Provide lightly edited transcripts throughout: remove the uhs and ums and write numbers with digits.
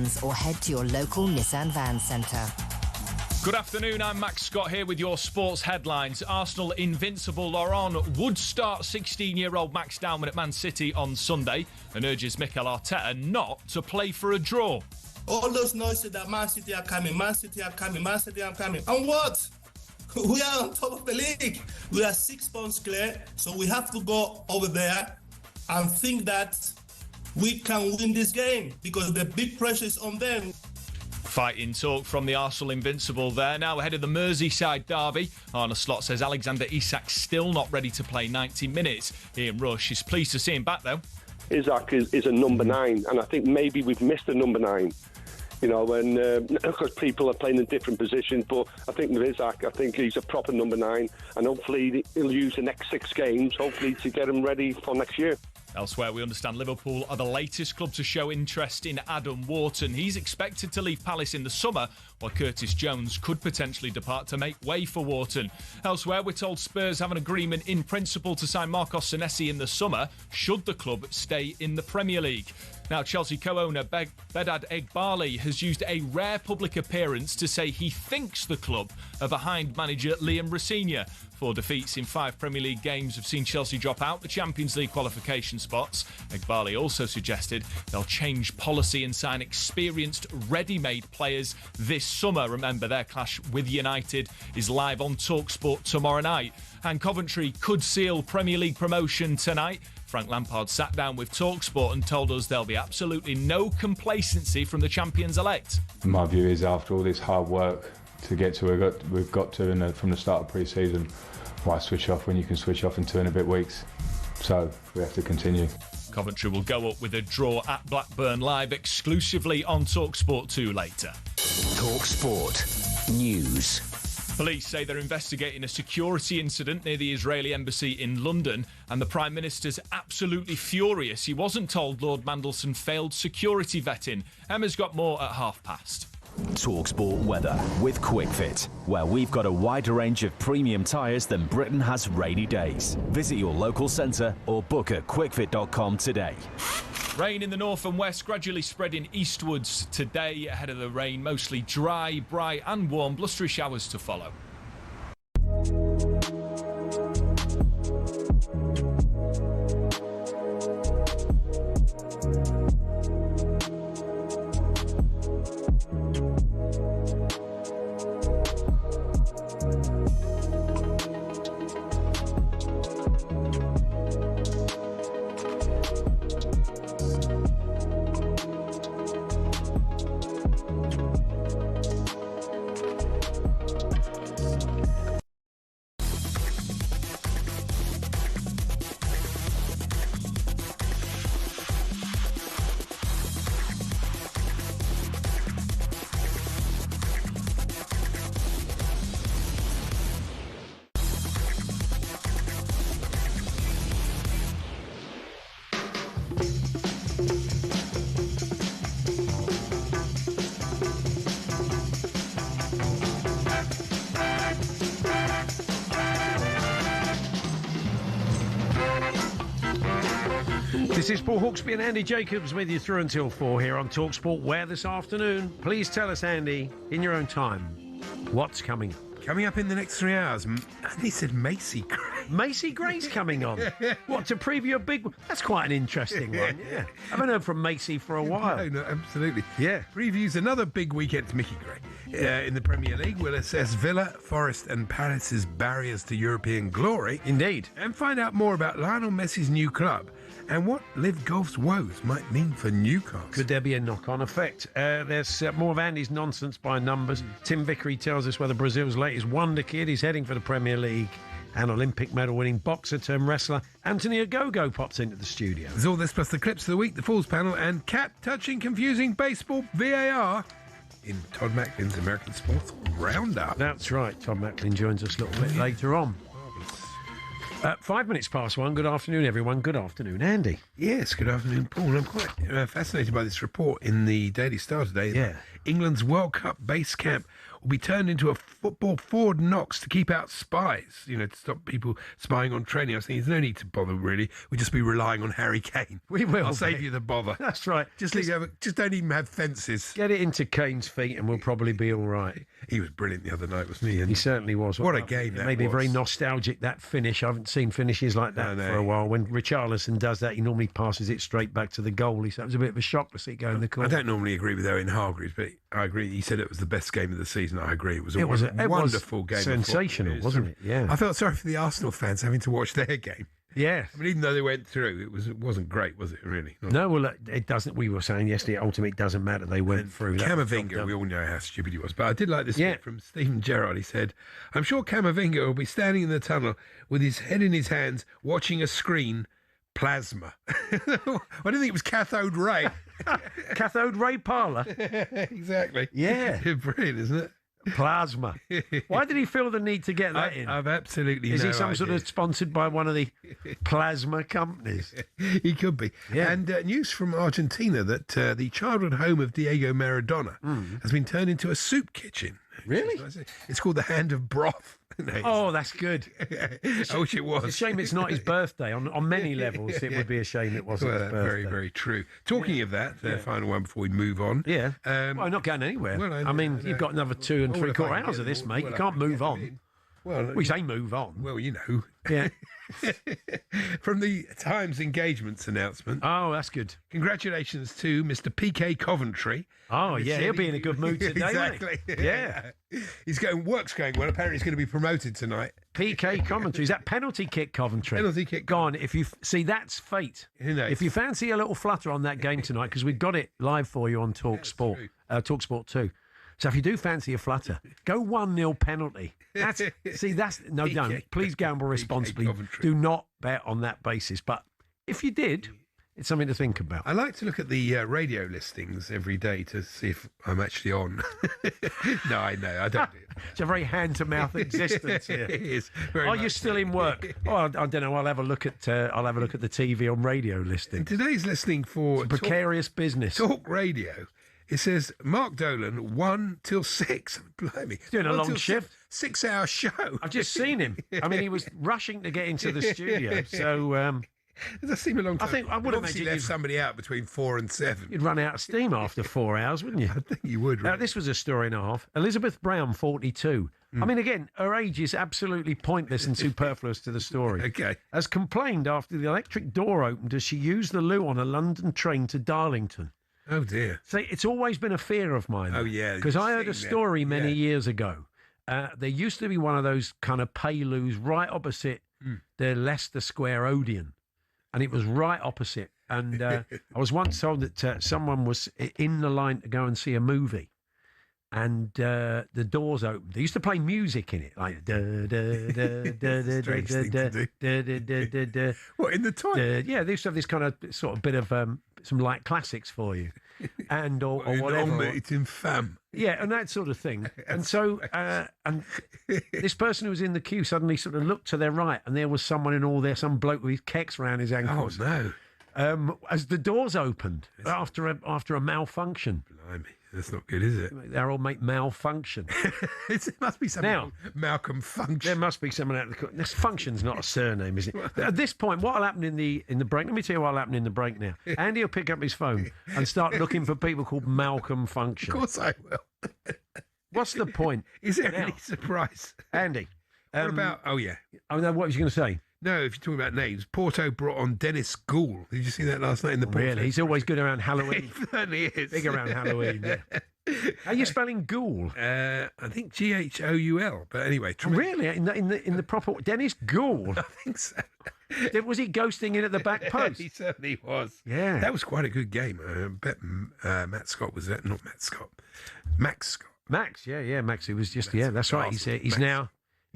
vans or head to your local Nissan Van Centre. Good afternoon, I'm Max Scott here with your sports headlines. Arsenal invincible are on. Would start 16-year-old Max Dowman at Man City on Sunday and urges Mikel Arteta not to play for a draw. All those noises that Man City are coming, Man City are coming, Man City are coming. And what? We are on top of the league. We are 6 points clear, so we have to go over there and think that we can win this game because the big pressure is on them. Fighting talk from the Arsenal invincible there. Now ahead of the Merseyside derby. Arne Slot says Alexander Isak's still not ready to play 90 minutes. Ian Rush is pleased to see him back though. Isak is a number 9, and I think maybe we've missed a number 9. You know, and because people are playing in different positions, but I think with Isak, I think he's a proper number 9, and hopefully he'll use the next 6 games, hopefully to get him ready for next year. Elsewhere, we understand Liverpool are the latest club to show interest in Adam Wharton. He's expected to leave Palace in the summer, while Curtis Jones could potentially depart to make way for Wharton. Elsewhere, we're told Spurs have an agreement in principle to sign Marcos Senesi in the summer, should the club stay in the Premier League. Now, Chelsea co-owner Bedad Eghbali has used a rare public appearance to say he thinks the club are behind manager Liam Rosenior. 4 defeats in 5 Premier League games have seen Chelsea drop out the Champions League qualification spots. Eghbali also suggested they'll change policy and sign experienced, ready-made players this summer. Remember, their clash with United is live on talkSPORT tomorrow night. And Coventry could seal Premier League promotion tonight. Frank Lampard sat down with talkSPORT and told us there'll be absolutely no complacency from the champions-elect. My view is after all this hard work to get to where we've got to from the start of pre-season, why switch off when you can switch off in 2 and a bit weeks? So we have to continue. Coventry will go up with a draw at Blackburn live exclusively on talkSPORT 2 later. talkSPORT News. Police say they're investigating a security incident near the Israeli embassy in London, and the Prime Minister's absolutely furious. He wasn't told Lord Mandelson failed security vetting. Emma's got more at past. talkSPORT weather with QuickFit, where we've got a wider range of premium tyres than Britain has rainy days. Visit your local centre or book at quickfit.com today. Rain in the north and west, gradually spreading eastwards today. Ahead of the rain, mostly dry, bright and warm, blustery showers to follow. This is Paul Hawksbee and Andy Jacobs with you through until 4 here on talkSPORT. Where this afternoon? Please tell us, Andy, in your own time, what's coming up? Coming up in the next 3 hours, Andy said Macy Gray. Macy Gray's coming on. What, to preview a big one? That's quite an interesting one. Yeah. I haven't heard from Macy for a while. No, absolutely. Yeah. Previews another big weekend. It's Mickey Gray. In the Premier League, we'll assess Villa, Forest and Palace's barriers to European glory. Indeed. And find out more about Lionel Messi's new club and what Live Golf's woes might mean for Newcastle. Could there be a knock-on effect? There's more of Andy's nonsense by numbers. Tim Vickery tells us whether Brazil's latest wonder kid is heading for the Premier League. And Olympic medal-winning boxer turned wrestler Anthony Agogo pops into the studio. There's all this plus the clips of the week, the Falls panel, and cat-touching, confusing baseball VAR in Todd Macklin's American Sports Roundup. That's right. Todd Macklin joins us a little bit later on. 5 minutes past 1. Good afternoon, everyone. Good afternoon, Andy. Yes, good afternoon, Paul. I'm quite fascinated by this report in the Daily Star today. Yeah. England's World Cup base camp will be turned into a football Fort Knox to keep out spies, to stop people spying on training. I was thinking there's no need to bother, really. We'll just be relying on Harry Kane. We will. I'll save you the bother. That's right. Just don't even have fences. Get it into Kane's feet and we'll probably be all right. He was brilliant the other night, wasn't he? And he certainly was. What a game that made me was. very nostalgic, that finish. I haven't seen finishes like that for a while. When Richarlison does that, he normally passes it straight back to the goalie. So it was a bit of a shock to see it go in the corner. I don't normally agree with Owen Hargreaves, but I agree. He said it was the best game of the season. I agree. It was a wonderful game. Sensational, wasn't it? Yeah. I felt sorry for the Arsenal fans having to watch their game. Yeah. I mean, even though they went through, it wasn't great, was it, really? No, well, it doesn't. We were saying yesterday, ultimately, it doesn't matter. They went through. Camavinga, we all know how stupid he was. But I did like this bit from Stephen Gerrard. He said, I'm sure Camavinga will be standing in the tunnel with his head in his hands, watching a screen, plasma. I didn't think it was cathode ray. Cathode ray parlour. Exactly. Yeah. Brilliant, isn't it? Plasma. Why did he feel the need to get that in? I've absolutely Is no he some idea. sort of sponsored by one of the plasma companies? He could be. Yeah. And news from Argentina that the childhood home of Diego Maradona has been turned into a soup kitchen. Really? It's called the Hand of Broth. Oh, that's good. I wish it was. It's a shame it's not his birthday. On many levels, it would be a shame it wasn't his birthday. Very, very true. Talking of that, final one before we move on. Yeah. Well, not going anywhere. Well, I mean, you've got another 2 3/4 hours of this, mate. You can't move on. Well, we say move on. Well, you know. Yeah. From the Times engagements announcement. Oh, that's good. Congratulations to Mr. PK Coventry. Oh, yeah, he'll be in a good mood today. Exactly. Yeah. Work's going well. Apparently, he's going to be promoted tonight. PK Coventry. Is that penalty kick Coventry? Penalty kick. Gone. If you see, that's fate. Who knows? If you fancy a little flutter on that game tonight, because we've got it live for you on talkSPORT, talkSPORT 2. So if you do fancy a flutter, go 1-0 penalty. Don't. Please gamble responsibly. Do not bet on that basis. But if you did, it's something to think about. I like to look at the radio listings every day to see if I'm actually on. No, I know. I don't do it. It's a very hand-to-mouth existence here. It is. Are you still in work? Oh, I don't know. I'll have a look at the TV on radio listing. Today's listening for precarious business. Talk radio. It says Mark Dolan 1 till 6. Blimey, doing a long shift, 6-hour show. I've just seen him. I mean, he was rushing to get into the studio. So does that seem a long time? I think I would have obviously left somebody out between 4 and 7. You'd run out of steam after 4 hours, wouldn't you? I think you would. Now, this was a story and a half. Elizabeth Brown, 42. I mean, again, her age is absolutely pointless and superfluous to the story. Okay. Has complained after the electric door opened as she used the loo on a London train to Darlington. Oh, dear. So it's always been a fear of mine. Oh, yeah. Because I heard a story many years ago. There used to be one of those kind of pay loos right opposite the Leicester Square Odeon. And it was right opposite. And I was once told that someone was in the line to go and see a movie. And the doors opened. They used to play music in it, like da da da da da da da da. What, in the toilet? Yeah, they used to have this kind of sort of bit of some light classics for you, and or whatever. It's infame. Yeah, and that sort of thing. And so, and this person who was in the queue suddenly sort of looked to their right, and there was someone in all there, some bloke with his kecks around his ankles. Oh no! As the doors opened after a malfunction. Blimey. That's not good, is it? They're all make malfunction. It must be something now, Malcolm Function. There must be someone out of the... This Function's not a surname, is it? At this point, what will happen in the break? Let me tell you what will happen in the break now. Andy will pick up his phone and start looking for people called Malcolm Function. Of course I will. What's the point? Is there any surprise? Andy. What about... Oh, yeah. Oh, no, what was you going to say? No, if you're talking about names, Porto brought on Dennis Gould. Did you see that last night in the Porto? Really? He's always good around Halloween. He certainly is. Big around Halloween, yeah. How are you spelling Gould? I think Ghoul. But anyway, really, in the proper Dennis Gould. I think so. Was he ghosting in at the back post? He certainly was. Yeah, that was quite a good game. I bet Matt Scott was that, not Matt Scott, Max Scott. Max, yeah, Max. He was just that's right.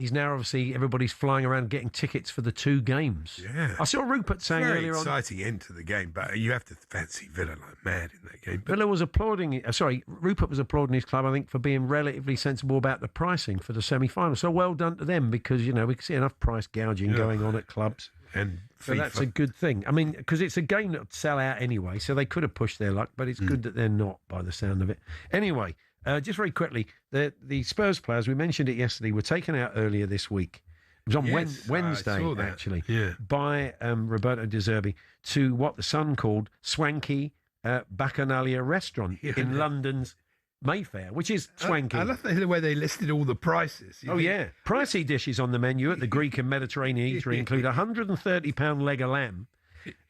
He's now obviously everybody's flying around getting tickets for the 2 games. Yeah. I saw Rupert saying earlier on. Very exciting end to the game, but you have to fancy Villa like mad in that game. Villa was applauding. Rupert was applauding his club, I think, for being relatively sensible about the pricing for the semi-final. So well done to them, because we can see enough price gouging going on at clubs. And so FIFA. that's a good thing. I mean, because it's a game that would sell out anyway, so they could have pushed their luck, but it's good that they're not, by the sound of it. Anyway, just very quickly, the Spurs players, we mentioned it yesterday, were taken out earlier this week. It was on Wednesday, actually, by Roberto Deserby to what the Sun called swanky Bacchanalia restaurant in London's Mayfair, which is swanky. I love the way they listed all the prices. Pricey dishes on the menu at the Greek and Mediterranean eatery include a £130 leg of lamb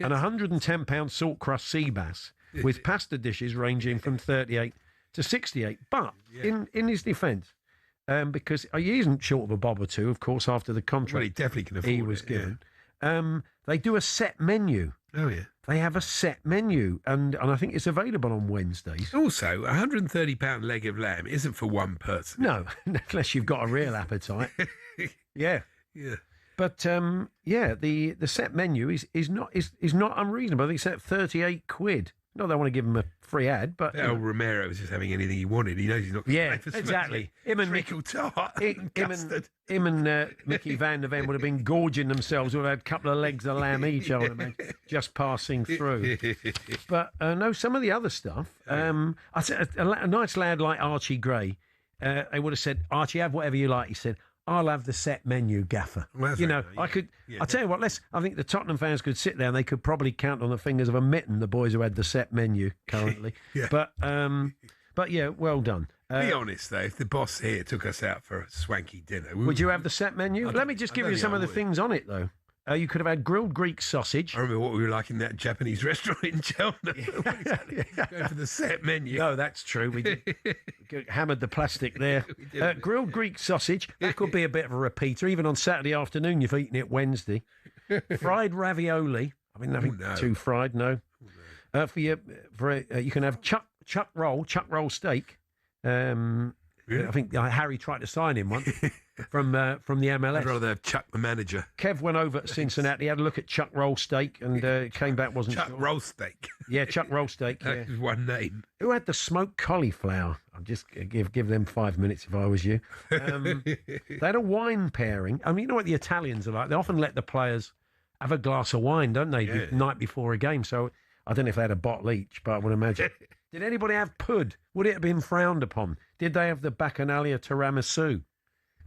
and £110 salt crust sea bass, with pasta dishes ranging from 38 to 68. But in his defence, because he isn't short of a bob or two, of course, after the contract he definitely can afford he was given, they do a set menu. Oh, yeah. They have a set menu, and I think it's available on Wednesdays. Also, a £130 leg of lamb isn't for one person. No, unless you've got a real appetite. Yeah. But the set menu is not unreasonable. I think it's at £38. Not that I want to give him a free ad, but Romero was just having anything he wanted. He knows he's not going to pay for exactly. Him and treacle tart, him and Mickey Van der Ven would have been gorging themselves. Would have had a couple of legs of lamb each, I would imagine, just passing through. But no, some of the other stuff. I said a nice lad like Archie Gray. They would have said, "Archie, have whatever you like." He said, "I'll have the set menu, gaffer." Well, I could. I'll tell you what. I think the Tottenham fans could sit there and they could probably count on the fingers of a mitten the boys who had the set menu currently. But yeah, well done. Be honest though, if the boss here took us out for a swanky dinner, would you have the set menu? Let me just give you some of the things on it though. You could have had grilled Greek sausage. I remember what we were like in that Japanese restaurant in Cheltenham. Going for the set menu. No, that's true. We did, hammered the plastic there. Grilled Greek sausage. That could be a bit of a repeater. Even on Saturday afternoon, you've eaten it Wednesday. Fried ravioli. I mean, nothing too fried, no. You can have chuck roll steak. I think Harry tried to sign him once from the MLS. I'd rather have Chuck the manager. Kev went over to Cincinnati, had a look at Chuck Roll Steak, and came back, wasn't Chuck sure. Roll Steak. Yeah, Chuck Roll Steak. That's one name. Who had the smoked cauliflower? I'll just give them 5 minutes if I was you. They had a wine pairing. I mean, you know what the Italians are like? They often let the players have a glass of wine, don't they, the night before a game? So I don't know if they had a bottle each, but I would imagine. Did anybody have pud? Would it have been frowned upon? Did they have the Bacchanalia tiramisu?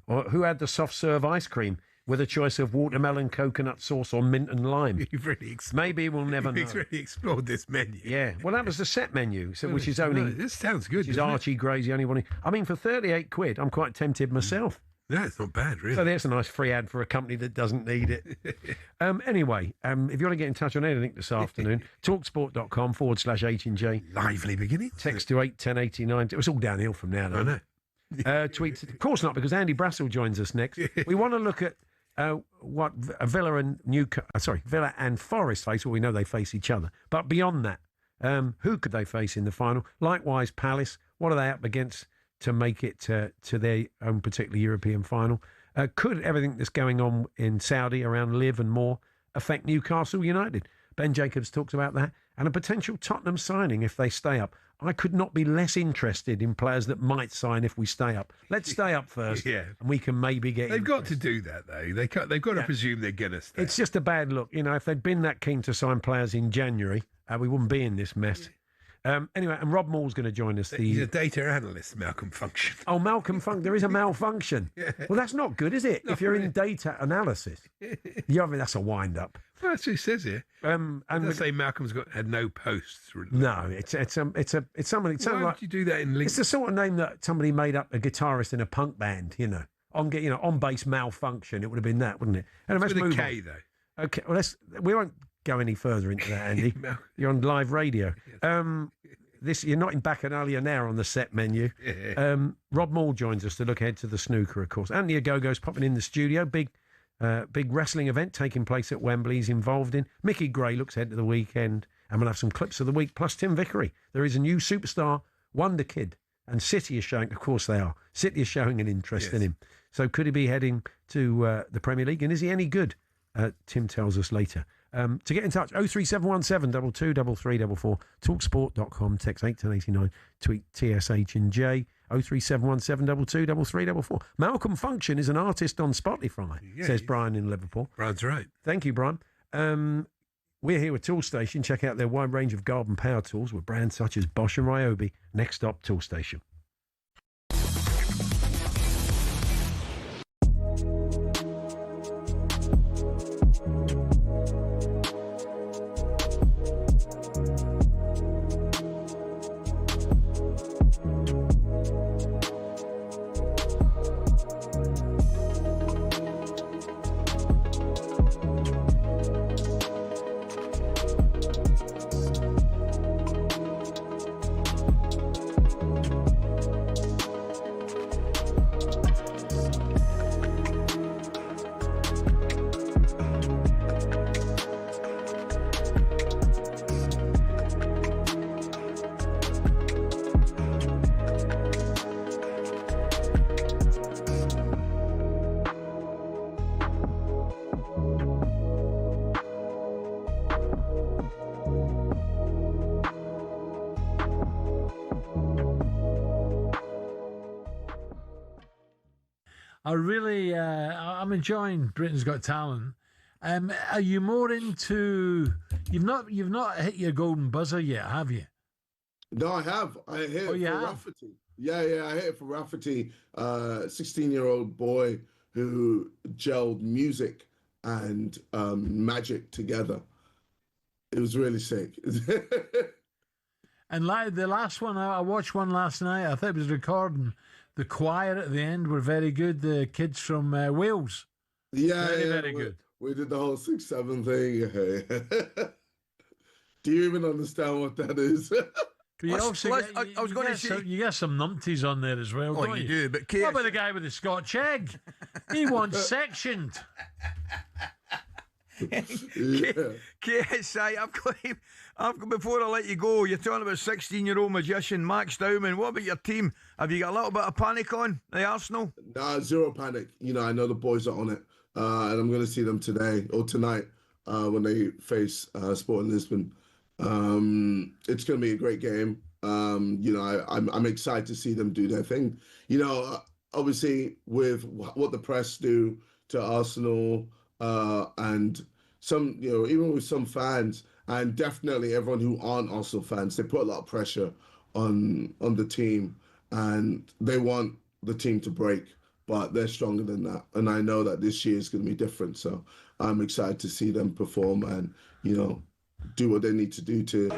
Or who had the soft serve ice cream with a choice of watermelon, coconut sauce, or mint and lime? You've really maybe we'll never know. You've really explored this menu. Yeah, well, that was the set menu, which is only. This sounds good. Which is Archie Gray's the only one. I mean, for £38, I'm quite tempted myself. Yeah, it's not bad, really. So there's a nice free ad for a company that doesn't need it. Anyway, if you want to get in touch on anything this afternoon, talksport.com/H&J. Lively beginning. Text to 81089. It was all downhill from now, though. I know. Tweet. Of course not, because Andy Brassel joins us next. We want to look at what Villa and Forest face. Well, we know they face each other. But beyond that, who could they face in the final? Likewise, Palace. What are they up against to make it to their own particular European final? Could everything that's going on in Saudi around Liv and more affect Newcastle United? Ben Jacobs talks about that and a potential Tottenham signing if they stay up. I could not be less interested in players that might sign if we stay up. Let's stay up first, and we can maybe get. They've got to do that though. They've got to presume they're going to stay. It's just a bad look, if they'd been that keen to sign players in January, we wouldn't be in this mess. Anyway, and Rob Moore's going to join us. He's a data analyst, Malcolm Function. Oh, Malcolm Function. There is a malfunction. Well, that's not good, is it? If you're in data analysis. That's a wind-up. Well, that's what it says here. And let's say Malcolm's had no posts. No, it's somebody. Why would you do that in LinkedIn? It's the sort of name that somebody made up, a guitarist in a punk band, on bass malfunction. It would have been that, wouldn't it? And let's move K, on. though. Okay, well, we won't go any further into that, Andy. You're on live radio. You're not in Bacchanalia now on the set menu. Rob Moore joins us to look ahead to the snooker, of course. Anthony Agogo's popping in the studio. Big wrestling event taking place at Wembley he's involved in. Mickey Gray looks ahead to the weekend, and we'll have some clips of the week, plus Tim Vickery. There is a new superstar wonder kid, and City is showing, of course they are, City is showing an interest in him. So could he be heading to the Premier League, and is he any good? Tim tells us later. To get in touch, 03717 223344, talksport.com, text 81089, tweet TSH and J. 03717223344. Malcolm Function is an artist on Spotify, says Brian in Liverpool. Brian's right. Thank you, Brian. We're here with Tool Station. Check out their wide range of garden power tools with brands such as Bosch and Ryobi. Next stop, Tool Station. I'm enjoying Britain's Got Talent. Are you more into? You've not hit your golden buzzer yet, have you? No, I have. I hit it for Rafferty. Yeah, I hit it for Rafferty, 16-year-old boy who gelled music and magic together. It was really sick. And like the last one, I watched one last night. I thought it was recording. The choir at the end were very good. The kids from Wales. Very good. We did the whole 6-7 thing. Do you even understand what that is? You get some numpties on there as well. Oh, you do. But what about the guy with the Scotch egg? He wants sectioned. KSI, I've got before I let you go, you're talking about 16-year-old magician Max Dowman. What about your team? Have you got a little bit of panic on the Arsenal? Nah, zero panic. I know the boys are on it, and I'm going to see them today or tonight when they face Sporting Lisbon. It's going to be a great game. I'm excited to see them do their thing. Obviously with what the press do to Arsenal and some, even with some fans and definitely everyone who aren't Arsenal fans, they put a lot of pressure on the team and they want the team to break, but they're stronger than that. And I know that this year is going to be different. So I'm excited to see them perform and, do what they need to do to...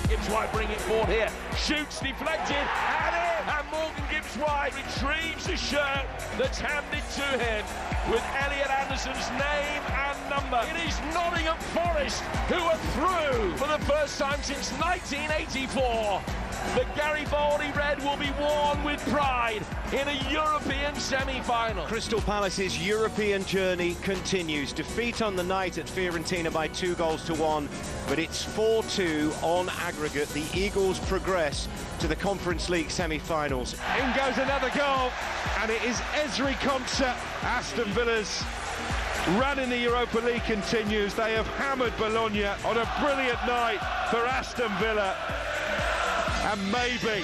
Gibbs-White bring it forward here. Shoots, deflected, and in! And Morgan Gibbs-White retrieves the shirt that's handed to him with Elliot Anderson's name and number. It is Nottingham Forest who are through for the first time since 1984. The Garibaldi red will be worn with pride in a European semi-final. Crystal Palace's European journey continues. Defeat on the night at Fiorentina by 2-1, but it's 4-2 on aggregate. The Eagles progress to the Conference League semi-finals. In goes another goal, and it is Ezri Konsa. Aston Villa's run in the Europa League continues. They have hammered Bologna on a brilliant night for Aston Villa. And maybe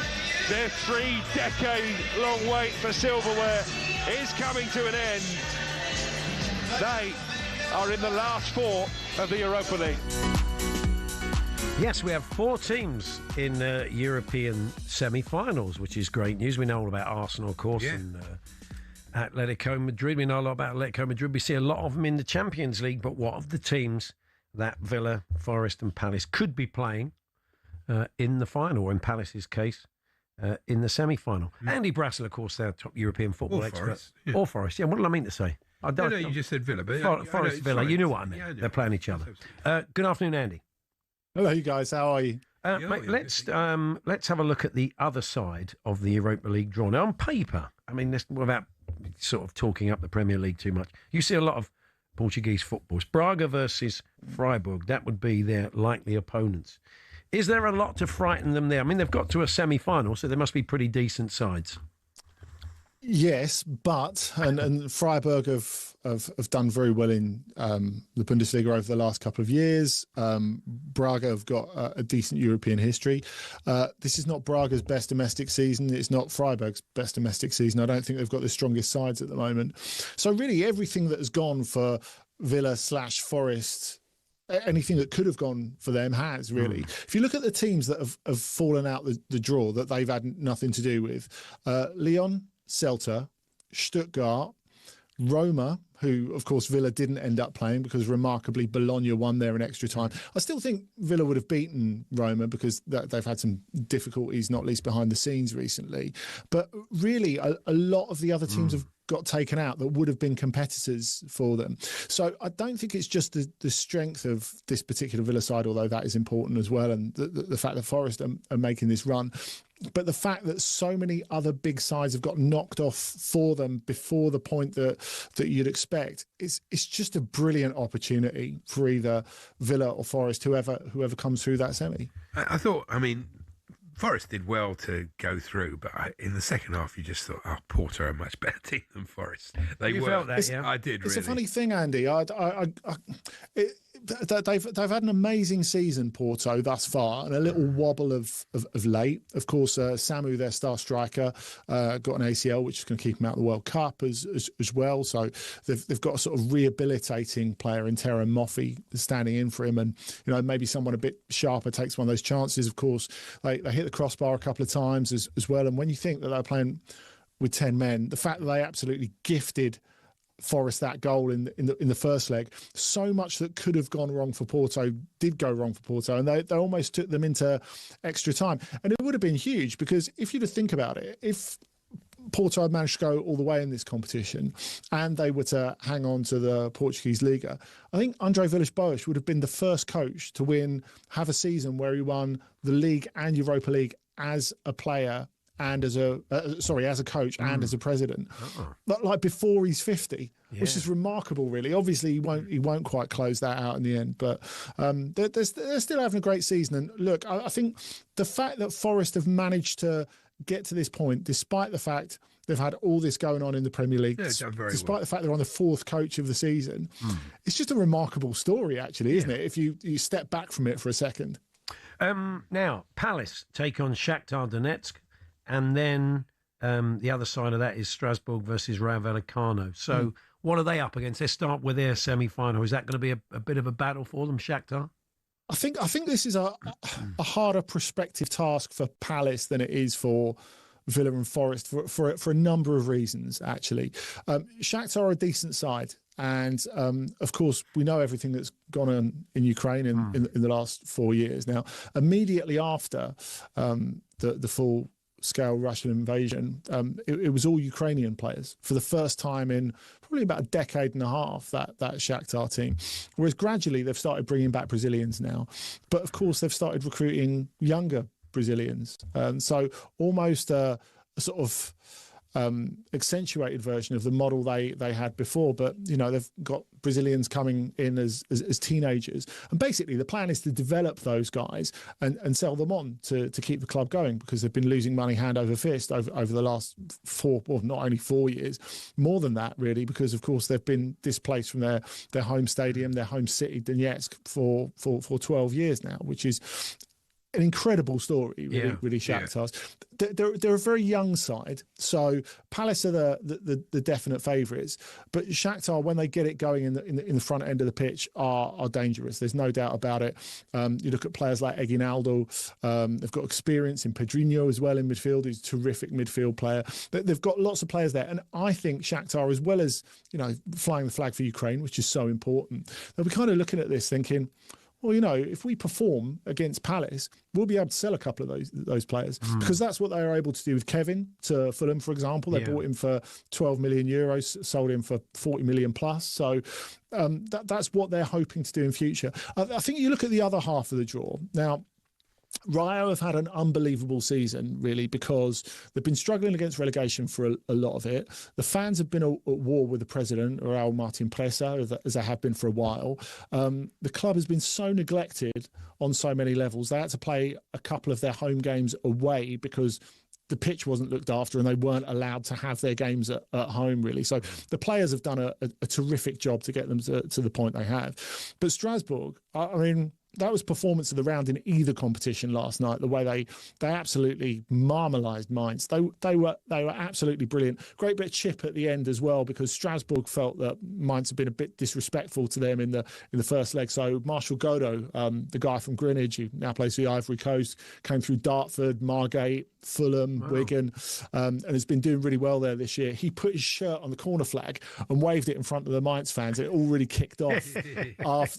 their 3-decade-long wait for silverware is coming to an end. They are in the last 4 of the Europa League. Yes, we have 4 teams in European semi-finals, which is great news. We know all about Arsenal, of course, and Atletico Madrid. We know a lot about Atletico Madrid. We see a lot of them in the Champions League, but what of the teams that Villa, Forest and Palace could be playing in the final, or in Palace's case, in the semi-final? Andy Brassel, of course, our top European football expert. Forest, yeah. Or Forest, yeah. What did I mean to say? No, you just said Villa. But Forest, Villa, you knew what I meant. Yeah, they're playing each other. Good afternoon, Andy. Hello, you guys. How are you? Mate, let's have a look at the other side of the Europa League draw. Now, on paper, I mean, this, without sort of talking up the Premier League too much, you see a lot of Portuguese footballs. Braga versus Freiburg, that would be their likely opponents. Is there a lot to frighten them there? I mean, they've got to a semi-final, so they must be pretty decent sides. Yes, but and Freiburg have done very well in the Bundesliga over the last couple of years. Braga have got a decent European history. This is not Braga's best domestic season. It's not Freiburg's best domestic season. I don't think they've got the strongest sides at the moment. So really everything that has gone for Villa/Forest, anything that could have gone for them has really. If you look at the teams that have fallen out the draw that they've had nothing to do with, Lyon, Celta, Stuttgart, Roma, who, of course, Villa didn't end up playing because, remarkably, Bologna won there in extra time. I still think Villa would have beaten Roma because they've had some difficulties, not least behind the scenes recently. But really, a lot of the other teams have got taken out that would have been competitors for them. So I don't think it's just the strength of this particular Villa side, although that is important as well, and the fact that Forest are making this run. But the fact that so many other big sides have got knocked off for them before the point that you'd expect, it's just a brilliant opportunity for either Villa or Forest, whoever comes through that semi. I thought, I mean, Forest did well to go through, but in the second half, you just thought, Porto are a much better team than Forest. You felt that, yeah? I did, It's really. a funny thing, Andy. They've had an amazing season, Porto, thus far, and a little wobble of late. Of course, Samu, their star striker, got an ACL, which is going to keep him out of the World Cup as well. So they've got a sort of rehabilitating player in Terra Moffi standing in for him, and maybe someone a bit sharper takes one of those chances. Of course, they hit the crossbar a couple of times as well. And when you think that they're playing with 10 men, the fact that they absolutely gifted Forest that goal in the first leg, so much that could have gone wrong for Porto did go wrong for Porto, and they almost took them into extra time. And it would have been huge, because if you think about it, if Porto had managed to go all the way in this competition and they were to hang on to the Portuguese Liga, I think André Villas-Boas would have been the first coach to have a season where he won the league and Europa League as a player and as a coach and as a president, like before he's 50, which is remarkable, really. Obviously, he won't quite close that out in the end, but they're still having a great season. And look, I think the fact that Forest have managed to get to this point, despite the fact they've had all this going on in the Premier League, despite the fact they're on the 4th coach of the season, it's just a remarkable story, actually, isn't it? If you step back from it for a second. Now, Palace take on Shakhtar Donetsk. And then the other side of that is Strasbourg versus Rayo Vallecano. So what are they up against? They start with their semi-final. Is that going to be a bit of a battle for them, Shakhtar? I think this is a harder prospective task for Palace than it is for Villa and Forest for a number of reasons, actually. Shakhtar are a decent side. And, of course, we know everything that's gone on in Ukraine in the last 4 years. Now, immediately after the full scale Russian invasion, it was all Ukrainian players for the first time in probably about a decade and a half, that Shakhtar team. Whereas gradually they've started bringing back Brazilians now. But of course they've started recruiting younger Brazilians. So almost a sort of accentuated version of the model they had before, but they've got Brazilians coming in as teenagers, and basically the plan is to develop those guys and sell them on to keep the club going, because they've been losing money hand over fist over the last not only 4 years, more than that really, because of course they've been displaced from their home stadium, their home city Donetsk for 12 years now, which is an incredible story, really Shakhtar's. They're a very young side, so Palace are the definite favourites. But Shakhtar, when they get it going in the front end of the pitch, are dangerous. There's no doubt about it. You look at players like Eginaldo. They've got experience in Pedrinho as well in midfield. He's a terrific midfield player. They've got lots of players there, and I think Shakhtar, as well as flying the flag for Ukraine, which is so important, they'll be kind of looking at this thinking, well, if we perform against Palace, we'll be able to sell a couple of those players, because that's what they were able to do with Kevin to Fulham, for example. They bought him for 12 million euros, sold him for 40 million plus. So that's what they're hoping to do in future. I think you look at the other half of the draw. Now, Rayo have had an unbelievable season, really, because they've been struggling against relegation for a lot of it. The fans have been at war with the president, Raul Martin Presa, as they have been for a while. The club has been so neglected on so many levels. They had to play a couple of their home games away because the pitch wasn't looked after and they weren't allowed to have their games at home, really. So the players have done a terrific job to get them to the point they have. But Strasbourg, I mean, that was performance of the round in either competition last night. The way they absolutely marmalised Mainz. They were absolutely brilliant. Great bit of chip at the end as well, because Strasbourg felt that Mainz had been a bit disrespectful to them in the first leg. So Marshall Godot, the guy from Greenwich, who now plays for the Ivory Coast, came through Dartford, Margate, Fulham, Wigan, and has been doing really well there this year. He put his shirt on the corner flag and waved it in front of the Mainz fans. It all really kicked off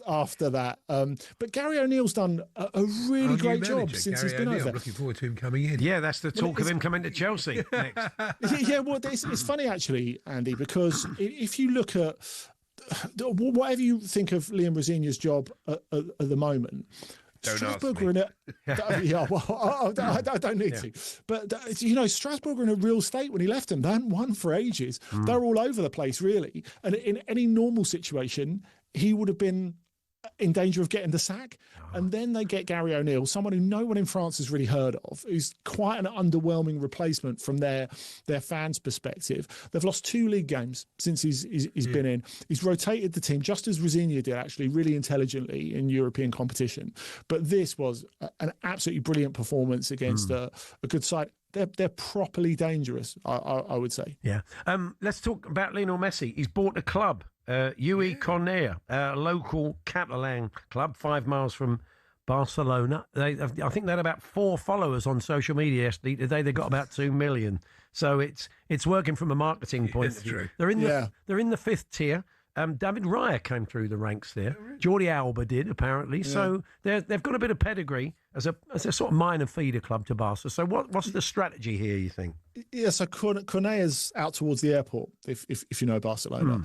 after that. But Gary O'Neill's done a really great job since he's been over there. I'm looking forward to him coming in. Yeah, that's the talk of him coming to Chelsea next. Yeah, well, it's funny actually, Andy, because if you look at whatever you think of Liam Rosenior's job at the moment, Strasbourg are in a I don't need to, but Strasbourg are in a real state when he left them. They hadn't won for ages. They're all over the place, really. And in any normal situation, he would have been in danger of getting the sack. And then they get Gary O'Neill, someone who no one in France has really heard of, who's quite an underwhelming replacement from their fans' perspective. They've lost 2 league games since he's been in. He's rotated the team, just as Rosenior did, actually, really intelligently in European competition. But this was an absolutely brilliant performance against a good side. They're properly dangerous, I would say. Yeah. Let's talk about Lionel Messi. He's bought a club. UE Cornellà, a local Catalan club 5 miles from Barcelona. I think they had about 4 followers on social media yesterday. Today they got about 2 million. So it's working from a marketing point of view. True. They're in the 5th tier. David Raya came through the ranks there. Jordi Alba did, apparently. Yeah. So they've got a bit of pedigree as a sort of minor feeder club to Barca. So what's the strategy here, you think? Yeah, so Cornella's out towards the airport, if you know Barcelona,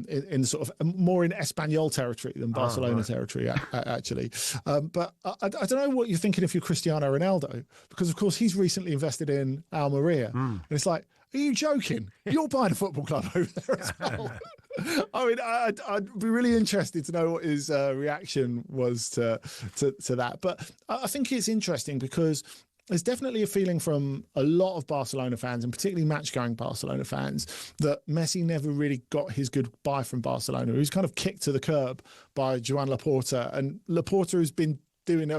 in sort of more in Espanyol territory than Barcelona territory, actually. But I don't know what you're thinking if you're Cristiano Ronaldo, because of course he's recently invested in Almeria, and it's like, are you joking? You're buying a football club over there as well. I mean, I'd be really interested to know what his reaction was to that. But I think it's interesting because there's definitely a feeling from a lot of Barcelona fans, and particularly match-going Barcelona fans, that Messi never really got his goodbye from Barcelona. He was kind of kicked to the curb by Joan Laporta, and Laporta has been doing,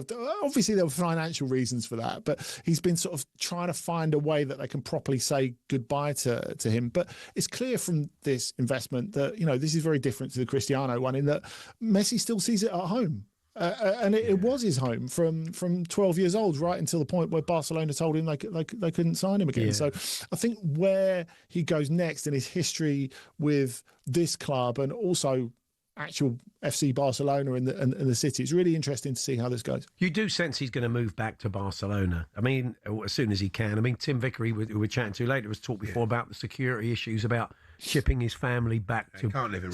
obviously there were financial reasons for that, but he's been sort of trying to find a way that they can properly say goodbye to him. But it's clear from this investment that, this is very different to the Cristiano one, in that Messi still sees it at home. And it was his home from 12 years old right until the point where Barcelona told him they couldn't sign him again. Yeah. So I think where he goes next in his history with this club, and also actual FC Barcelona and the city, it's really interesting to see how this goes. You do sense he's going to move back to Barcelona. I mean, as soon as he can. I mean, Tim Vickery, who we're chatting to later, was talked before about the security issues, about shipping his family back to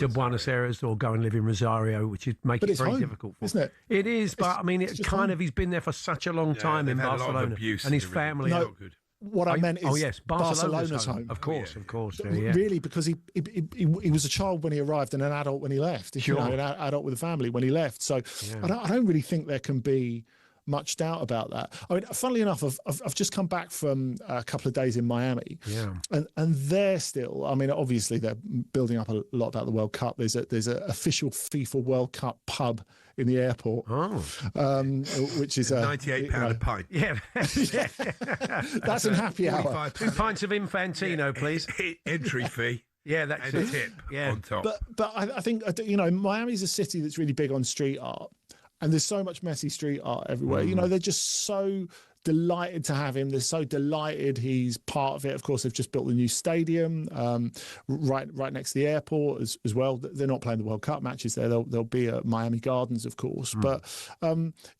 Buenos Aires or go and live in Rosario, which is making it very difficult for him. Isn't it? It is, but I mean, it's kind of, he's been there for such a long time in Barcelona, and his family. What I meant is Barcelona's home. Of course. Really, because he was a child when he arrived and an adult when he left. Sure. An adult with a family when he left. So I don't really think there can be much doubt about that. I mean, funnily enough, I've just come back from a couple of days in Miami, and they're still. I mean, obviously they're building up a lot about the World Cup. There's an official FIFA World Cup pub in the airport, which is £98 a pint. Yeah, that's in happy hour. 2 pints of Infantino, please. Entry fee. Yeah, that's and a tip on top. But I think Miami's a city that's really big on street art. And there's so much Messi street art everywhere. You know, they're just so delighted to have him. They're so delighted he's part of it. Of course, they've just built the new stadium right next to the airport as well. They're not playing the World Cup matches there. They'll be at Miami Gardens, of course. But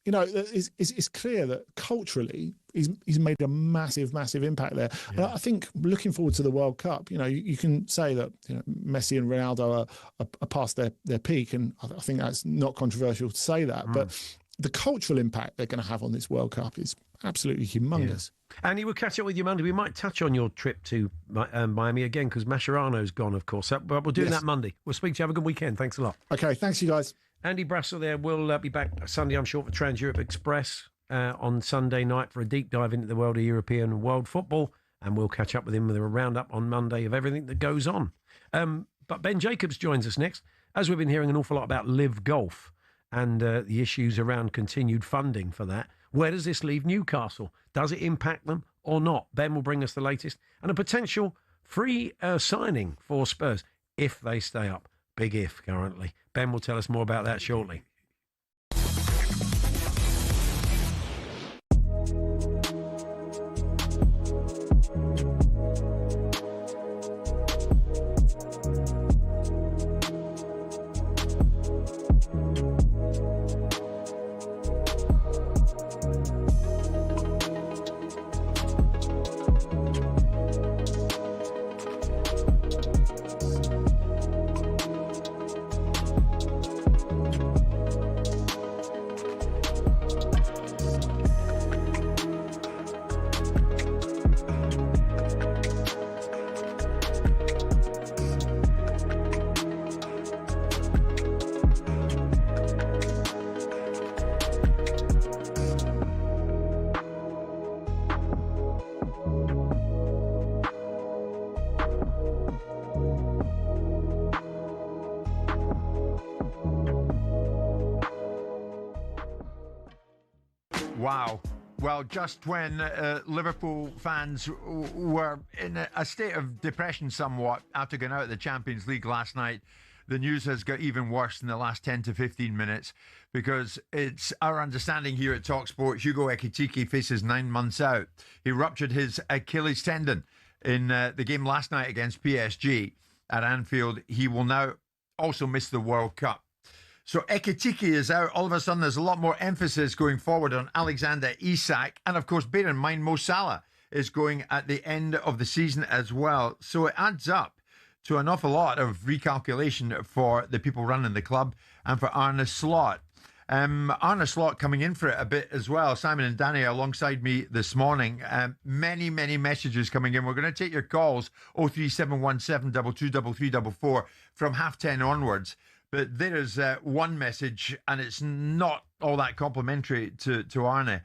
it's clear that culturally he's made a massive impact there. And I think looking forward to the World Cup, you can say that Messi and Ronaldo are past their peak, and I think that's not controversial to say that. But the cultural impact they're going to have on this World Cup is absolutely humongous. Yeah. Andy, we'll catch up with you Monday. We might touch on your trip to Miami again because Mascherano's gone, of course. But we'll do that Monday. We'll speak to you. Have a good weekend. Thanks a lot. Okay, thanks you guys. Andy Brassel there. We'll be back Sunday, I'm sure, for Trans-Europe Express on Sunday night for a deep dive into the world of European and world football. And we'll catch up with him with a roundup on Monday of everything that goes on. But Ben Jacobs joins us next. As we've been hearing an awful lot about Live Golf and the issues around continued funding for that. Where does this leave Newcastle? Does it impact them or not? Ben will bring us the latest and a potential free signing for Spurs if they stay up. Big if currently. Ben will tell us more about that shortly. Wow. Well, just when Liverpool fans were in a state of depression somewhat after going out of the Champions League last night, the news has got even worse in the last 10 to 15 minutes because it's our understanding here at talkSPORT, Hugo Ekitike faces 9 months out. He ruptured his Achilles tendon in the game last night against PSG at Anfield. He will now also miss the World Cup. So Ekitike is out. All of a sudden, there's a lot more emphasis going forward on Alexander Isak. And of course, bear in mind, Mo Salah is going at the end of the season as well. So it adds up to an awful lot of recalculation for the people running the club and for Arne Slot. Arne Slot coming in for it a bit as well. Simon and Danny alongside me this morning. Many messages coming in. We're going to take your calls 03717 223344 from 10:30 onwards. But there is one message, and it's not all that complimentary to Arne.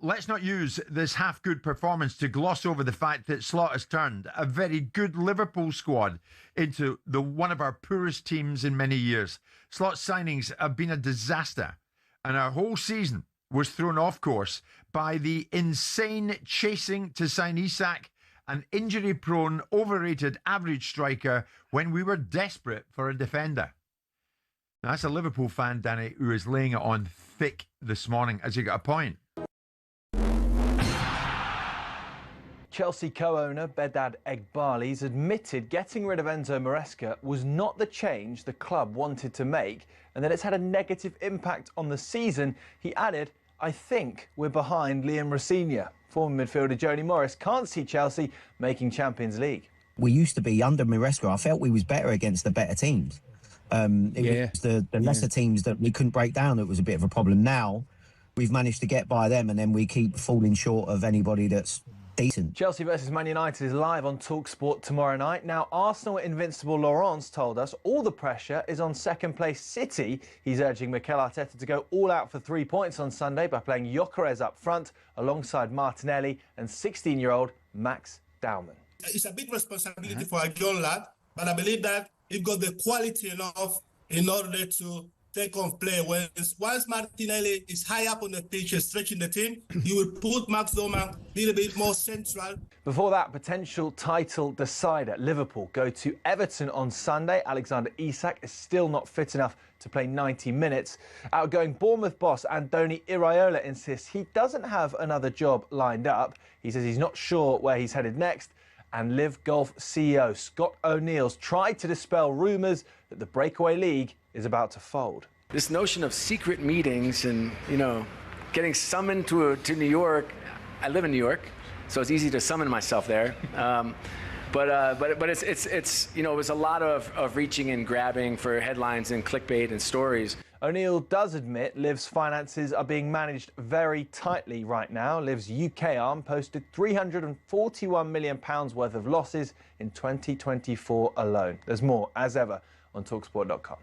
Let's not use this half-good performance to gloss over the fact that Slot has turned a very good Liverpool squad into one of our poorest teams in many years. Slot's signings have been a disaster, and our whole season was thrown off course by the insane chasing to sign Isak, an injury-prone, overrated average striker when we were desperate for a defender. Now, that's a Liverpool fan, Danny, who is laying it on thick this morning. Has he got a point? Chelsea co-owner Bedad Eghbali's admitted getting rid of Enzo Maresca was not the change the club wanted to make and that it's had a negative impact on the season. He added, "I think we're behind Liam Rosenior." Former midfielder Joni Morris can't see Chelsea making Champions League. we used to be under Maresca. I felt we was better against the better teams. It was the lesser teams that we couldn't break down that was a bit of a problem. Now we've managed to get by them, and then we keep falling short of anybody that's decent. Chelsea versus Man United is live on talkSPORT tomorrow night. Now, Arsenal invincible Laurent's told us all the pressure is on second-place City. He's urging Mikel Arteta to go all out for 3 points on Sunday by playing Gyökeres up front alongside Martinelli and 16-year-old Max Dowman. It's a big responsibility for a young lad, but I believe that he's got the quality enough in order to take on play. Once Martinelli is high up on the pitch and stretching the team, he will put Max Dowman a little bit more central. Before that, potential title decider. Liverpool go to Everton on Sunday. Alexander Isak is still not fit enough to play 90 minutes. Outgoing Bournemouth boss Andoni Iraola insists he doesn't have another job lined up. He says he's not sure where he's headed next. And Liv Golf CEO Scott O'Neill's tried to dispel rumours that the breakaway league is about to fold. This notion of secret meetings and, getting summoned to New York. I live in New York, so it's easy to summon myself there. But it's it was a lot of reaching and grabbing for headlines and clickbait and stories. O'Neill does admit Liv's finances are being managed very tightly right now. Liv's UK arm posted £341 million worth of losses in 2024 alone. There's more, as ever, on talksport.com.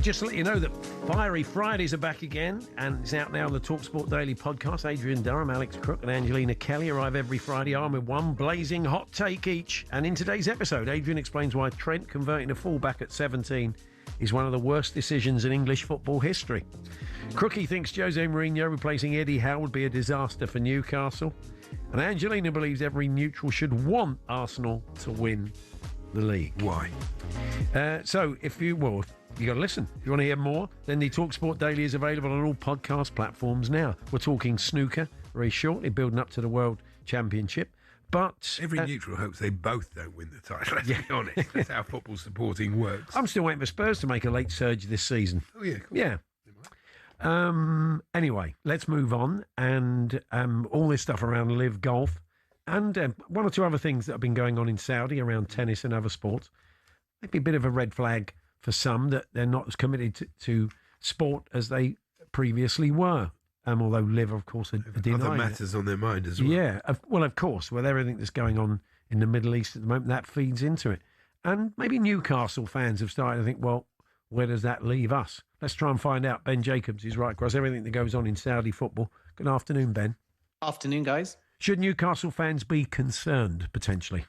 Just to let you know that Fiery Fridays are back again, and it's out now on the TalkSport Daily podcast. Adrian Durham, Alex Crook and Angelina Kelly arrive every Friday armed with one blazing hot take each. And in today's episode, Adrian explains why Trent converting a fullback at 17 is one of the worst decisions in English football history. Crookie thinks Jose Mourinho replacing Eddie Howe would be a disaster for Newcastle. And Angelina believes every neutral should want Arsenal to win the league. Why? So if you got to listen. If you want to hear more, then the TalkSport Daily is available on all podcast platforms now. We're talking snooker very shortly, building up to the World Championship. But every neutral hopes they both don't win the title. Let's be honest. That's how football supporting works. I'm still waiting for Spurs to make a late surge this season. Oh, yeah. Cool. Yeah. Anyway, let's move on. And all this stuff around Live Golf and one or two other things that have been going on in Saudi around tennis and other sports. Maybe a bit of a red flag for some that they're not as committed to sport as they previously were. Although Liv, of course, are denying other matters on their mind as well. Yeah, of course, with everything that's going on in the Middle East at the moment, that feeds into it. And maybe Newcastle fans have started to think, well, where does that leave us? Let's try and find out. Ben Jacobs is right across everything that goes on in Saudi football. Good afternoon, Ben. Afternoon, guys. Should Newcastle fans be concerned, potentially?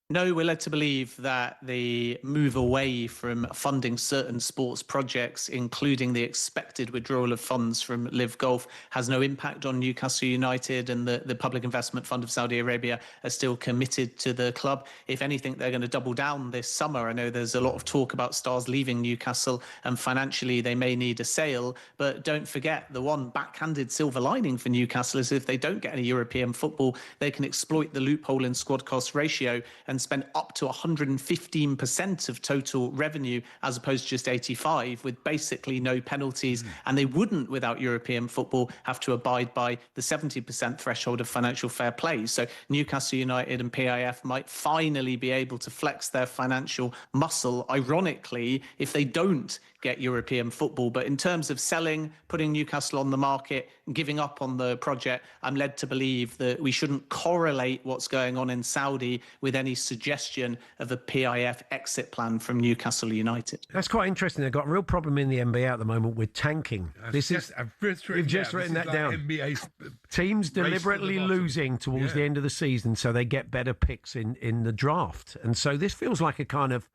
No, we're led to believe that the move away from funding certain sports projects, including the expected withdrawal of funds from Live Golf, has no impact on Newcastle United, and the Public Investment Fund of Saudi Arabia are still committed to the club. If anything, they're going to double down this summer. I know there's a lot of talk about stars leaving Newcastle, and financially they may need a sale. But don't forget, the one backhanded silver lining for Newcastle is if they don't get any European football, they can exploit the loophole in squad cost ratio and spend up to 115% of total revenue as opposed to just 85%, with basically no penalties. And they wouldn't, without European football, have to abide by the 70% threshold of financial fair play. So Newcastle United and PIF might finally be able to flex their financial muscle, ironically, if they don't get European football. But in terms of selling, putting Newcastle on the market, giving up on the project, I'm led to believe that we shouldn't correlate what's going on in Saudi with any suggestion of a PIF exit plan from Newcastle United. That's quite interesting. They've got a real problem in the NBA at the moment with tanking. I've just written that like down. NBA Teams deliberately losing towards the end of the season so they get better picks in the draft. And so this feels like a kind of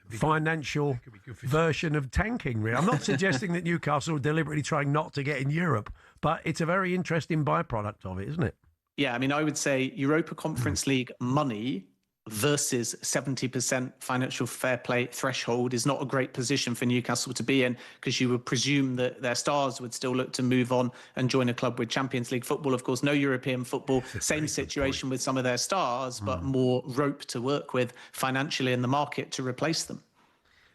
financial version of tanking, really. I'm not suggesting that Newcastle are deliberately trying not to get in Europe, but it's a very interesting byproduct of it, isn't it? Yeah, I mean, I would say Europa Conference League money versus 70% financial fair play threshold is not a great position for Newcastle to be in, because you would presume that their stars would still look to move on and join a club with Champions League football. Of course, no European football, same situation with some of their stars, but more rope to work with financially in the market to replace them.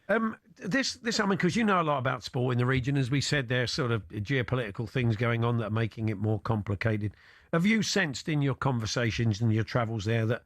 I mean, because you know a lot about sport in the region. As we said, there's sort of geopolitical things going on that are making it more complicated. Have you sensed in your conversations and your travels there that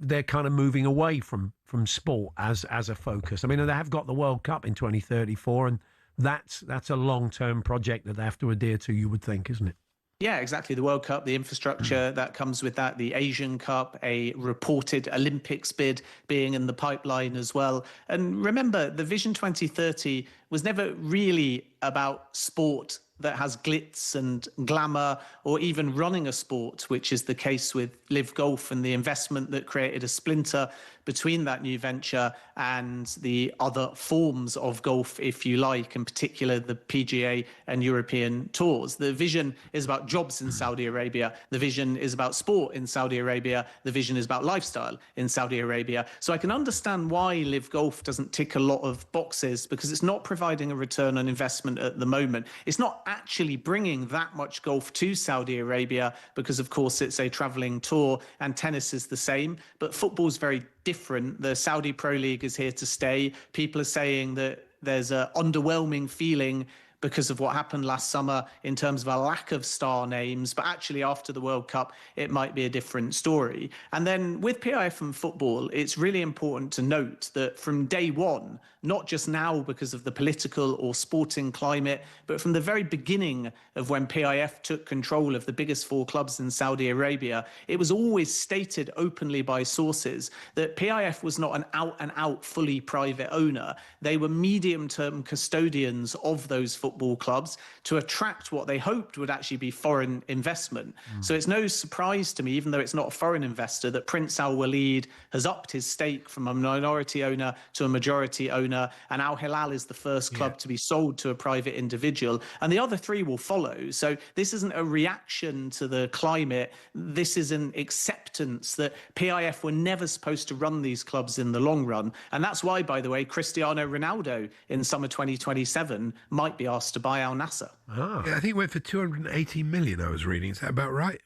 they're kind of moving away from sport as a focus? I mean, they have got the World Cup in 2034, and that's a long-term project that they have to adhere to, you would think, isn't it? Yeah, exactly. The World Cup, the infrastructure that comes with that, the Asian Cup, a reported Olympics bid being in the pipeline as well. And remember, the Vision 2030 was never really about sport that has glitz and glamour, or even running a sport, which is the case with Live Golf and the investment that created a splinter between that new venture and the other forms of golf, if you like, in particular the PGA and European tours. The vision is about jobs in Saudi Arabia. The vision is about sport in Saudi Arabia. The vision is about lifestyle in Saudi Arabia. So I can understand why Live Golf doesn't tick a lot of boxes, because it's not providing a return on investment at the moment. It's not actually bringing that much golf to Saudi Arabia, because of course it's a traveling tour, and tennis is the same, but football's very different. The Saudi Pro League is here to stay. People are saying that there's an underwhelming feeling because of what happened last summer in terms of a lack of star names, but actually after the World Cup, it might be a different story. And then with PIF and football, it's really important to note that from day one, not just now because of the political or sporting climate, but from the very beginning of when PIF took control of the biggest four clubs in Saudi Arabia, it was always stated openly by sources that PIF was not an out-and-out fully private owner. They were medium-term custodians of those football clubs to attract what they hoped would actually be foreign investment. So it's no surprise to me, even though it's not a foreign investor, that Prince Al Walid has upped his stake from a minority owner to a majority owner, and Al Hilal is the first club to be sold to a private individual, and the other three will follow. So this isn't a reaction to the climate. This is an acceptance that PIF were never supposed to run these clubs in the long run. And that's why, by the way, Cristiano Ronaldo in summer 2027 might be asked to buy Al Nassr. Yeah, I think it went for 280 million, I was reading. Is that about right?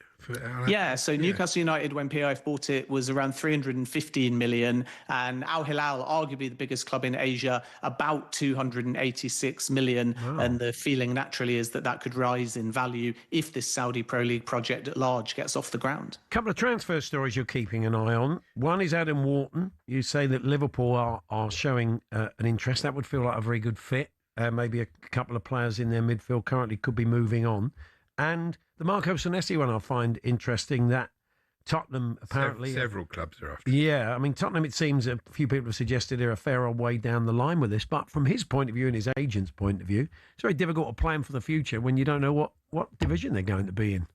Yeah, so Newcastle United, when PIF bought it, was around 315 million, and Al Hilal, arguably the biggest club in Asia, about 286 million. Wow. And the feeling naturally is that that could rise in value if this Saudi Pro League project at large gets off the ground. A couple of transfer stories you're keeping an eye on. One is Adam Wharton. You say that Liverpool are showing an interest. That would feel like a very good fit. Maybe a couple of players in their midfield currently could be moving on. And the Marco Senesi one I find interesting, that Tottenham apparently... Several clubs are after. Yeah, I mean, Tottenham, it seems a few people have suggested they're a fair old way down the line with this, but from his point of view and his agent's point of view, it's very difficult to plan for the future when you don't know what division they're going to be in.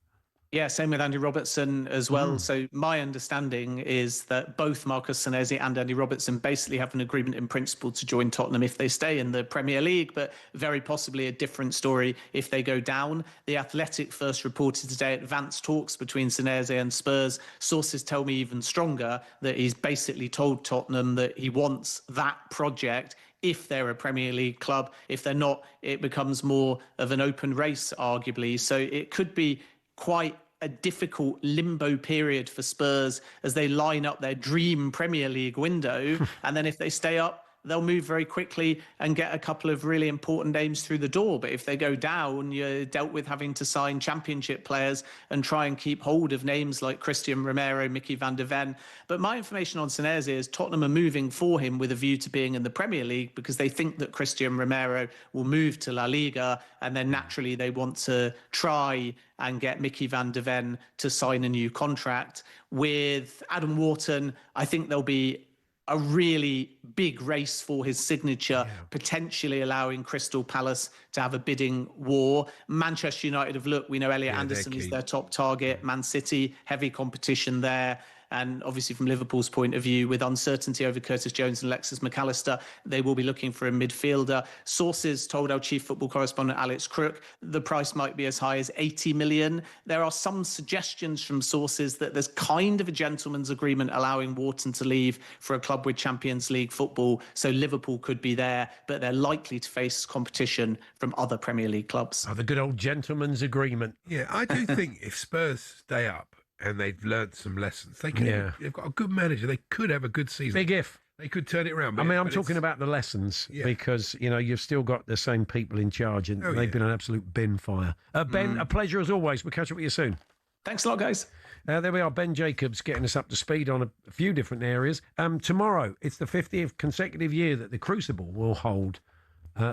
Yeah, same with Andy Robertson as well. So my understanding is that both Marcus Senesi and Andy Robertson basically have an agreement in principle to join Tottenham if they stay in the Premier League, but very possibly a different story if they go down. The Athletic first reported today advanced talks between Senesi and Spurs. Sources tell me even stronger that he's basically told Tottenham that he wants that project if they're a Premier League club. If they're not, it becomes more of an open race, arguably. So it could be quite a difficult limbo period for Spurs as they line up their dream Premier League window. And then if they stay up, they'll move very quickly and get a couple of really important names through the door. But if they go down, you're dealt with having to sign championship players and try and keep hold of names like Christian Romero, Mickey van der Ven. But my information on Senesi is Tottenham are moving for him with a view to being in the Premier League because they think that Christian Romero will move to La Liga, and then naturally they want to try and get Mickey van der Ven to sign a new contract. With Adam Wharton, I think there'll be a really big race for his signature, potentially allowing Crystal Palace to have a bidding war. Manchester United have looked, we know Elliot Anderson is their top target. Man City, heavy competition there. And obviously from Liverpool's point of view, with uncertainty over Curtis Jones and Alexis McAllister, they will be looking for a midfielder. Sources told our chief football correspondent Alex Crook the price might be as high as 80 million. There are some suggestions from sources that there's kind of a gentleman's agreement allowing Wharton to leave for a club with Champions League football. So Liverpool could be there, but they're likely to face competition from other Premier League clubs. Oh, the good old gentleman's agreement. Yeah, I do think if Spurs stay up and they've learned some lessons, they can. They've got a good manager. They could have a good season. Big if. They could turn it around. I mean, I'm talking about the lessons because, you know, you've still got the same people in charge and they've been an absolute bin fire. Ben, a pleasure as always. We'll catch up with you soon. Thanks a lot, guys. There we are, Ben Jacobs getting us up to speed on a few different areas. Tomorrow, it's the 50th consecutive year that the Crucible will hold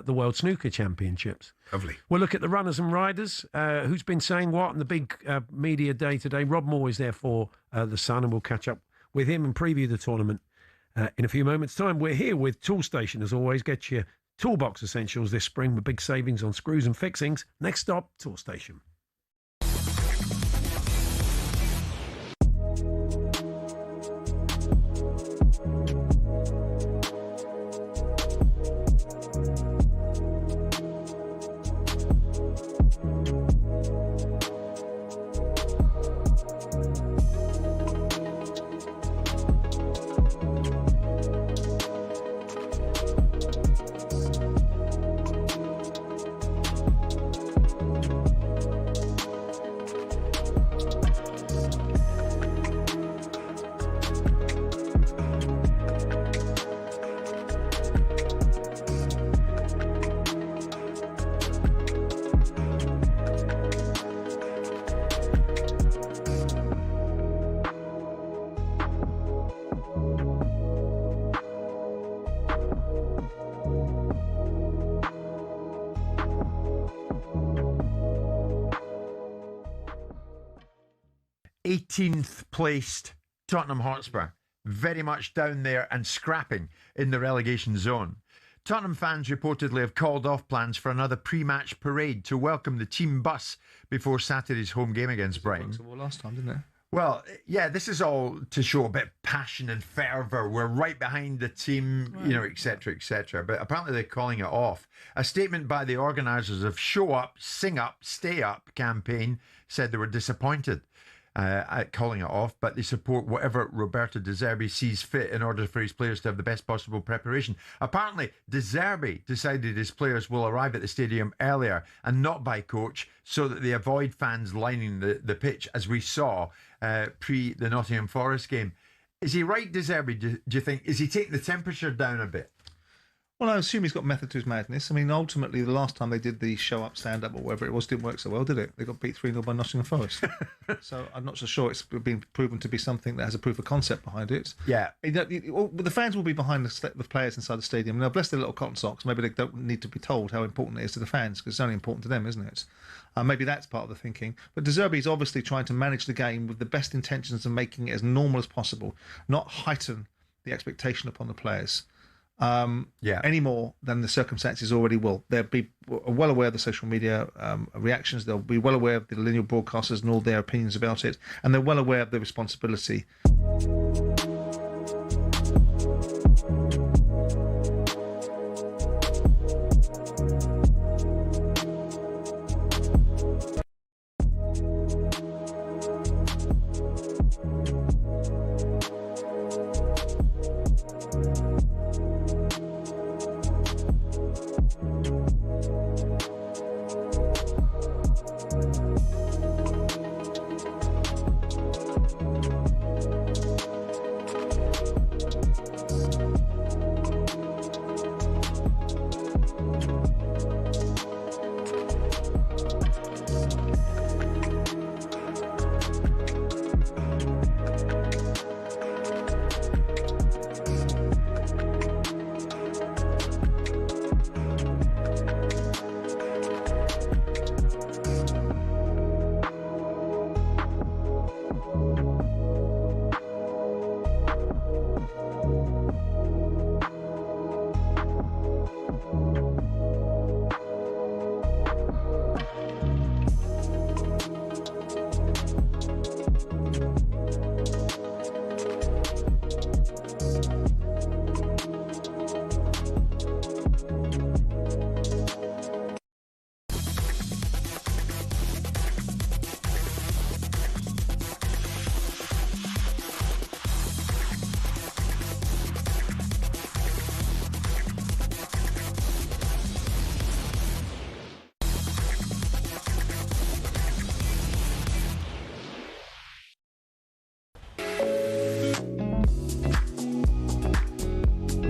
the World Snooker Championships. Lovely. We'll look at the runners and riders, who's been saying what, and the big media day today. Rob Moore is there for The Sun, and we'll catch up with him and preview the tournament in a few moments' time. We're here with Toolstation, as always. Get your toolbox essentials this spring with big savings on screws and fixings. Next stop, Toolstation. Placed Tottenham Hotspur, very much down there and scrapping in the relegation zone. Tottenham fans reportedly have called off plans for another pre-match parade to welcome the team bus before Saturday's home game against Brighton. Last time, didn't it? Well, yeah, this is all to show a bit of passion and fervour. We're right behind the team, you know, etc., etc. But apparently they're calling it off. A statement by the organisers of Show Up, Sing Up, Stay Up campaign said they were disappointed at calling it off, but they support whatever Roberto Deserby sees fit in order for his players to have the best possible preparation. Apparently, Deserby decided his players will arrive at the stadium earlier and not by coach so that they avoid fans lining the pitch, as we saw pre the Nottingham Forest game. Is he right, Deserby? Do you think? Is he taking the temperature down a bit? Well, I assume he's got method to his madness. I mean, ultimately, the last time they did the show up, stand up, or whatever it was, didn't work so well, did it? They got beat 3-0 by Nottingham Forest. So I'm not so sure it's been proven to be something that has a proof of concept behind it. Yeah. The fans will be behind the players inside the stadium. Now, bless their little cotton socks. Maybe they don't need to be told how important it is to the fans, because it's only important to them, isn't it? Maybe that's part of the thinking. But Deserby is obviously trying to manage the game with the best intentions of making it as normal as possible, not heighten the expectation upon the players. Any more than the circumstances already will. They'll be well aware of the social media reactions. They'll be well aware of the linear broadcasters and all their opinions about it, and they're well aware of the responsibility.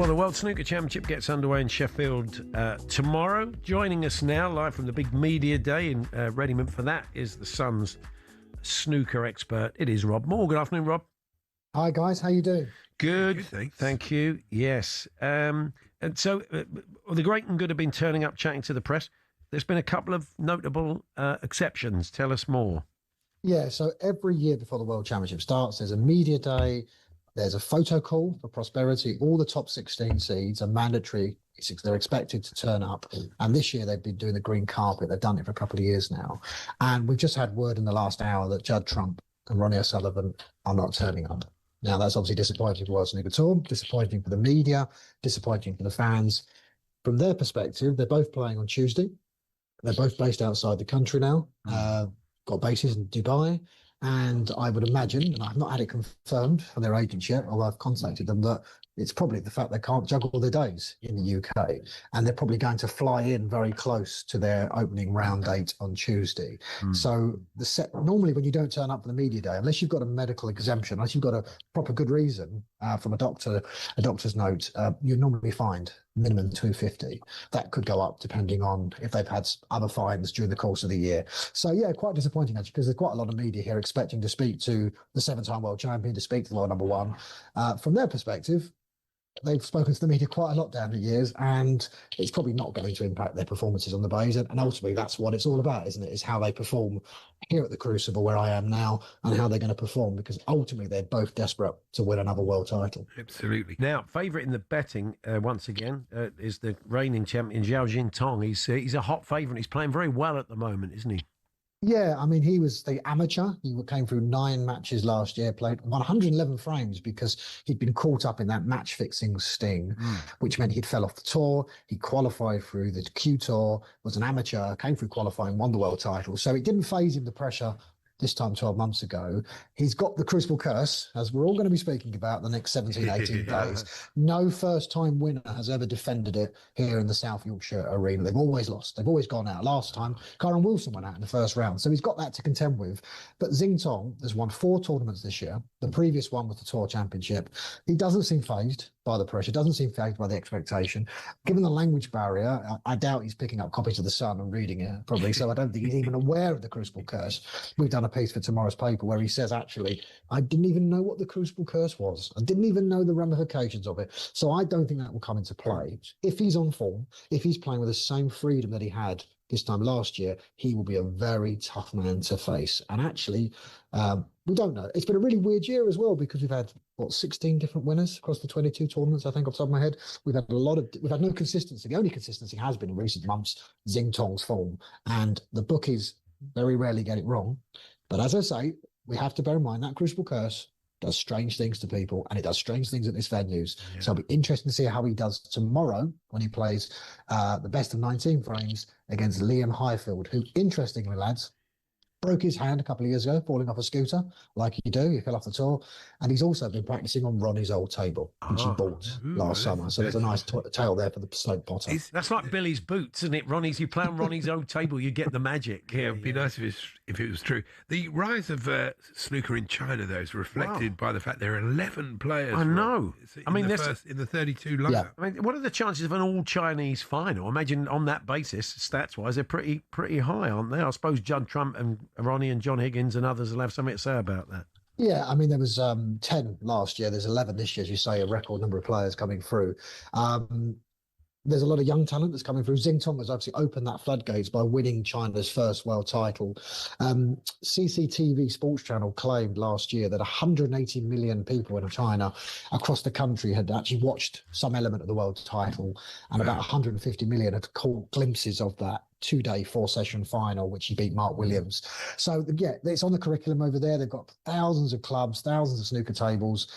Well, the World Snooker Championship gets underway in Sheffield tomorrow. Joining us now, live from the big media day in readiness for that, is the Sun's snooker expert. It is Rob Moore. Good afternoon, Rob. Hi, guys. How you doing? Good. Thank you. Yes. And so the great and good have been turning up, chatting to the press. There's been a couple of notable exceptions. Tell us more. Yeah, so every year before the World Championship starts, there's a media day, there's a photo call for prosperity. All the top 16 seeds are mandatory. They're expected to turn up. And this year they've been doing the green carpet. They've done it for a couple of years now. And we've just had word in the last hour that Judd Trump and Ronnie O'Sullivan are not turning up. Now, that's obviously disappointing for World Snooker Tour, disappointing for the media, disappointing for the fans. From their perspective, they're both playing on Tuesday. They're both based outside the country now, got bases in Dubai. And I would imagine, and I've not had it confirmed from their agents yet, although I've contacted them, that it's probably the fact they can't juggle their days in the UK. And they're probably going to fly in very close to their opening round date on Tuesday. So normally when you don't turn up for the media day, unless you've got a medical exemption, unless you've got a proper good reason from a doctor's note, you normally fined minimum 250. That could go up depending on if they've had other fines during the course of the year. So yeah, quite disappointing actually, because there's quite a lot of media here expecting to speak to the 7-time world champion, to speak to the world number one. From their perspective, they've spoken to the media quite a lot down the years, and it's probably not going to impact their performances on the bays. And ultimately, that's what it's all about, isn't it? Is how they perform here at the Crucible, where I am now, and how they're going to perform, because ultimately they're both desperate to win another world title. Absolutely. Now, favourite in the betting, once again, is the reigning champion, Zhao Jintong. He's a hot favourite. He's playing very well at the moment, isn't he? Yeah, I mean, he was the amateur. He came through 9 matches last year, played 111 frames because he'd been caught up in that match-fixing sting, which meant he'd fell off the tour. He qualified through the Q Tour, was an amateur, came through qualifying, won the world title. So it didn't faze him, the pressure, this time 12 months ago. He's got the Crucible curse, as we're all going to be speaking about the next 17, 18 days. No first-time winner has ever defended it here in the South Yorkshire arena. They've always lost. They've always gone out. Last time, Kyron Wilson went out in the first round. So he's got that to contend with. But Jintong has won 4 tournaments this year. The previous one was the Tour Championship. He doesn't seem fazed by the pressure, doesn't seem fazed by the expectation. Given the language barrier, I doubt he's picking up copies of The Sun and reading it, probably. So I don't think he's even aware of the Crucible curse. We've done a piece for tomorrow's paper where he says, actually, I didn't even know what the Crucible curse was. I didn't even know the ramifications of it. So I don't think that will come into play. If he's on form, if he's playing with the same freedom that he had this time last year, he will be a very tough man to face. And actually, we don't know. It's been a really weird year as well, because we've had, 16 different winners across the 22 tournaments, I think, off the top of my head. We've had no consistency. The only consistency has been in recent months, Jintong's form. And the bookies very rarely get it wrong. But as I say, we have to bear in mind that Crucible curse does strange things to people, and it does strange things at this venues. Yeah. So it'll be interesting to see how he does tomorrow when he plays the best of 19 frames against Liam Highfield, who, interestingly, lads, broke his hand a couple of years ago, falling off a scooter, like you do. He fell off the tour. And he's also been practicing on Ronnie's old table, which he bought last summer. So there's a nice tale there for the slope potter. That's like Billy's boots, isn't it? You play on Ronnie's old table, you get the magic. Yeah, it'd be nice if it was true. The rise of snooker in China, though, is reflected by the fact there are 11 players. I know. In the 32 lineup. Yeah. I mean, what are the chances of an all-Chinese final? Imagine on that basis, stats-wise, they're pretty high, aren't they? I suppose Judd Trump and Ronnie and John Higgins and others will have something to say about that. Yeah, I mean, there was 10 last year. There's 11 this year, as you say, a record number of players coming through. There's a lot of young talent that's coming through. Jintong has obviously opened that floodgates by winning China's first world title. CCTV Sports Channel claimed last year that 180 million people in China across the country had actually watched some element of the world title, and about 150 million had caught glimpses of that 2-day 4-session final, which he beat Mark Williams. So yeah, it's on the curriculum over there. They've got thousands of clubs, thousands of snooker tables.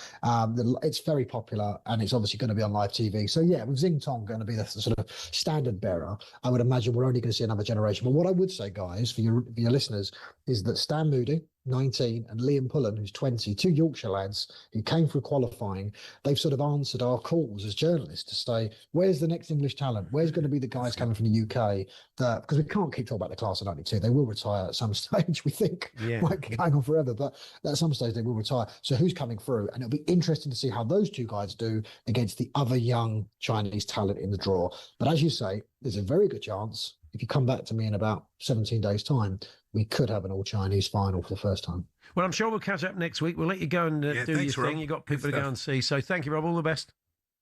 It's very popular, and it's obviously going to be on live TV. So yeah, with Jintong going to be the sort of standard bearer, I would imagine we're only going to see another generation. But what I would say, guys, for your listeners, is that Stan Moody, 19, and Liam Pullen, who's 20, two Yorkshire lads who came through qualifying. They've sort of answered our calls as journalists to say, where's the next English talent? Where's going to be the guys coming from the UK? Because we can't keep talking about the class of 92. They will retire at some stage, we think. Might be going on forever, but at some stage they will retire. So who's coming through? And it'll be interesting to see how those two guys do against the other young Chinese talent in the draw. But as you say, there's a very good chance, if you come back to me in about 17 days' time, we could have an all-Chinese final for the first time. Well, I'm sure we'll catch up next week. We'll let you go and do your thing. You've got people to go and see. So thank you, Rob. All the best.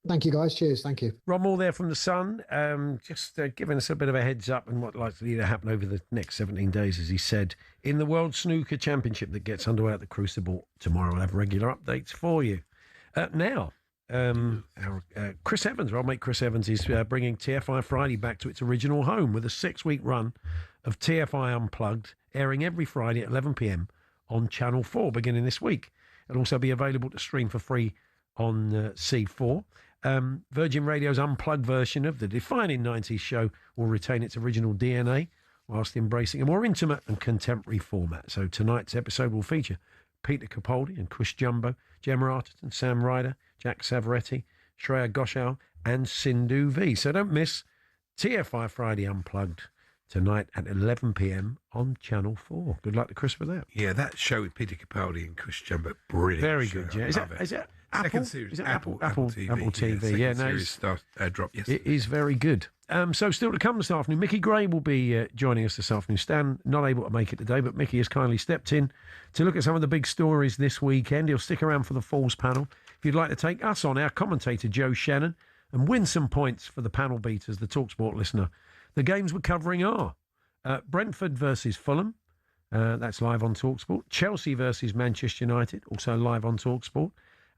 Thank you, guys. Cheers. Thank you. Rob Moore there from The Sun, just giving us a bit of a heads up on what's likely to happen over the next 17 days, as he said, in the World Snooker Championship that gets underway at the Crucible tomorrow. We'll have regular updates for you. Now, Chris Evans, our old mate Chris Evans, is bringing TFI Friday back to its original home with a 6-week run of TFI Unplugged, airing every Friday at 11 p.m. on Channel 4 beginning this week. It'll also be available to stream for free on C4. Virgin Radio's unplugged version of the defining 90s show will retain its original DNA whilst embracing a more intimate and contemporary format. So tonight's episode will feature Peter Capaldi and Chris Jumbo, Gemma Arterton, Sam Ryder, Jack Savaretti, Shreya Ghoshal and Sindhu V. So don't miss TFI Friday Unplugged tonight at 11 p.m. on Channel 4. Good luck to Chris for that. Yeah, that show with Peter Capaldi and Chris Jumbo, brilliant. Very show. good, yeah. Is it Apple? Second series, Is it Apple TV. Apple TV, yeah. No, Series drop yesterday. it is very good. So still to come this afternoon, Mickey Gray will be joining us this afternoon. Stan, not able to make it today, but Mickey has kindly stepped in to look at some of the big stories this weekend. He'll stick around for the Falls panel. If you'd like to take us on, our commentator Joe Shannon, and win some points for the panel beaters, the talkSPORT listener, the games we're covering are Brentford versus Fulham. That's live on talkSPORT. Chelsea versus Manchester United, also live on talkSPORT.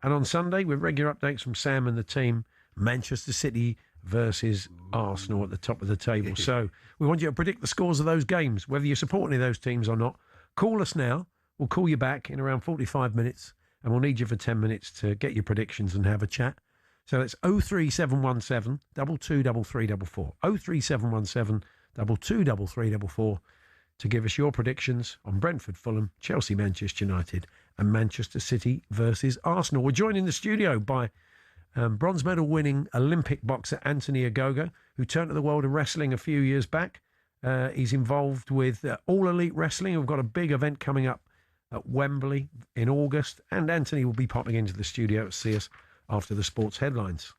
And on Sunday, with regular updates from Sam and the team, Manchester City versus Arsenal at the top of the table. So we want you to predict the scores of those games, whether you support any of those teams or not. Call us now. We'll call you back in around 45 minutes, and we'll need you for 10 minutes to get your predictions and have a chat. So it's 03717 223344. 03717 223344 to give us your predictions on Brentford, Fulham, Chelsea, Manchester United and Manchester City versus Arsenal. We're joined in the studio by bronze medal winning Olympic boxer Anthony Agogo, who turned to the world of wrestling a few years back. He's involved with All Elite Wrestling. We've got a big event coming up at Wembley in August, and Anthony will be popping into the studio to see us after the sports headlines.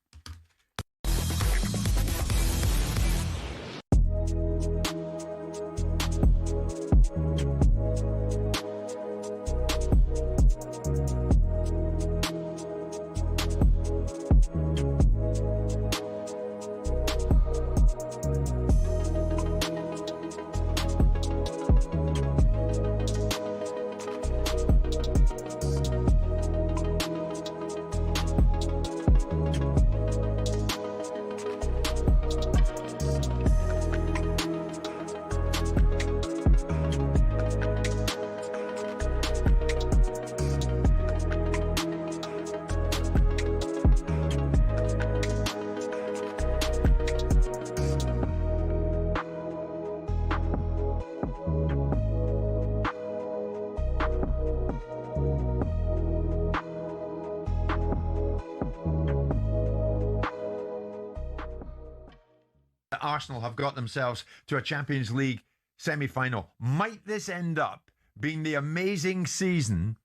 Arsenal have got themselves to a Champions League semi-final. Might this end up being the amazing season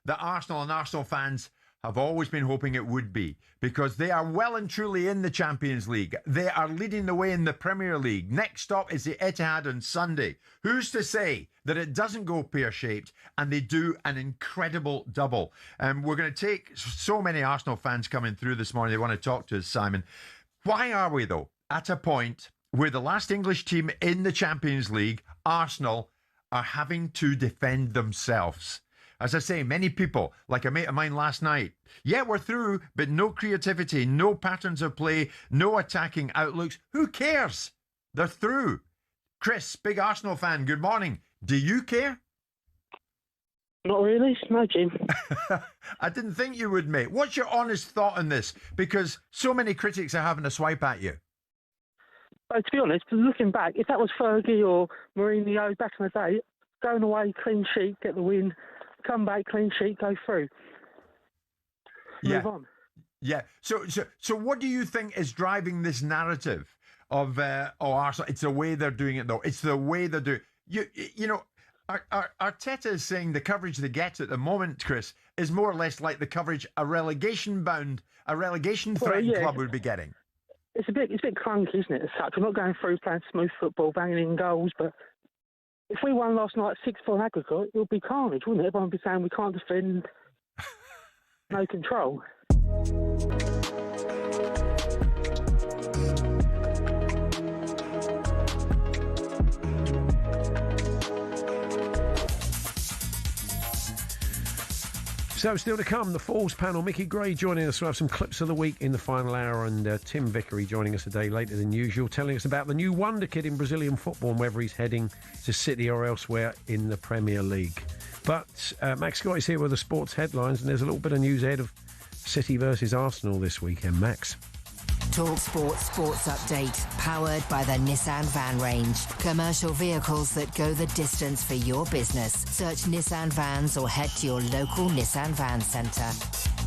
that Arsenal and Arsenal fans have always been hoping it would be? Because they are well and truly in the Champions League. They are leading the way in the Premier League. Next stop is the Etihad on Sunday. Who's to say that it doesn't go pear-shaped and they do an incredible double? We're going to take so many Arsenal fans coming through this morning. They want to talk to us, Simon. Why are we, though, at a point where the last English team in the Champions League, Arsenal, are having to defend themselves? As I say, many people, like a mate of mine last night, yeah, we're through, but no creativity, no patterns of play, no attacking outlooks. Who cares? They're through. Chris, big Arsenal fan, good morning. Do you care? Not really, no, Jim. I didn't think you would, mate. What's your honest thought on this? Because so many critics are having a swipe at you. To be honest, looking back, if that was Fergie or Mourinho back in the day, Going away, clean sheet, get the win. Come back, clean sheet, go through. Move on. Yeah. So what do you think is driving this narrative of Arsenal? It's the way they're doing it, though. It's the way they're doing it. You know, Arteta is saying the coverage they get at the moment, Chris, is more or less like the coverage a relegation threatened club would be getting. It's a bit clunky, isn't it? As such, we're not going through playing smooth football, banging in goals, but if we won last night 6-4 aggregate, it would be carnage, wouldn't it? Everyone would be saying we can't defend, no control. So still to come, the Falls panel. Mickey Gray joining us. We'll have some clips of the week in the final hour, and Tim Vickery joining us a day later than usual, telling us about the new wonder kid in Brazilian football and whether he's heading to City or elsewhere in the Premier League. But Max Scott is here with the sports headlines, and there's a little bit of news ahead of City versus Arsenal this weekend. Max. talkSPORT Sports Update, powered by the Nissan Van Range. Commercial vehicles that go the distance for your business. Search Nissan Vans or head to your local Nissan Van Centre.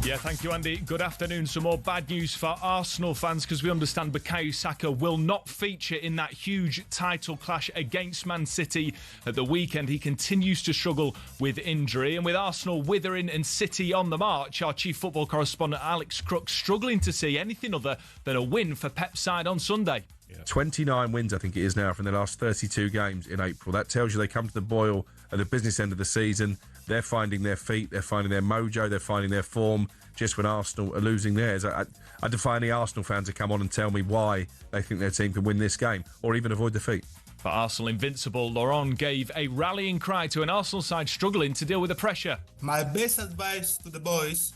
Yeah, thank you, Andy. Good afternoon. Some more bad news for Arsenal fans, because we understand Bukayo Saka will not feature in that huge title clash against Man City at the weekend. He continues to struggle with injury, and with Arsenal withering and City on the march, our chief football correspondent Alex Crooks struggling to see anything other than a win for Pep's side on Sunday. 29 wins, I think it is now, from the last 32 games in April. That tells you they come to the boil at the business end of the season. They're finding their feet, they're finding their mojo, they're finding their form, just when Arsenal are losing theirs. I defy any Arsenal fan to come on and tell me why they think their team can win this game or even avoid defeat. For Arsenal invincible, Laurent gave a rallying cry to an Arsenal side struggling to deal with the pressure. My best advice to the boys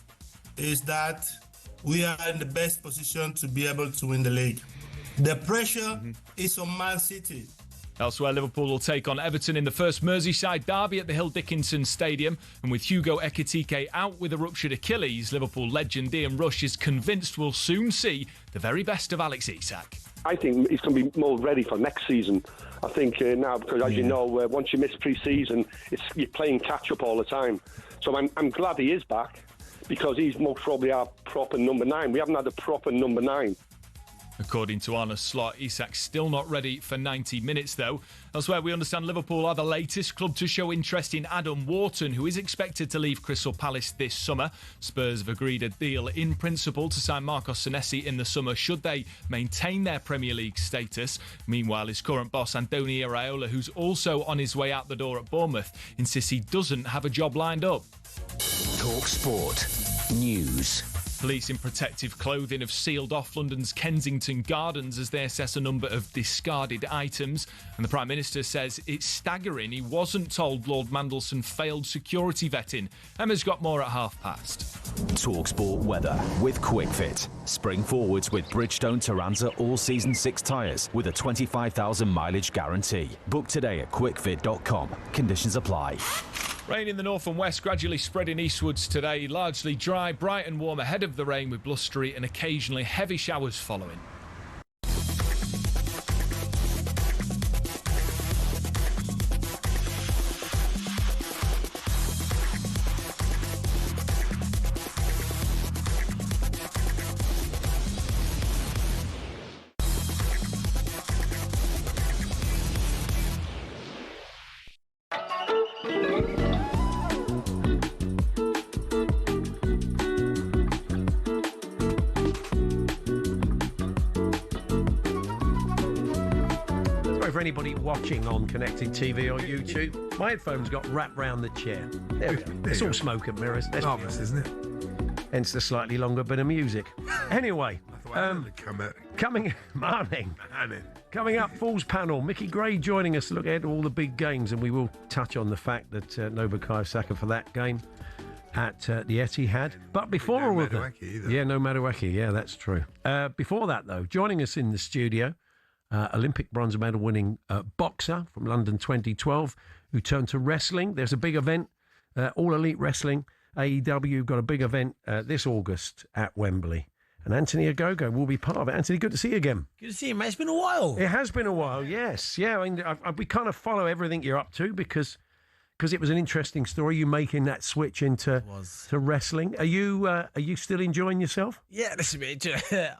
is that we are in the best position to be able to win the league. The pressure is on Man City. Elsewhere, Liverpool will take on Everton in the first Merseyside derby at the Hill Dickinson Stadium. And with Hugo Ekitike out with a ruptured Achilles, Liverpool legend Ian Rush is convinced we'll soon see the very best of Alex Isak. I think he's going to be more ready for next season. I think now, because as you know, once you miss pre-season, you're playing catch-up all the time. So I'm glad he is back, because he's most probably our proper number 9. We haven't had a proper number 9. According to Arne Slot, Isak's still not ready for 90 minutes, though. Elsewhere, we understand Liverpool are the latest club to show interest in Adam Wharton, who is expected to leave Crystal Palace this summer. Spurs have agreed a deal in principle to sign Marcos Senesi in the summer, should they maintain their Premier League status. Meanwhile, his current boss, Andoni Iraola, who's also on his way out the door at Bournemouth, insists he doesn't have a job lined up. talkSPORT News. Police in protective clothing have sealed off London's Kensington Gardens as they assess a number of discarded items. And the Prime Minister says it's staggering he wasn't told Lord Mandelson failed security vetting. Emma's got more at past. talkSPORT weather with QuickFit. Spring forwards with Bridgestone Turanza all-season 6 tyres with a 25,000 mileage guarantee. Book today at quickfit.com. Conditions apply. Rain in the north and west gradually spreading eastwards today. Largely dry, bright and warm ahead of the rain, with blustery and occasionally heavy showers following. For anybody watching on connected TV or YouTube, my headphones got wrapped round the chair. There we go. It's all smoke and mirrors. Marvellous, isn't it? Hence the slightly longer bit of music. Anyway, coming up, Falls panel. Mickey Gray joining us to look ahead at all the big games, and we will touch on the fact that no Bukayo Saka for that game at the Etihad. But before all of that, no Madueke. Yeah, that's true. Before that, though, joining us in the studio, Olympic bronze medal winning boxer from London 2012 who turned to wrestling. There's a big event, All Elite Wrestling. AEW got a big event this August at Wembley. And Anthony Agogo will be part of it. Anthony, good to see you again. Good to see you, mate. It's been a while. It has been a while, yes. Yeah, I mean, we kind of follow everything you're up to because because it was an interesting story. You making that switch into to wrestling. Are you still enjoying yourself? Yeah, listen, mate.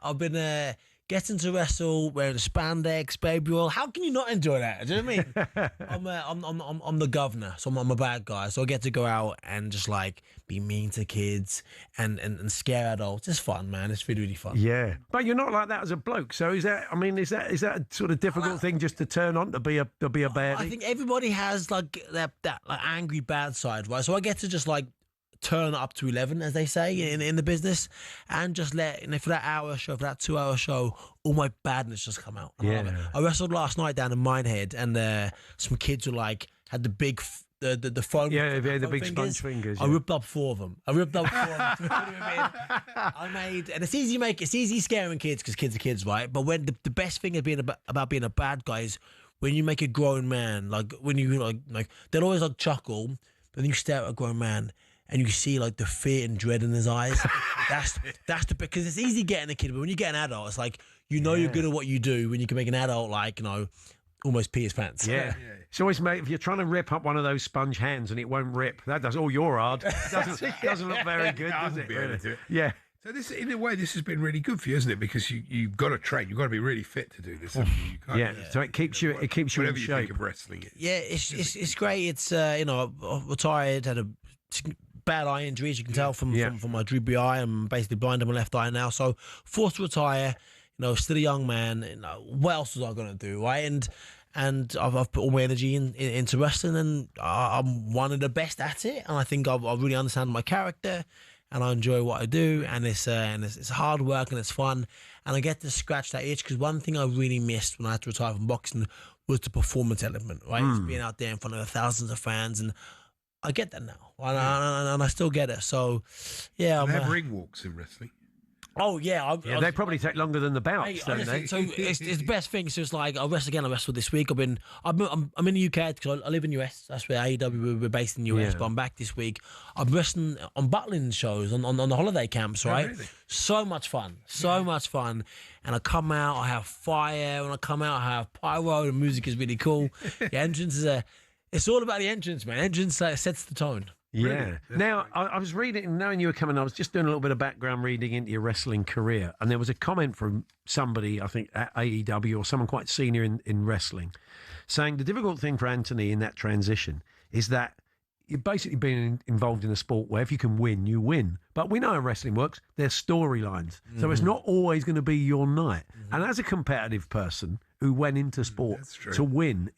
I've been getting to wrestle, wearing the spandex, baby oil. How can you not enjoy that? Do you know what I mean? I'm the governor, so I'm a bad guy. So I get to go out and just like be mean to kids and scare adults. It's fun, man. It's really, really fun. Yeah, but you're not like that as a bloke. So is that a sort of difficult thing just to turn on to be a baddie? I think everybody has like that like angry bad side, right? So I get to just like turn up to 11, as they say in the business, and just let, for that hour show, for that 2 hour show, all my badness just come out. I wrestled last night down in Minehead, and some kids were like, had the big the foam, the big sponge fingers. I ripped up 4 of them. I made, and it's easy scaring kids because kids are kids, right? But when the best thing about being a bad guy is when you make a grown man, like when you like they'll always like chuckle, but then you stare at a grown man and you see like the fear and dread in his eyes. that's the, because it's easy getting a kid, but when you get an adult, it's like you're good at what you do when you can make an adult like almost pee his pants. Yeah. It's always, mate, if you're trying to rip up one of those sponge hands and it won't rip, that does all you're hard. Doesn't look very good, does it? Really? Yeah. So this, in a way, this has been really good for you, isn't it? Because you've got to train, you've got to be really fit to do this. You can't, So it keeps you in shape. Whatever you think of wrestling. Yeah, it's great. It's I retired, had a bad eye injury, as you can tell from my droopy eye. I'm basically blind in my left eye now, so forced to retire. Still a young man. What else was I going to do, right? And I've put all my energy into wrestling, and I'm one of the best at it. And I think I really understand my character, and I enjoy what I do. And it's hard work and it's fun, and I get to scratch that itch, because one thing I really missed when I had to retire from boxing was the performance element, right? It's being out there in front of thousands of fans, and I get that now, and I still get it. So, yeah. They have ring walks in wrestling. Oh, yeah. They probably take longer than the bouts, don't they? So it's the best thing. So it's like, I'll wrestle again. I wrestled this week. I'm in the UK because I live in US. That's where AEW, we're based in the US, but I'm back this week. I'm wrestling on Butlin shows, on the holiday camps, right? Oh, really? So much fun. Much fun. And I come out, I have fire. When I come out, I have pyro. The music is really cool. The entrance is it's all about the entrance, man. Entrance sets the tone. Yeah. Now, I was reading, knowing you were coming, I was just doing a little bit of background reading into your wrestling career, and there was a comment from somebody, I think, at AEW or someone quite senior in wrestling, saying the difficult thing for Anthony in that transition is that you're basically being involved in a sport where if you can win, you win. But we know how wrestling works. There's storylines. So it's not always going to be your night. And as a competitive person who went into sport to win,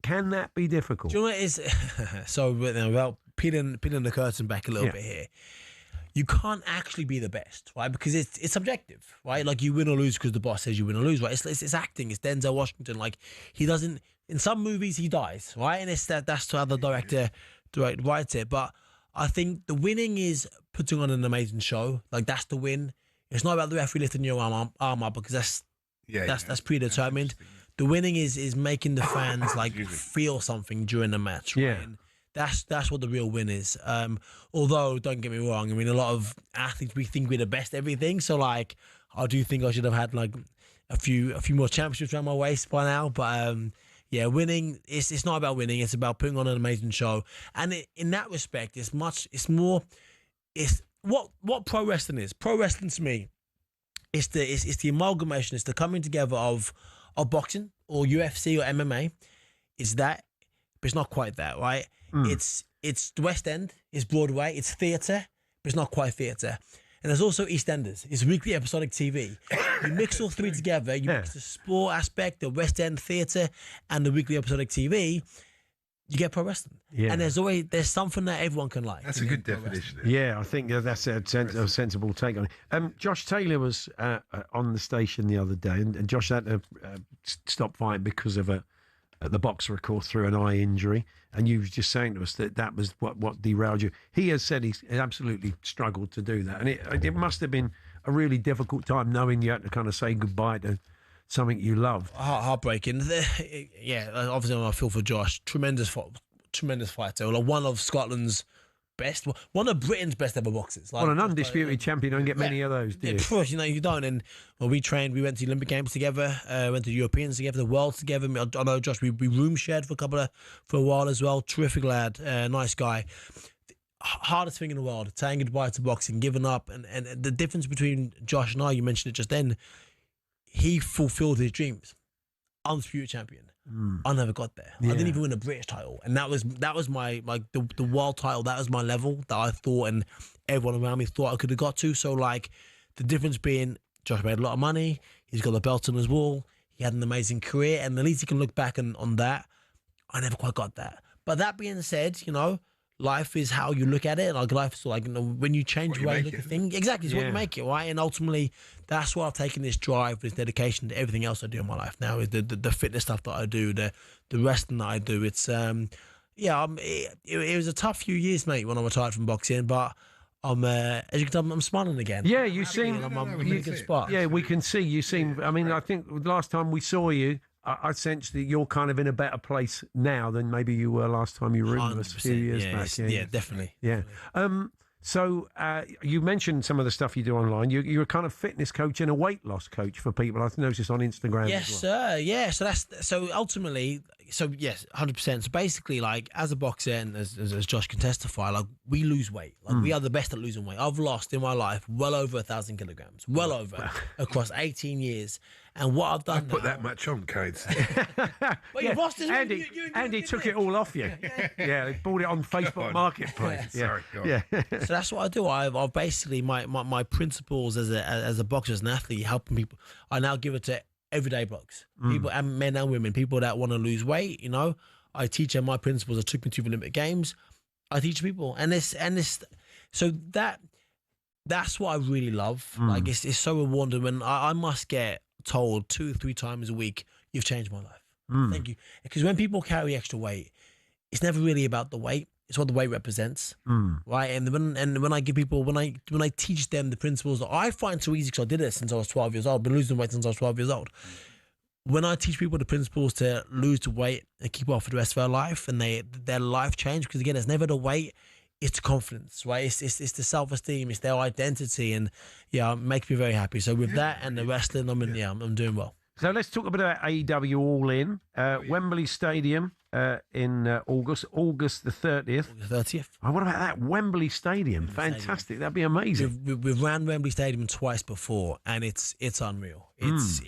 can that be difficult? Do you know what it is? So, without peeling the curtain back a little bit here, you can't actually be the best, right? Because it's subjective, right? Like, you win or lose because the boss says you win or lose, right? It's acting. It's Denzel Washington. Like, he doesn't, in some movies he dies, right? And that's how the director writes it. But I think the winning is putting on an amazing show. Like, that's the win. It's not about the referee lifting your arm up, because that's predetermined. The winning is making the fans like feel something during the match, right? Yeah. And that's what the real win is. Although, don't get me wrong, I mean, a lot of athletes, we think we're the best at everything. So, like, I do think I should have had like a few more championships around my waist by now. But winning, it's not about winning. It's about putting on an amazing show. And in that respect, it's what pro wrestling is. Pro wrestling to me, it's the amalgamation. It's the coming together of boxing or UFC or MMA. It's that, but it's not quite that, right? It's the West End, it's Broadway, it's theatre, but it's not quite theatre. And there's also EastEnders. It's weekly episodic TV. You mix all three together, you mix the sport aspect, the West End theatre, and the weekly episodic TV, you get pro wrestling. Yeah. And there's something that everyone can like. That's a good definition. Yeah, I think that's a sensible take on it. Josh Taylor was on the station the other day, and Josh had to stop fighting because of the boxer, of course, through an eye injury. And you were just saying to us that was what derailed you. He has said he's absolutely struggled to do that. And it must have been a really difficult time knowing you had to kind of say goodbye to something you loved. Heartbreaking. Yeah, obviously I feel for Josh. Tremendous fighter. Like, one of Scotland's best, one of Britain's best ever boxers. Well, an undisputed champion, don't get many of those, do you? Of course, you don't. And when we trained, we went to the Olympic Games together, went to the Europeans together, the Worlds together. I know Josh, we room shared for a while as well. Terrific lad, nice guy. Hardest thing in the world, saying goodbye to boxing, giving up, and the difference between Josh and I, you mentioned it just then, he fulfilled his dreams. Undisputed champion. I never got there. I didn't even win a British title, and that was my the world title. That was my level that I thought, and everyone around me thought I could have got to. So like the difference being, Josh made a lot of money. He's got a belt on his wall. He had an amazing career, and at least he can look back on that. I never quite got that. But that being said, life is how you look at it. Like life is like, when you change the way you look at things, exactly, it's what you make it, right? And ultimately, that's why I've taken this drive, this dedication to everything else I do in my life now. Is the fitness stuff that I do, the wrestling that I do. It's it was a tough few years, mate, when I retired from boxing, but as you can tell, I'm smiling again. Yeah, you seem I'm in a good spot. Yeah, we can see you seem. I mean, I think last time we saw you, I sense that you're kind of in a better place now than maybe you were last time you were in us a few years back. Yeah, definitely. Yeah. So you mentioned some of the stuff you do online. You're a kind of fitness coach and a weight loss coach for people. I've noticed on Instagram. Yes, as well. sir. Yeah. So ultimately, yes, 100%. So basically, like as a boxer, and as Josh can testify, like we lose weight. Like we are the best at losing weight. I've lost in my life well over 1,000 kilograms, well over across 18 years. And what I've done, put that much on, Kate. Well, you've lost it. Andy took it all off you. Yeah, they bought it on Facebook Marketplace. Sorry, yeah. So that's what I do. I've basically my principles as a boxer, as an athlete, helping people. I now give it to everyday blokes, people, and men and women, people that want to lose weight. I teach them my principles. I took me to the Olympic Games. I teach people, and this, so that's what I really love. Like it's so rewarding when I must get told 2 or 3 times a week, you've changed my life. Thank you. Because when people carry extra weight, it's never really about the weight. It's what the weight represents, right? And when I give people, when I teach them the principles that I find so easy, because I did it since I was 12 years old, been losing weight since I was 12 years old. When I teach people the principles to lose the weight and keep off for the rest of their life, and their life change, because again, it's never the weight, it's the confidence, right? It's the self-esteem, it's their identity, and it makes me very happy. So with that and the wrestling, I'm doing well. So let's talk a bit about AEW All In. Wembley Stadium in August the 30th. August 30th. Oh, what about that? Wembley Stadium. Fantastic. That'd be amazing. We've ran Wembley Stadium twice before, and it's unreal. It's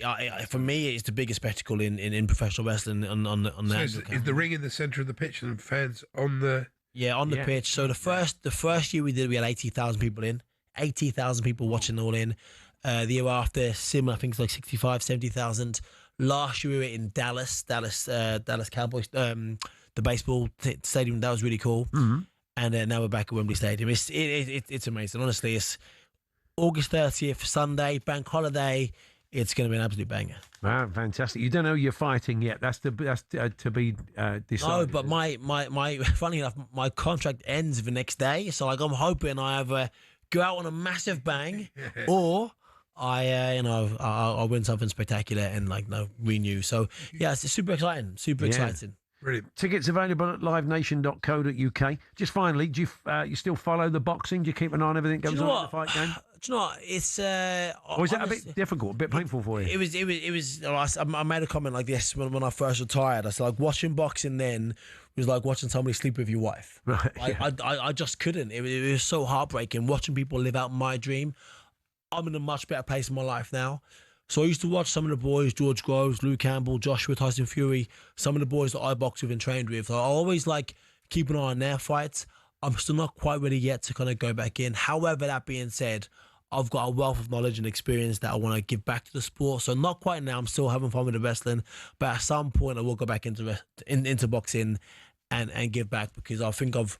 for me, it's the biggest spectacle in professional wrestling on that. So is the ring in the centre of the pitch and fans on the... Yeah, on the pitch. So the first year we did, we had 80,000 people in. 80,000 people watching All In. The year after, similar, I think it's like 65, 70,000. Last year we were in Dallas Cowboys, the baseball stadium. That was really cool. And now we're back at Wembley Stadium. It's amazing. Honestly, it's August 30th, Sunday, bank holiday. It's going to be an absolute banger. Wow, fantastic! You don't know you're fighting yet. That's to be decided. No, but my funny enough, my contract ends the next day. So like I'm hoping I either go out on a massive bang, or I'll win something spectacular and renew. So yeah, it's super exciting. Exciting. Brilliant. Tickets available at livenation.co.uk. Just finally, do you still follow the boxing? Do you keep an eye on everything that goes on in the fight game? Do you know what? It's or is that a bit difficult, a bit painful for you? It was. I made a comment like this when I first retired. I said like watching boxing then was like watching somebody sleep with your wife. Right. I just couldn't. It was so heartbreaking watching people live out my dream. I'm in a much better place in my life now. So I used to watch some of the boys, George Groves, Lou Campbell, Joshua, Tyson Fury, some of the boys that I boxed with and trained with. So I always keep an eye on their fights. I'm still not quite ready yet to kind of go back in. However, that being said, I've got a wealth of knowledge and experience that I want to give back to the sport. So not quite now. I'm still having fun with the wrestling, but at some point I will go back into boxing and give back, because I think I've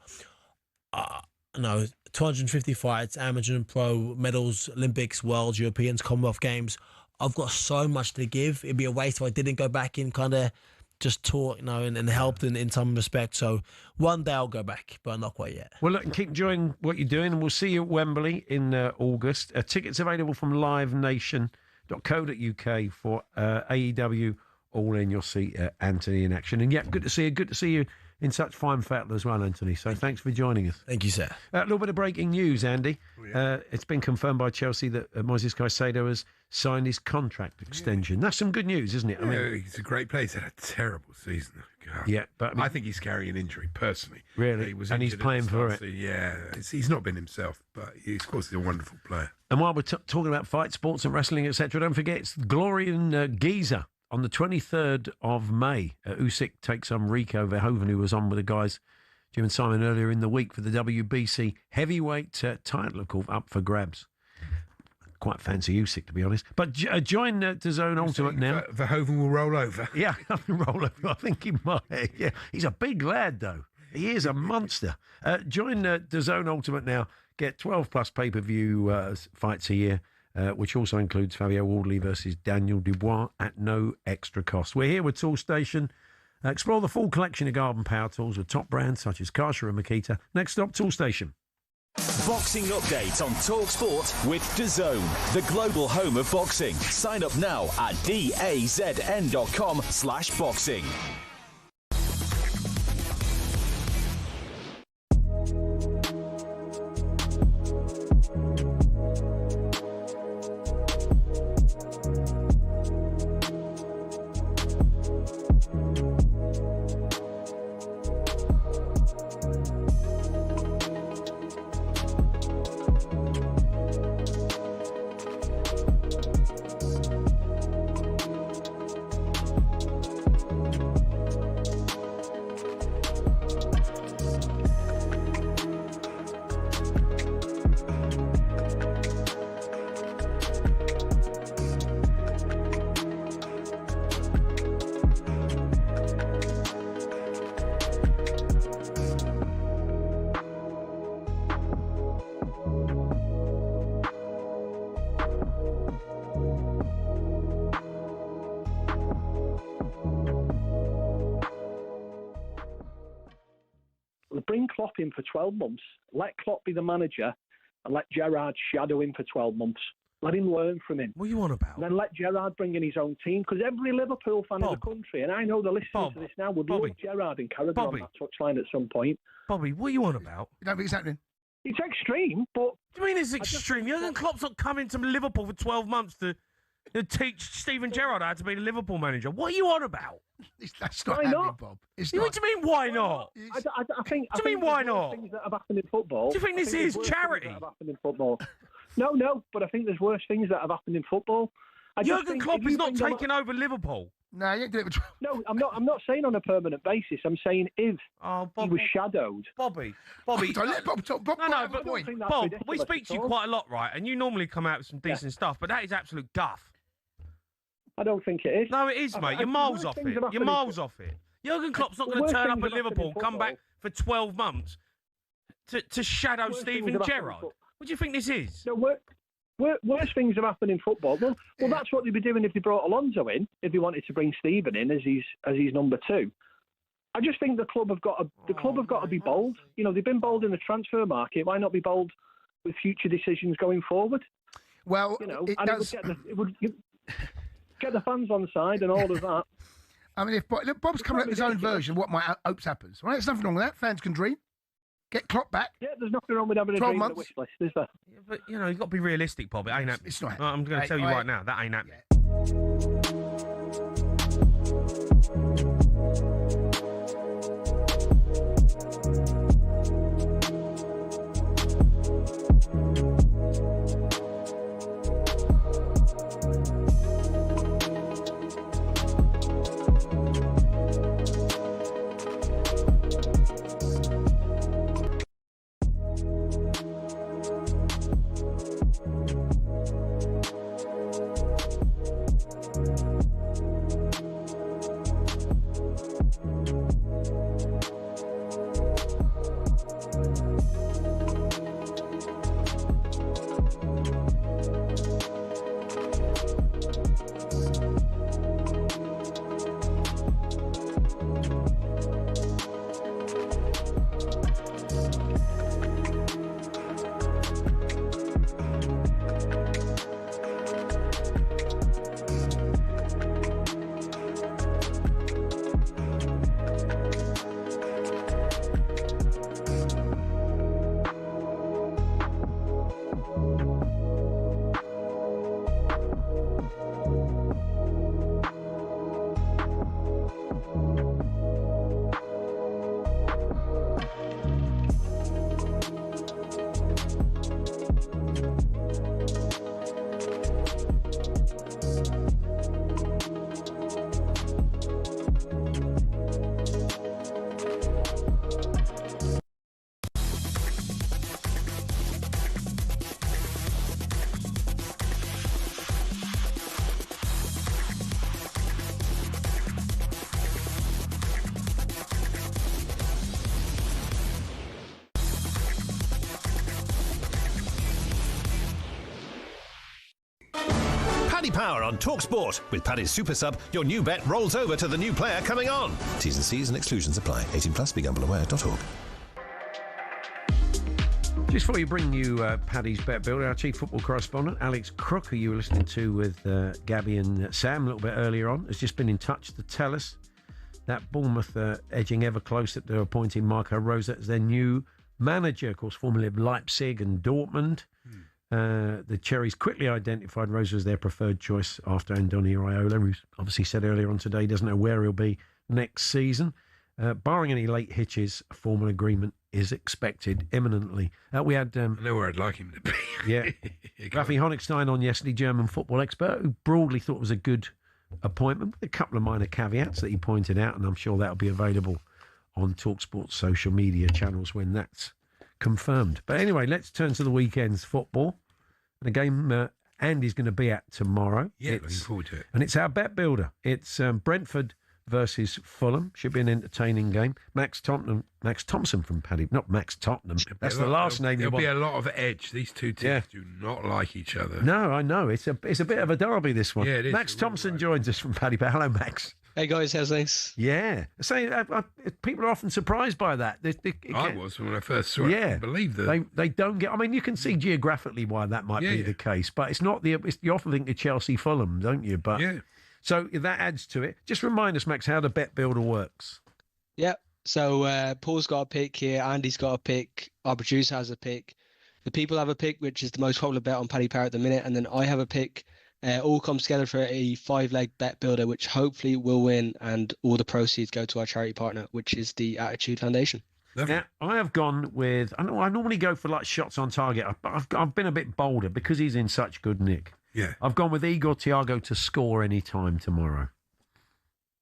250 fights, amateur and pro, medals, Olympics, Worlds, Europeans, Commonwealth Games. I've got so much to give. It'd be a waste if I didn't go back in, kind of just taught, and helped in some respect. So one day I'll go back, but not quite yet. Well, look, and keep enjoying what you're doing, and we'll see you at Wembley in August. Tickets available from livenation.co.uk for AEW All In. You'll see Anthony in action. And yeah, good to see you. Good to see you in such fine fettle as well, Anthony. So thanks for joining us. Thank you, sir. A little bit of breaking news, Andy. It's been confirmed by Chelsea that Moises Caicedo has signed his contract extension. That's some good news, isn't it? I mean, he's a great player. He's had a terrible season. God. Yeah, but I think he's carrying an injury personally. Really? He was and he's injured at playing the for start, it. so yeah, he's not been himself, but of course he's a wonderful player. And while we're talking about fight sports and wrestling, etc., don't forget it's Glory in Giza on the 23rd of May. Usyk takes on Rico Verhoeven, who was on with the guys, Jim and Simon, earlier in the week for the WBC heavyweight title, of course, up for grabs. Quite fancy Usyk, to be honest. But join DAZN Ultimate now. Verhoeven will roll over. Yeah, roll over. I think he might. Yeah, he's a big lad, though. He is a monster. Join DAZN Ultimate now. Get 12 plus pay-per-view fights a year, which also includes Fabio Wardley versus Daniel Dubois at no extra cost. We're here with Toolstation. Explore the full collection of garden power tools with top brands such as Karcher and Makita. Next stop, Toolstation. Boxing update on talkSPORT with DAZN, the global home of boxing. Sign up now at dazn.com/boxing. Bring Klopp in for 12 months, let Klopp be the manager, and let Gerrard shadow him for 12 months. Let him learn from him. What are you on about? And then let Gerrard bring in his own team, because every Liverpool fan in the country, and I know they're listening to this now, would love Gerrard and Carragher on that touchline at some point. Bobby, what are you on about? You don't think it's happening? It's extreme, but... What do you mean it's extreme? Jurgen Klopp's not coming to Liverpool for 12 months to teach Steven Gerrard how to be the Liverpool manager. What are you on about? That's not happening, Bob. It's What do you mean, why not? I think. What do you mean, why not? Things that have happened in football. Do you think this is charity? That have happened in football. No, but I think there's worse things that have happened in football. Jurgen Klopp is not taking over Liverpool. No, you ain't doing it. No, I'm not saying on a permanent basis. I'm saying if he was shadowed. Bobby. Don't let Bob talk. Bob, No, but Bob, we speak to you quite a lot, right? And you normally come out with some decent stuff, but that is absolute guff. I don't think it is. No, it is, mate. You're miles off it. You're miles off it. Jurgen Klopp's not going to turn up at Liverpool, come back for 12 months to shadow Steven Gerrard. What do you think this is? No, worse things have happened in football. Well, that's what they'd be doing if they brought Alonso in, if they wanted to bring Steven in as his number two. I just think the club have got to be bold. You know, they've been bold in the transfer market. Why not be bold with future decisions going forward? Well, you know, it would get the fans on side and all of that. I mean, if Bob's coming up with his own version of what my hopes happens, right? There's nothing wrong with that. Fans can dream. Get Klopp back. Yeah, there's nothing wrong with having a 12 dream months. on the wish list, is there? Yeah, but, you know, you've got to be realistic, Bob. It ain't happening. It's not. I'm going to tell you right now, that ain't happening. Paddy Power on talkSPORT. With Paddy's Super Sub, your new bet rolls over to the new player coming on. T's and C's and exclusions apply. 18 plus, begambleaware.org. Just before you bring you Paddy's Bet Builder, our chief football correspondent, Alex Crook, who you were listening to with Gabby and Sam a little bit earlier on, has just been in touch to tell us that Bournemouth are edging ever closer to appointing Marco Rose as their new manager, of course, formerly of Leipzig and Dortmund. The Cherries quickly identified Rose as their preferred choice after Andoni Iraola, who's obviously said earlier on today doesn't know where he'll be next season. Barring any late hitches, a formal agreement is expected imminently. We had... I know where I'd like him to be. Yeah. Rafi Honigstein on yesterday, German football expert, who broadly thought it was a good appointment, with a couple of minor caveats that he pointed out, and I'm sure that'll be available on talkSPORT's social media channels when that's confirmed. But anyway, let's turn to the weekend's football. And a game Andy's going to be at tomorrow. Yeah, looking forward to it. And it's our bet builder. It's Brentford versus Fulham. Should be an entertaining game. Max Thompson from Paddy. Not Max Tottenham. That's the last name you want. There'll be a lot of edge. These two teams do not like each other. No, I know. It's a bit of a derby, this one. Yeah, it is. Max Thompson joins us from Paddy. Hello, Max. Hey guys, how's things? Yeah. People are often surprised by that. I was when I first saw it. I couldn't believe that. They don't get... I mean, you can see geographically why that might be the case, but it's not you often think of Chelsea-Fulham, don't you? But so that adds to it. Just remind us, Max, how the bet builder works. Yep. So Paul's got a pick here. Andy's got a pick. Our producer has a pick. The people have a pick, which is the most popular bet on Paddy Power at the minute. And then I have a pick. All comes together for a 5-leg bet builder, which hopefully will win. And all the proceeds go to our charity partner, which is the Attitude Foundation. Now, I have gone with... I normally go for like shots on target, but I've been a bit bolder because he's in such good nick. Yeah. I've gone with Igor Thiago to score any time tomorrow.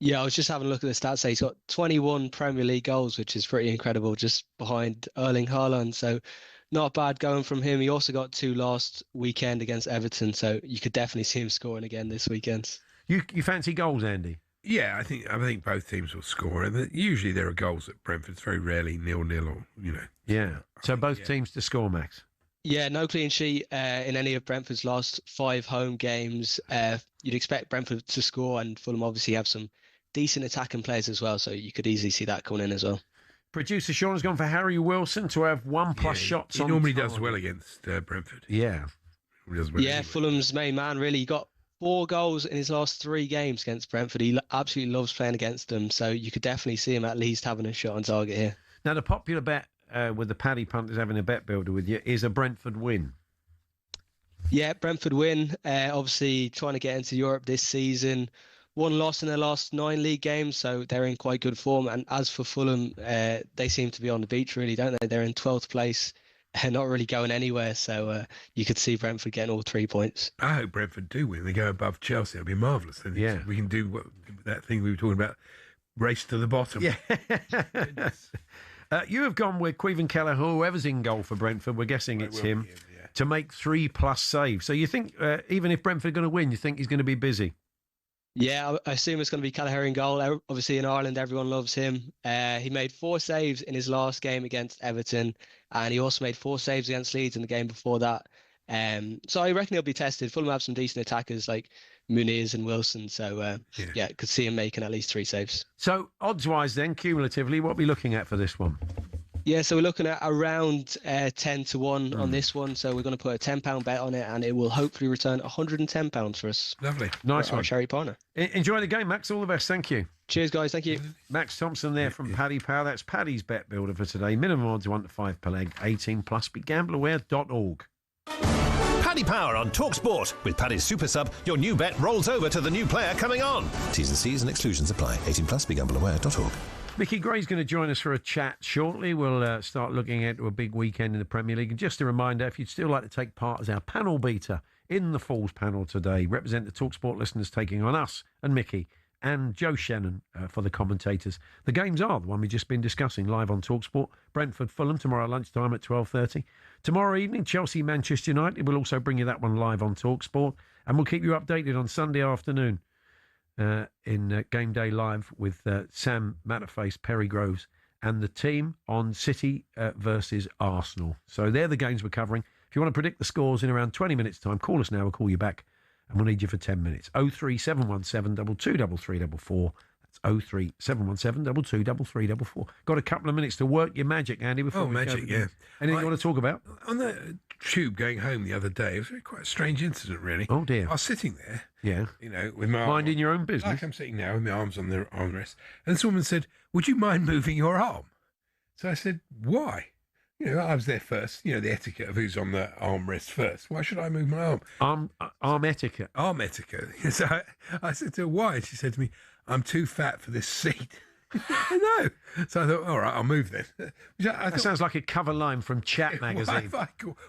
Yeah, I was just having a look at the stats. He's got 21 Premier League goals, which is pretty incredible, just behind Erling Haaland. So not bad going from him. He also got 2 last weekend against Everton, so you could definitely see him scoring again this weekend. You fancy goals, Andy? Yeah, I think both teams will score. And usually there are goals at Brentford. It's very rarely 0-0 or, Yeah, so both teams to score, Max? Yeah, no clean sheet in any of Brentford's last 5 home games. You'd expect Brentford to score, and Fulham obviously have some decent attacking players as well, so you could easily see that coming in as well. Producer Sean's gone for Harry Wilson to have 1+ shots on He normally target. does well against Brentford. Yeah. He does well anyway. Fulham's main man, really. He got 4 goals in his last 3 games against Brentford. He absolutely loves playing against them, so you could definitely see him at least having a shot on target here. Now, the popular bet with the Paddy punters having a bet builder with you is a Brentford win. Yeah, Brentford win. Obviously, trying to get into Europe this season. 1 loss in their last 9 league games, so they're in quite good form. And as for Fulham, they seem to be on the beach, really, don't they? They're in 12th place and not really going anywhere. So you could see Brentford getting all 3 points. I hope Brentford do win. They go above Chelsea. It'll be marvellous. Yeah. We can do that thing we were talking about, race to the bottom. Yeah. You have gone with Queven Keller, whoever's in goal for Brentford. We're guessing it's him, to make 3+ saves. So you think, even if Brentford are going to win, you think he's going to be busy? Yeah, I assume it's going to be Kelleher in goal. Obviously, in Ireland, everyone loves him. He made 4 saves in his last game against Everton, and he also made 4 saves against Leeds in the game before that. So I reckon he'll be tested. Fulham have some decent attackers like Muniz and Wilson. So, could see him making at least 3 saves. So, odds-wise then, cumulatively, what are we looking at for this one? Yeah, so we're looking at around 10 to 1 on this one. So we're going to put a £10 bet on it, and it will hopefully return £110 for us. Lovely. Nice one. Our charity partner. Enjoy the game, Max. All the best. Thank you. Cheers, guys. Thank you. Max Thompson there from Paddy Power. That's Paddy's bet builder for today. Minimum odds 1 to 5 per leg. 18 plus. BeGambleAware.org. Paddy Power on talkSPORT. With Paddy's Super Sub, your new bet rolls over to the new player coming on. T's and C's and exclusions apply. 18 plus. BeGambleAware.org. Mickey Gray's going to join us for a chat shortly. We'll start looking at a big weekend in the Premier League. And just a reminder, if you'd still like to take part as our panel beater in the Falls panel today, represent the talkSPORT listeners taking on us and Mickey and Joe Shannon for the commentators. The games are the one we've just been discussing live on talkSPORT. Brentford Fulham tomorrow lunchtime at 12:30. Tomorrow evening, Chelsea Manchester United. We'll also bring you that one live on talkSPORT. And we'll keep you updated on Sunday afternoon. In Game Day Live with Sam Matterface, Perry Groves, and the team on City versus Arsenal. So they're the games we're covering. If you want to predict the scores in around 20 minutes' time, call us now. We'll call you back and we'll need you for 10 minutes. 03717 223344. That's 03717 223344. Got a couple of minutes to work your magic, Andy, before we magic, go. yeah. Anything you want to talk about? On the tube going home the other day, it was quite a strange incident, really. Oh, dear. I was sitting there, Yeah. with my Minding your own business. Like I'm sitting now with my arms on the armrest, and this woman said, "Would you mind moving your arm?" So I said, "Why?" I was there first. The etiquette of who's on the armrest first. Why should I move my arm? Arm etiquette. Arm etiquette. So I said to her, "Why?" And she said to me, "I'm too fat for this seat." I know. So I thought, all right, I'll move then. That sounds like a cover line from Chat magazine.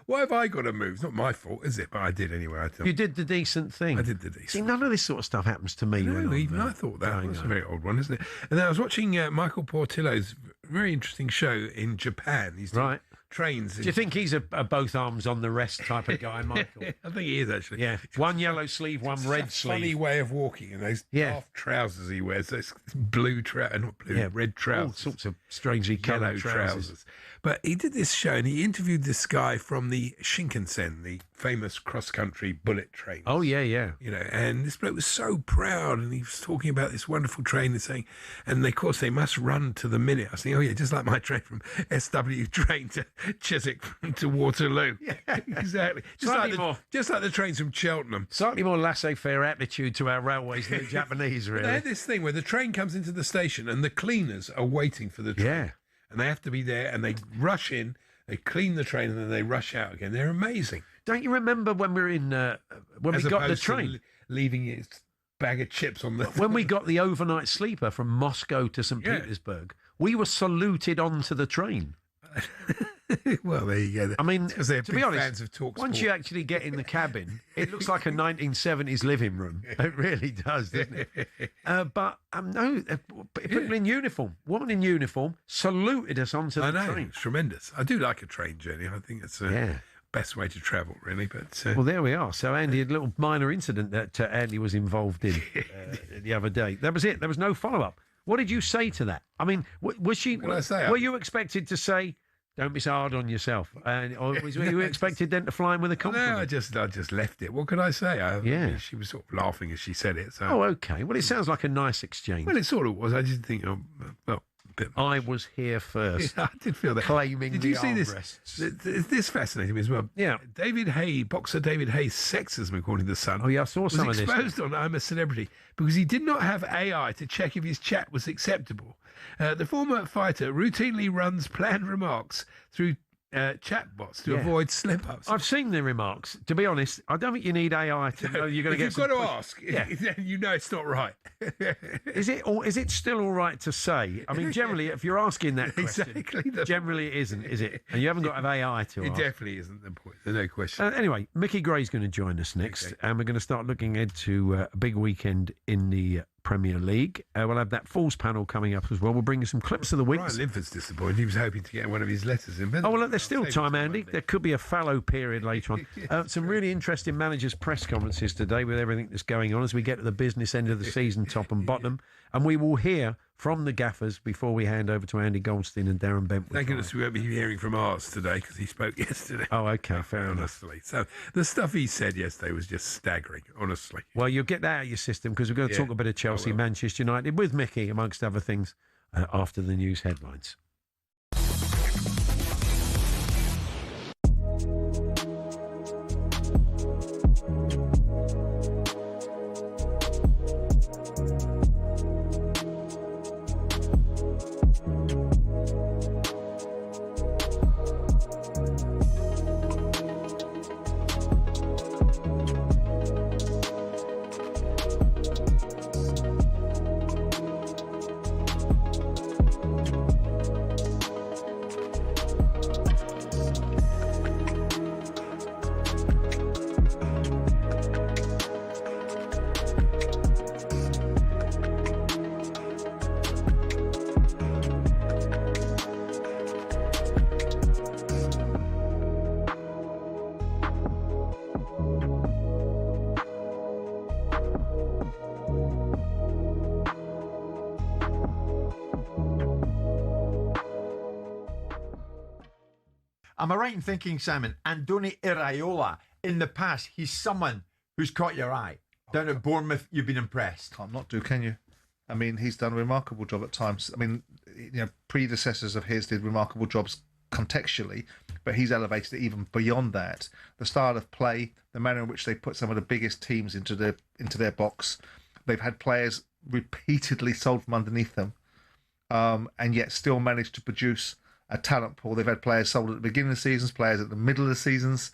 Why have I got to move? It's not my fault, is it? But I did anyway. You did the decent thing. I did the decent See, none of this sort of stuff happens to me. No, even I thought that. That's a very odd one, isn't it? And then I was watching Michael Portillo's very interesting show in Japan. He's doing trains. Do you think he's a both arms on the rest type of guy, Michael? I think he is, actually. Yeah. One yellow sleeve, one red sleeve. Funny way of walking, and those half trousers he wears. Those blue trousers, not blue, red trousers. All sorts of strangely coloured trousers. But he did this show, and he interviewed this guy from the Shinkansen, the famous cross-country bullet train. Oh, yeah. And this bloke was so proud, and he was talking about this wonderful train and saying, and of course they must run to the minute. I was thinking, oh yeah, just like my train from SW train to Chiswick to Waterloo. Yeah, exactly. Just like the trains from Cheltenham. Slightly more laissez-faire attitude to our railways than the Japanese, really. They had this thing where the train comes into the station and the cleaners are waiting for the train. Yeah. And they have to be there, and they rush in, they clean the train, and then they rush out again. They're amazing. Don't you remember when we were in when we got the train, leaving its bag of chips on the when we got the overnight sleeper from Moscow to St. Petersburg? We were saluted onto the train. Well, there you go. I mean, because they're to big be honest, fans of talkSPORT. once you actually get in the cabin, it looks like a 1970s living room. It really does, doesn't it? But no, people in uniform, woman in uniform, saluted us onto the train. It's tremendous. I do like a train journey. I think it's best way to travel, really. But well, there we are. So Andy, a little minor incident that Andy was involved in the other day. That was it. There was no follow-up. What did you say to that? I mean, was she? What did I say? Were you expected to say, "Don't be so hard on yourself"? Or were you expected then to fly in with a compliment? No, I just left it. What could I say? I mean, she was sort of laughing as she said it. So. Oh, okay. Well, it sounds like a nice exchange. Well, it sort of was. I just think, I was here first. Yeah, I did feel that. Claiming did the you see armrests. this fascinated me as well. Yeah. Boxer David Hayes' sexism, according to The Sun. Oh, yeah, I saw some of this. Was exposed on I'm a Celebrity because he did not have AI to check if his chat was acceptable. The former fighter routinely runs planned remarks through chatbots to avoid slip-ups. I've seen the remarks. To be honest, I don't think you need AI to know you're going to get. You've got to ask. Then you know it's not right. Is it still all right to say? I mean, generally, if you're asking that question, generally it isn't, is it? And you haven't got to have AI to ask. It definitely isn't the point. There's no question. Anyway, Mickey Gray's going to join us next, and we're going to start looking ahead to a big weekend in the Premier League. We'll have that Falls panel coming up as well. We'll bring you some clips of the week. Ryan Linford's disappointed. He was hoping to get one of his letters in. Oh, well, look, there's still time, Andy. There could be a fallow period later on. Some really interesting managers' press conferences today with everything that's going on as we get to the business end of the season, top and bottom. And we will hear from the gaffers before we hand over to Andy Goldstein and Darren Bentwood. Thank goodness we won't be hearing from ours today because he spoke yesterday. Oh, okay, fair enough. Honestly. So the stuff he said yesterday was just staggering, honestly. Well, you'll get that out of your system because we're going to talk a bit of Chelsea, Manchester United with Mickey, amongst other things, after the news headlines. Am I right in thinking, Simon, Andoni Iraola, in the past, he's someone Who's caught your eye? Down at Bournemouth, you've been impressed. Can't not do, can you? I mean, he's done a remarkable job at times. I mean, predecessors of his did remarkable jobs contextually, but he's elevated it even beyond that. The style of play, the manner in which they put some of the biggest teams into their box. They've had players repeatedly sold from underneath them, and yet still managed to produce a talent pool. They've had players sold at the beginning of the seasons, players at the middle of the seasons,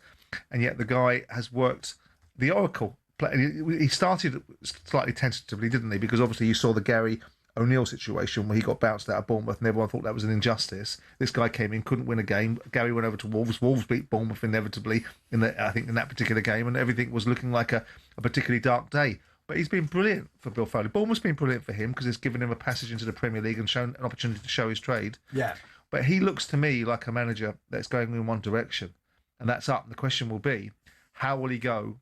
and yet the guy has worked the oracle. He started slightly tentatively, didn't he? Because obviously you saw the Gary O'Neill situation where he got bounced out of Bournemouth and everyone thought that was an injustice. This guy came in, couldn't win a game. Gary went over to Wolves. Wolves beat Bournemouth inevitably in that particular game, and everything was looking like a particularly dark day. But he's been brilliant for Bill Foley. Bournemouth's been brilliant for him because it's given him a passage into the Premier League and shown an opportunity to show his trade. Yeah. But he looks to me like a manager that's going in one direction, and that's up. The question will be, how will he go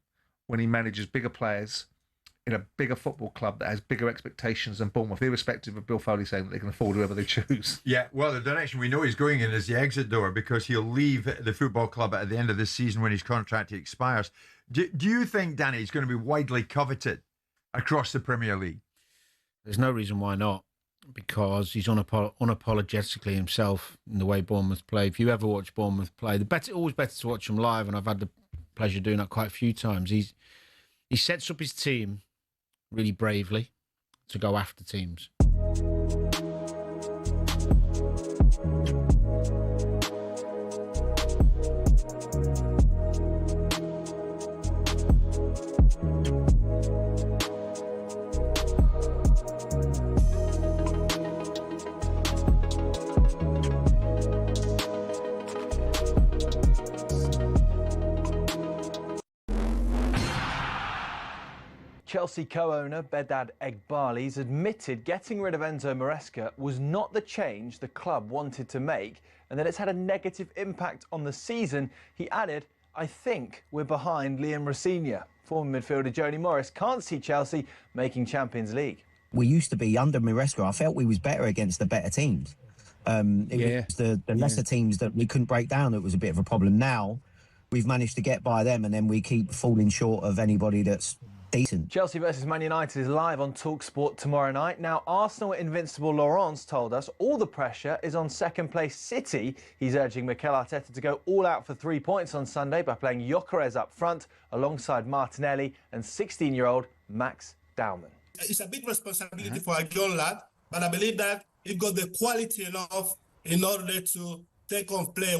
when he manages bigger players in a bigger football club that has bigger expectations than Bournemouth, irrespective of Bill Foley saying that they can afford whoever they choose? Yeah, well, the direction we know he's going in is the exit door, because he'll leave the football club at the end of this season when his contract expires. Do you think, Danny, he's going to be widely coveted across the Premier League? There's no reason why not, because he's unapologetically himself in the way Bournemouth play. If you ever watch Bournemouth play, always better to watch them live, and I've had the pleasure of doing that quite a few times. He sets up his team really bravely to go after teams. Chelsea co-owner Bedad Eghbali's admitted getting rid of Enzo Maresca was not the change the club wanted to make, and that it's had a negative impact on the season. He added, "I think we're behind Liam Rosenior." Former midfielder Joni Morris can't see Chelsea making Champions League. We used to be, under Maresca, I felt we was better against the better teams. It was the lesser teams that we couldn't break down that was a bit of a problem. Now we've managed to get by them, and then we keep falling short of anybody that's decent. Chelsea versus Man United is live on talkSPORT tomorrow night. Now, Arsenal invincible Laurence told us all the pressure is on second-place City. He's urging Mikel Arteta to go all out for 3 points on Sunday by playing Gyökeres up front alongside Martinelli and 16-year-old Max Dowman. It's a big responsibility for a young lad, but I believe that he got the quality enough in order to take on play.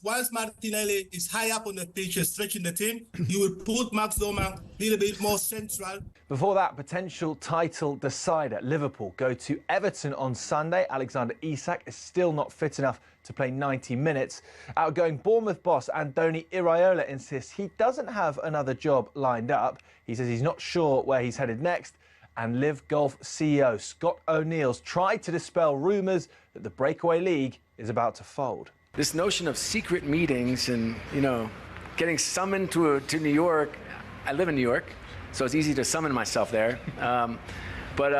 Once Martinelli is high up on the pitch and stretching the team, he will put Max Dowman a little bit more central. Before that, potential title decider. Liverpool go to Everton on Sunday. Alexander Isak is still not fit enough to play 90 minutes. Outgoing Bournemouth boss Andoni Iraola insists he doesn't have another job lined up. He says he's not sure where he's headed next. And Liv Golf CEO Scott O'Neill's tried to dispel rumours that the breakaway league is about to fold. This notion of secret meetings and, getting summoned to New York. I live in New York, so it's easy to summon myself there. But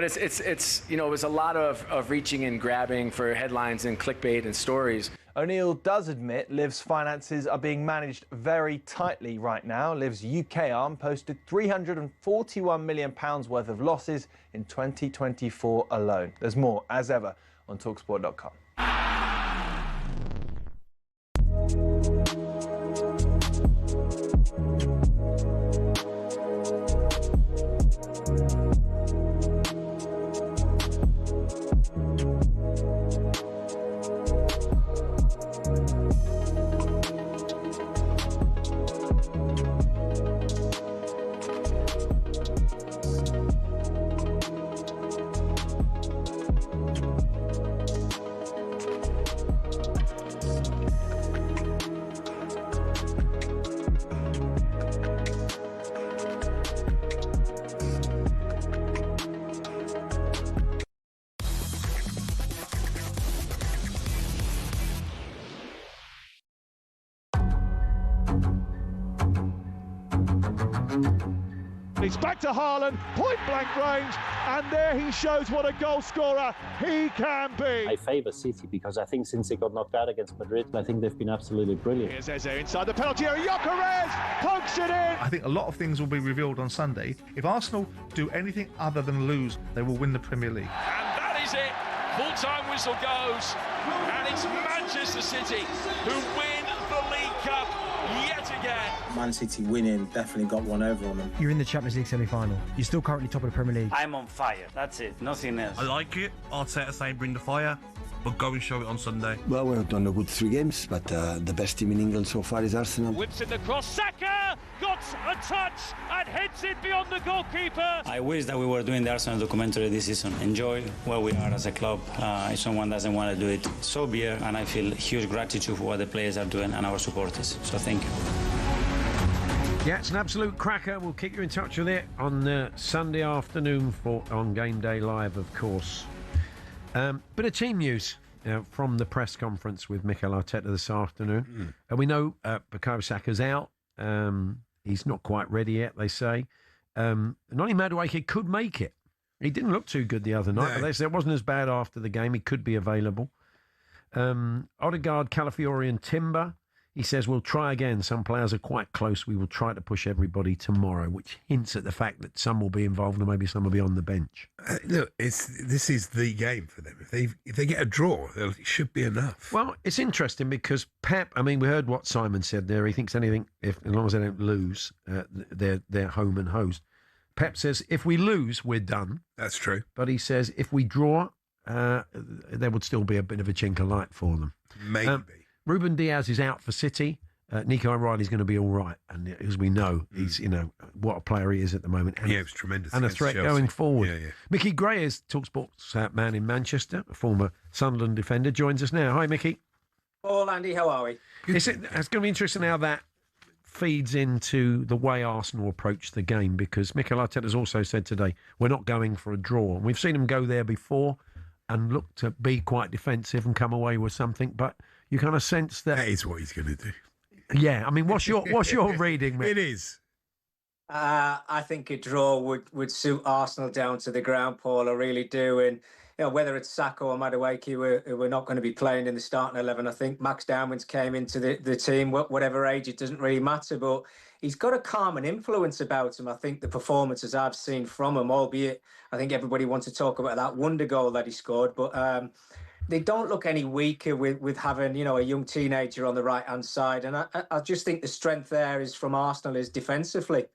it's it was a lot of reaching and grabbing for headlines and clickbait and stories. O'Neill does admit Liv's finances are being managed very tightly right now. Liv's UK arm posted £341 million worth of losses in 2024 alone. There's more, as ever, on talksport.com. It's back to Haaland, point-blank range, and there he shows what a goal scorer he can be. I favour City because I think since they got knocked out against Madrid, I think they've been absolutely brilliant. Here's Eze inside the penalty area, Gyökeres pokes it in! I think a lot of things will be revealed on Sunday. If Arsenal do anything other than lose, they will win the Premier League. And that is it. Full-time whistle goes, and it's Manchester City who win the League Cup yet again. Man City winning definitely got one over on them. You're in the Champions League semi-final. You're still currently top of the Premier League. I'm on fire. That's it. Nothing else. I like it. Arteta saying bring the fire, but go and show it on Sunday. Well, we've done a good 3 games, but the best team in England so far is Arsenal. Whips in the cross. Saka got a touch and heads it beyond the goalkeeper. I wish that we were doing the Arsenal documentary this season. Enjoy where we are as a club. If someone doesn't want to do it, so be it. And I feel huge gratitude for what the players are doing and our supporters. So thank you. Yeah, it's an absolute cracker. We'll keep you in touch with it on Sunday afternoon on Game Day Live, of course. Bit of team news from the press conference with Mikel Arteta this afternoon. And we know Bukayo Saka's out. He's not quite ready yet, they say. Noni Madueke could make it. He didn't look too good the other night, but they said it wasn't as bad after the game. He could be available. Odegaard, Calafiori and Timber. He says, we'll try again. Some players are quite close. We will try to push everybody tomorrow, which hints at the fact that some will be involved and maybe some will be on the bench. Look, this is the game for them. If they get a draw, it should be enough. Well, it's interesting because Pep, I mean, we heard what Simon said there. He thinks anything, as long as they don't lose, they're home and hosed. Pep says, if we lose, we're done. That's true. But he says, if we draw, there would still be a bit of a chink of light for them. Maybe. Ruben Diaz is out for City. Nico O'Reilly's going to be all right. And as we know, he's, what a player he is at the moment. And, it's tremendous. And a threat Chelsea. going forward. Yeah. Mickey Gray is talkSPORT's man in Manchester, a former Sunderland defender, joins us now. Hi, Mickey. Paul, Andy, how are we? It's going to be interesting how that feeds into the way Arsenal approach the game, because Mikel Arteta's also said today, we're not going for a draw. We've seen him go there before and look to be quite defensive and come away with something, but you kind of sense that is what he's going to do. Yeah, I mean, what's your reading, Mick? It is. I think a draw would suit Arsenal down to the ground, Paul. I really do. And whether it's Saka or Madueke, we're not going to be playing in the starting 11. I think Max Darwin's came into the team, whatever age, it doesn't really matter. But he's got a calm and influence about him. I think the performances I've seen from him, albeit I think everybody wants to talk about that wonder goal that he scored, but they don't look any weaker with having, a young teenager on the right-hand side. And I just think the strength there is from Arsenal is defensively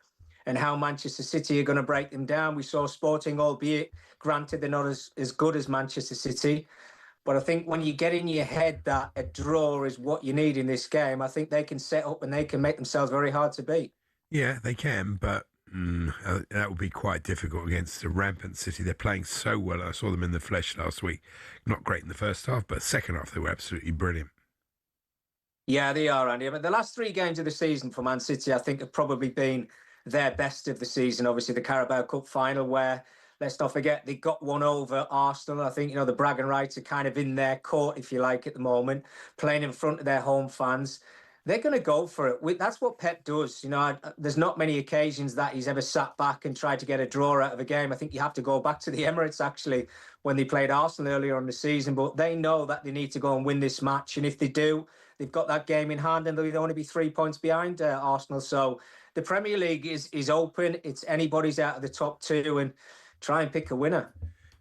and how Manchester City are going to break them down. We saw Sporting, albeit granted they're not as good as Manchester City. But I think when you get in your head that a draw is what you need in this game, I think they can set up and they can make themselves very hard to beat. Yeah, they can, but that would be quite difficult against a rampant City. They're playing so well. I saw them in the flesh last week. Not great in the first half, but second half they were absolutely brilliant. Yeah, they are, Andy. But the last 3 games of the season for Man City, I think, have probably been their best of the season. Obviously, the Carabao Cup final where, let's not forget, they got one over Arsenal. I think, the bragging rights are kind of in their court, if you like, at the moment, playing in front of their home fans. They're going to go for it. That's what Pep does. There's not many occasions that he's ever sat back and tried to get a draw out of a game. I think you have to go back to the Emirates, actually, when they played Arsenal earlier on the season. But they know that they need to go and win this match. And if they do, they've got that game in hand and they'll only be 3 points behind Arsenal. So the Premier League is open. It's anybody's out of the top 2 and try and pick a winner.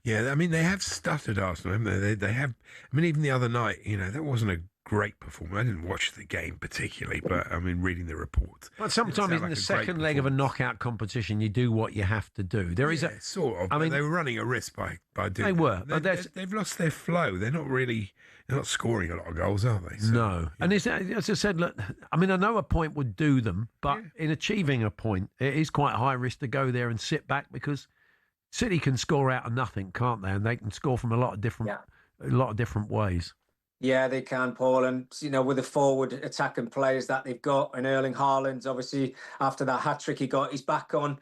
Yeah, I mean, they have stuttered Arsenal, haven't they? They have. I mean, even the other night, that wasn't a great performance. I didn't watch the game particularly, but I mean, reading the reports. But sometimes in the second leg of a knockout competition, you do what you have to do. There is a sort of. I mean, they were running a risk by doing. They were, but they've lost their flow. They're not scoring a lot of goals, are they? So, no. And as I said, look, I mean, I know a point would do them, but in achieving a point, it is quite high risk to go there and sit back because City can score out of nothing, can't they? And they can score from a lot of different ways. Yeah, they can, Paul. And, with the forward attacking players that they've got, and Erling Haaland's obviously, after that hat-trick he got, he's back on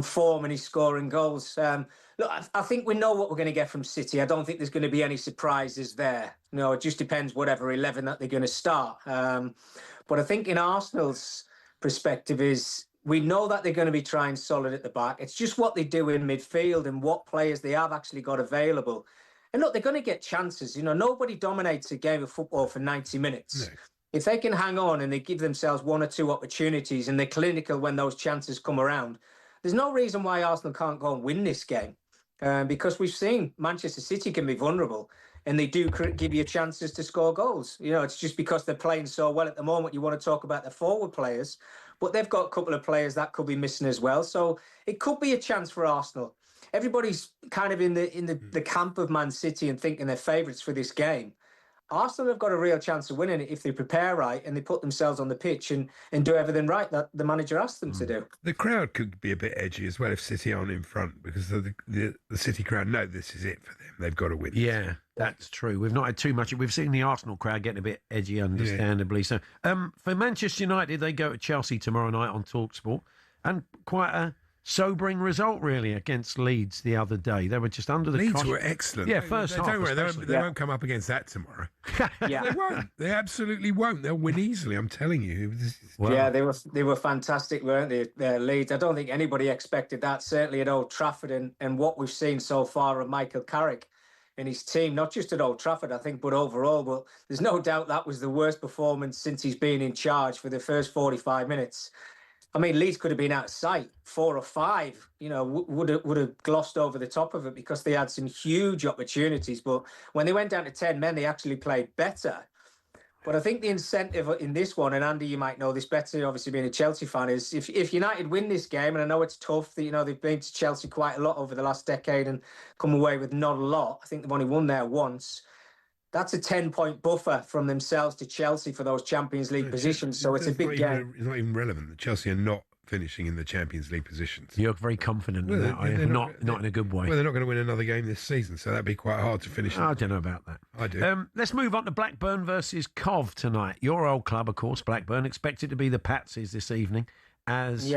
form and he's scoring goals. Look, I think we know what we're going to get from City. I don't think there's going to be any surprises there. It just depends whatever 11 that they're going to start. But I think in Arsenal's perspective is, We know that they're going to be trying solid at the back. It's just what they do in midfield and what players they have actually got available. And look, they're going to get chances. You know, nobody dominates a game of football for 90 minutes. No. If they can hang on and they give themselves one or two opportunities and they're clinical when those chances come around, there's no reason why Arsenal can't go and win this game. Because we've seen Manchester City can be vulnerable and they do give you chances to score goals. You know, it's just because they're playing so well at the moment. You want to talk about the forward players, but they've got a couple of players that could be missing as well. So it could be a chance for Arsenal. Everybody's kind of in the camp of Man City and thinking they're favourites for this game. Arsenal have got a real chance of winning it if they prepare right and they put themselves on the pitch and do everything right that the manager asked them to do. The crowd could be a bit edgy as well if City aren't in front, because the City crowd know this is it for them. They've got to win. Yeah, that's true. We've not had too much. We've seen the Arsenal crowd getting a bit edgy, understandably. Yeah. So for Manchester United, they go to Chelsea tomorrow night on talkSPORT, and quite a sobering result, really, against Leeds the other day. They were just under the Leeds were excellent. Yeah, first half. Don't worry, they won't come up against that tomorrow. Yeah, they won't. They absolutely won't. They'll win easily. I'm telling you. Wow. Yeah, they were fantastic, weren't they? Leeds. I don't think anybody expected that. Certainly at Old Trafford, and what we've seen so far of Michael Carrick and his team, not just at Old Trafford, I think, but overall. But there's no doubt that was the worst performance since he's been in charge for the first 45 minutes. I mean, Leeds could have been out of sight, 4 or 5, you know, would have glossed over the top of it because they had some huge opportunities. But when they went down to 10 men, they actually played better. But I think the incentive in this one, and Andy, you might know this better, obviously being a Chelsea fan, is if United win this game, and I know it's tough, you know, they've been to Chelsea quite a lot over the last decade and come away with not a lot. I think they've only won there once. That's a 10-point buffer from themselves to Chelsea for those Champions League positions. So it's a big game. It's not even relevant that Chelsea are not finishing in the Champions League positions. You're very confident in that, are you? Not in a good way. Well, they're not going to win another game this season, so that'd be quite hard to finish. I don't know about that. I do. Let's move on to Blackburn versus Cov tonight. Your old club, of course, Blackburn, expected to be the Patsies this evening as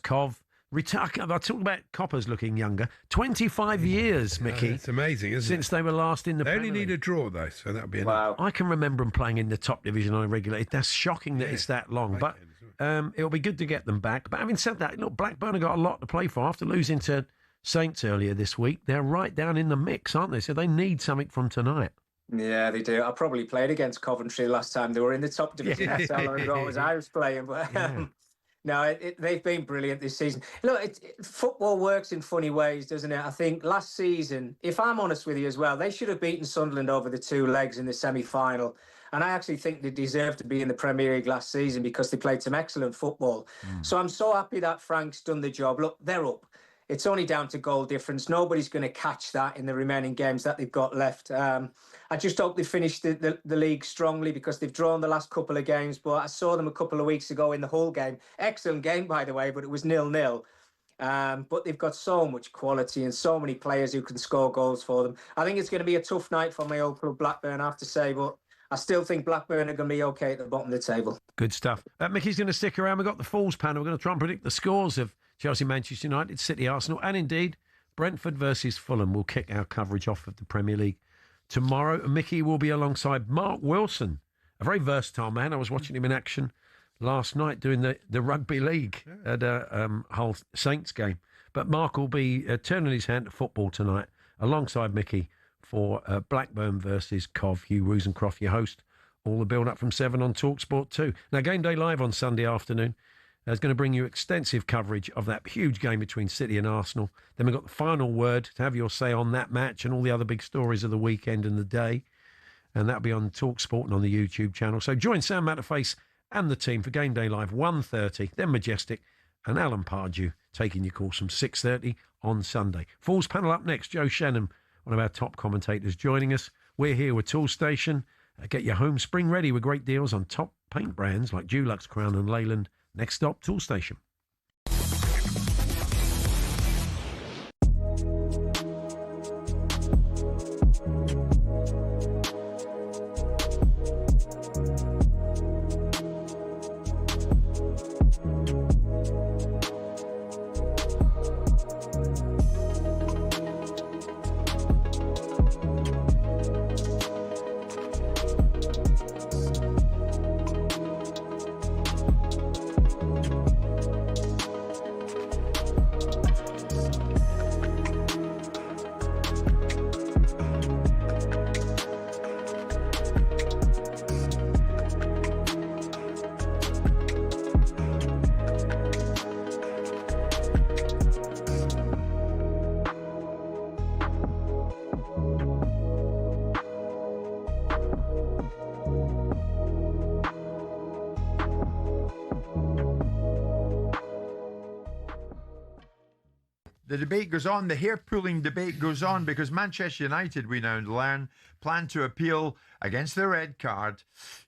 Cov. I talk about Coppers looking younger. 25 years, Mickey. It's amazing, isn't it? Since they were last in the Premier League. They only need a draw, though, so that'll be enough. I can remember them playing in the top division on a regular. That's shocking that it's that long. But it'll be good to get them back. But having said that, look, Blackburn have got a lot to play for. After losing to Saints earlier this week, they're right down in the mix, aren't they? So they need something from tonight. Yeah, they do. I probably played against Coventry last time they were in the top division. That's how long ago I was playing. But no, they've been brilliant this season. Look, football works in funny ways, doesn't it? I think last season, if I'm honest with you as well, they should have beaten Sunderland over the 2 legs in the semi-final. And I actually think they deserved to be in the Premier League last season because they played some excellent football. So I'm so happy that Frank's done the job. Look, they're up. It's only down to goal difference. Nobody's going to catch that in the remaining games that they've got left. I just hope they finish the league strongly because they've drawn the last couple of games. But I saw them a couple of weeks ago in the Hull game. Excellent game, by the way, but it was 0-0. But they've got so much quality and so many players who can score goals for them. I think it's going to be a tough night for my old club, Blackburn, I have to say. But I still think Blackburn are going to be okay at the bottom of the table. Good stuff. Mickey's going to stick around. We've got the Falls panel. We're going to try and predict the scores of Chelsea, Manchester United, City, Arsenal, and indeed Brentford versus Fulham. We'll kick our coverage off of the Premier League tomorrow. Mickey will be alongside Mark Wilson, a very versatile man. I was watching him in action last night doing the rugby league at a Hull Saints game. But Mark will be turning his hand to football tonight alongside Mickey for Blackburn versus Cov. Hugh Rosencroft, your host. All the build-up from 7 on talkSPORT 2. Now, Game Day Live on Sunday afternoon is going to bring you extensive coverage of that huge game between City and Arsenal. Then we've got the final word to have your say on that match and all the other big stories of the weekend and the day. And that'll be on talkSPORT and on the YouTube channel. So join Sam Matterface and the team for Game Day Live 1:30, then Majestic, and Alan Pardew taking your calls from 6:30 on Sunday. Falls panel up next. Joe Shannon, one of our top commentators, joining us. We're here with Toolstation. Get your home spring ready with great deals on top paint brands like Dulux, Crown and Leyland. Next stop, Toolstation. The debate goes on. The hair-pulling debate goes on because Manchester United, we now learn, plan to appeal against the red card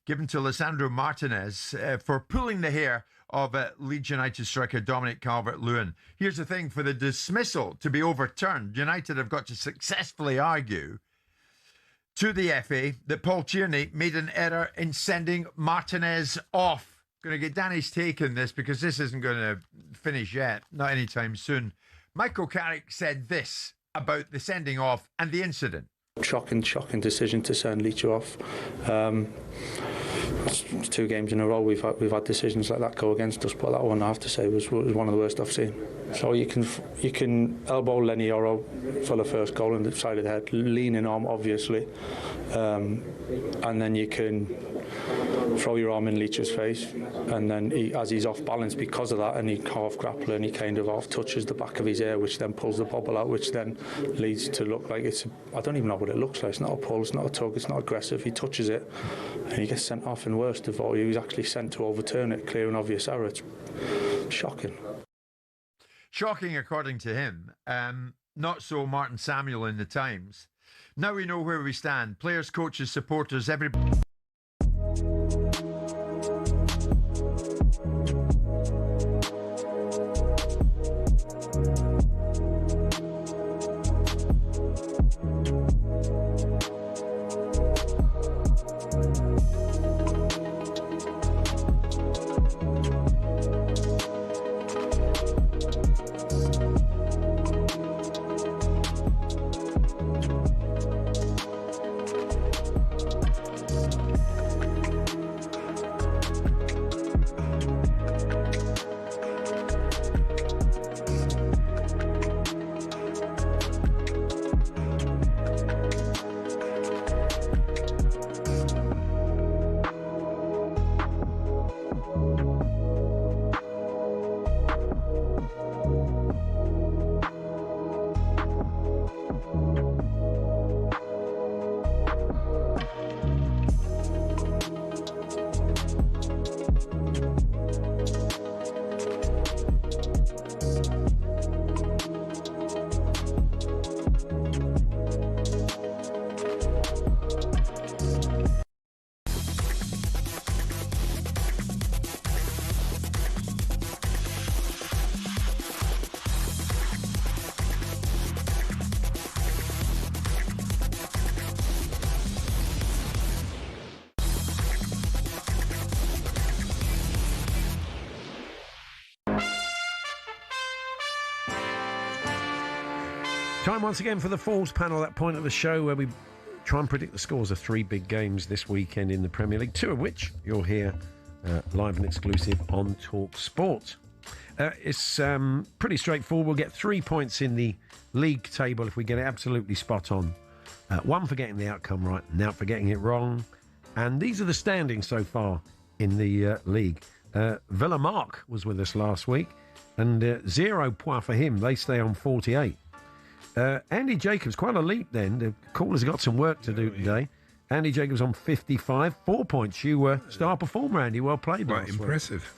given to Lisandro Martinez for pulling the hair of Leeds United striker Dominic Calvert-Lewin. Here's the thing. For the dismissal to be overturned, United have got to successfully argue to the FA that Paul Tierney made an error in sending Martinez off. Going to get Danny's take on this because this isn't going to finish yet, not anytime soon. Michael Carrick said this about the sending off and the incident. Shocking decision to send Leach off. It's 2 games in a row we've had decisions like that go against us, but that one I have to say was one of the worst I've seen. So you can elbow Lenny Yoro for the first goal in the side of the head, leaning arm obviously, and then you can throw your arm in Leach's face, and then as he's off balance because of that, and he half grapple and he kind of half touches the back of his ear, which then pulls the bobble out, which then leads to look like I don't even know what it looks like. It's not a pull, it's not a tug, it's not aggressive. He touches it and he gets sent off, and worst of all, he was actually sent to overturn it, clear and obvious error. It's shocking. Shocking, according to him. Not so Martin Samuel in the Times. Now we know where we stand. Players, coaches, supporters, everybody. Time once again for the Falls panel, that point of the show where we try and predict the scores of 3 big games this weekend in the Premier League, 2 of which you'll hear live and exclusive on talkSPORT. It's pretty straightforward. We'll get 3 points in the league table if we get it absolutely spot on. 1 for getting the outcome right, and out for getting it wrong. And these are the standings so far in the league. Villa Mark was with us last week, and 0 points for him. They stay on 48. Andy Jacobs, quite a leap then. The caller's got some work to do today. Andy Jacobs on 55, 4 points. You were star performer, Andy. Well played. Quite impressive.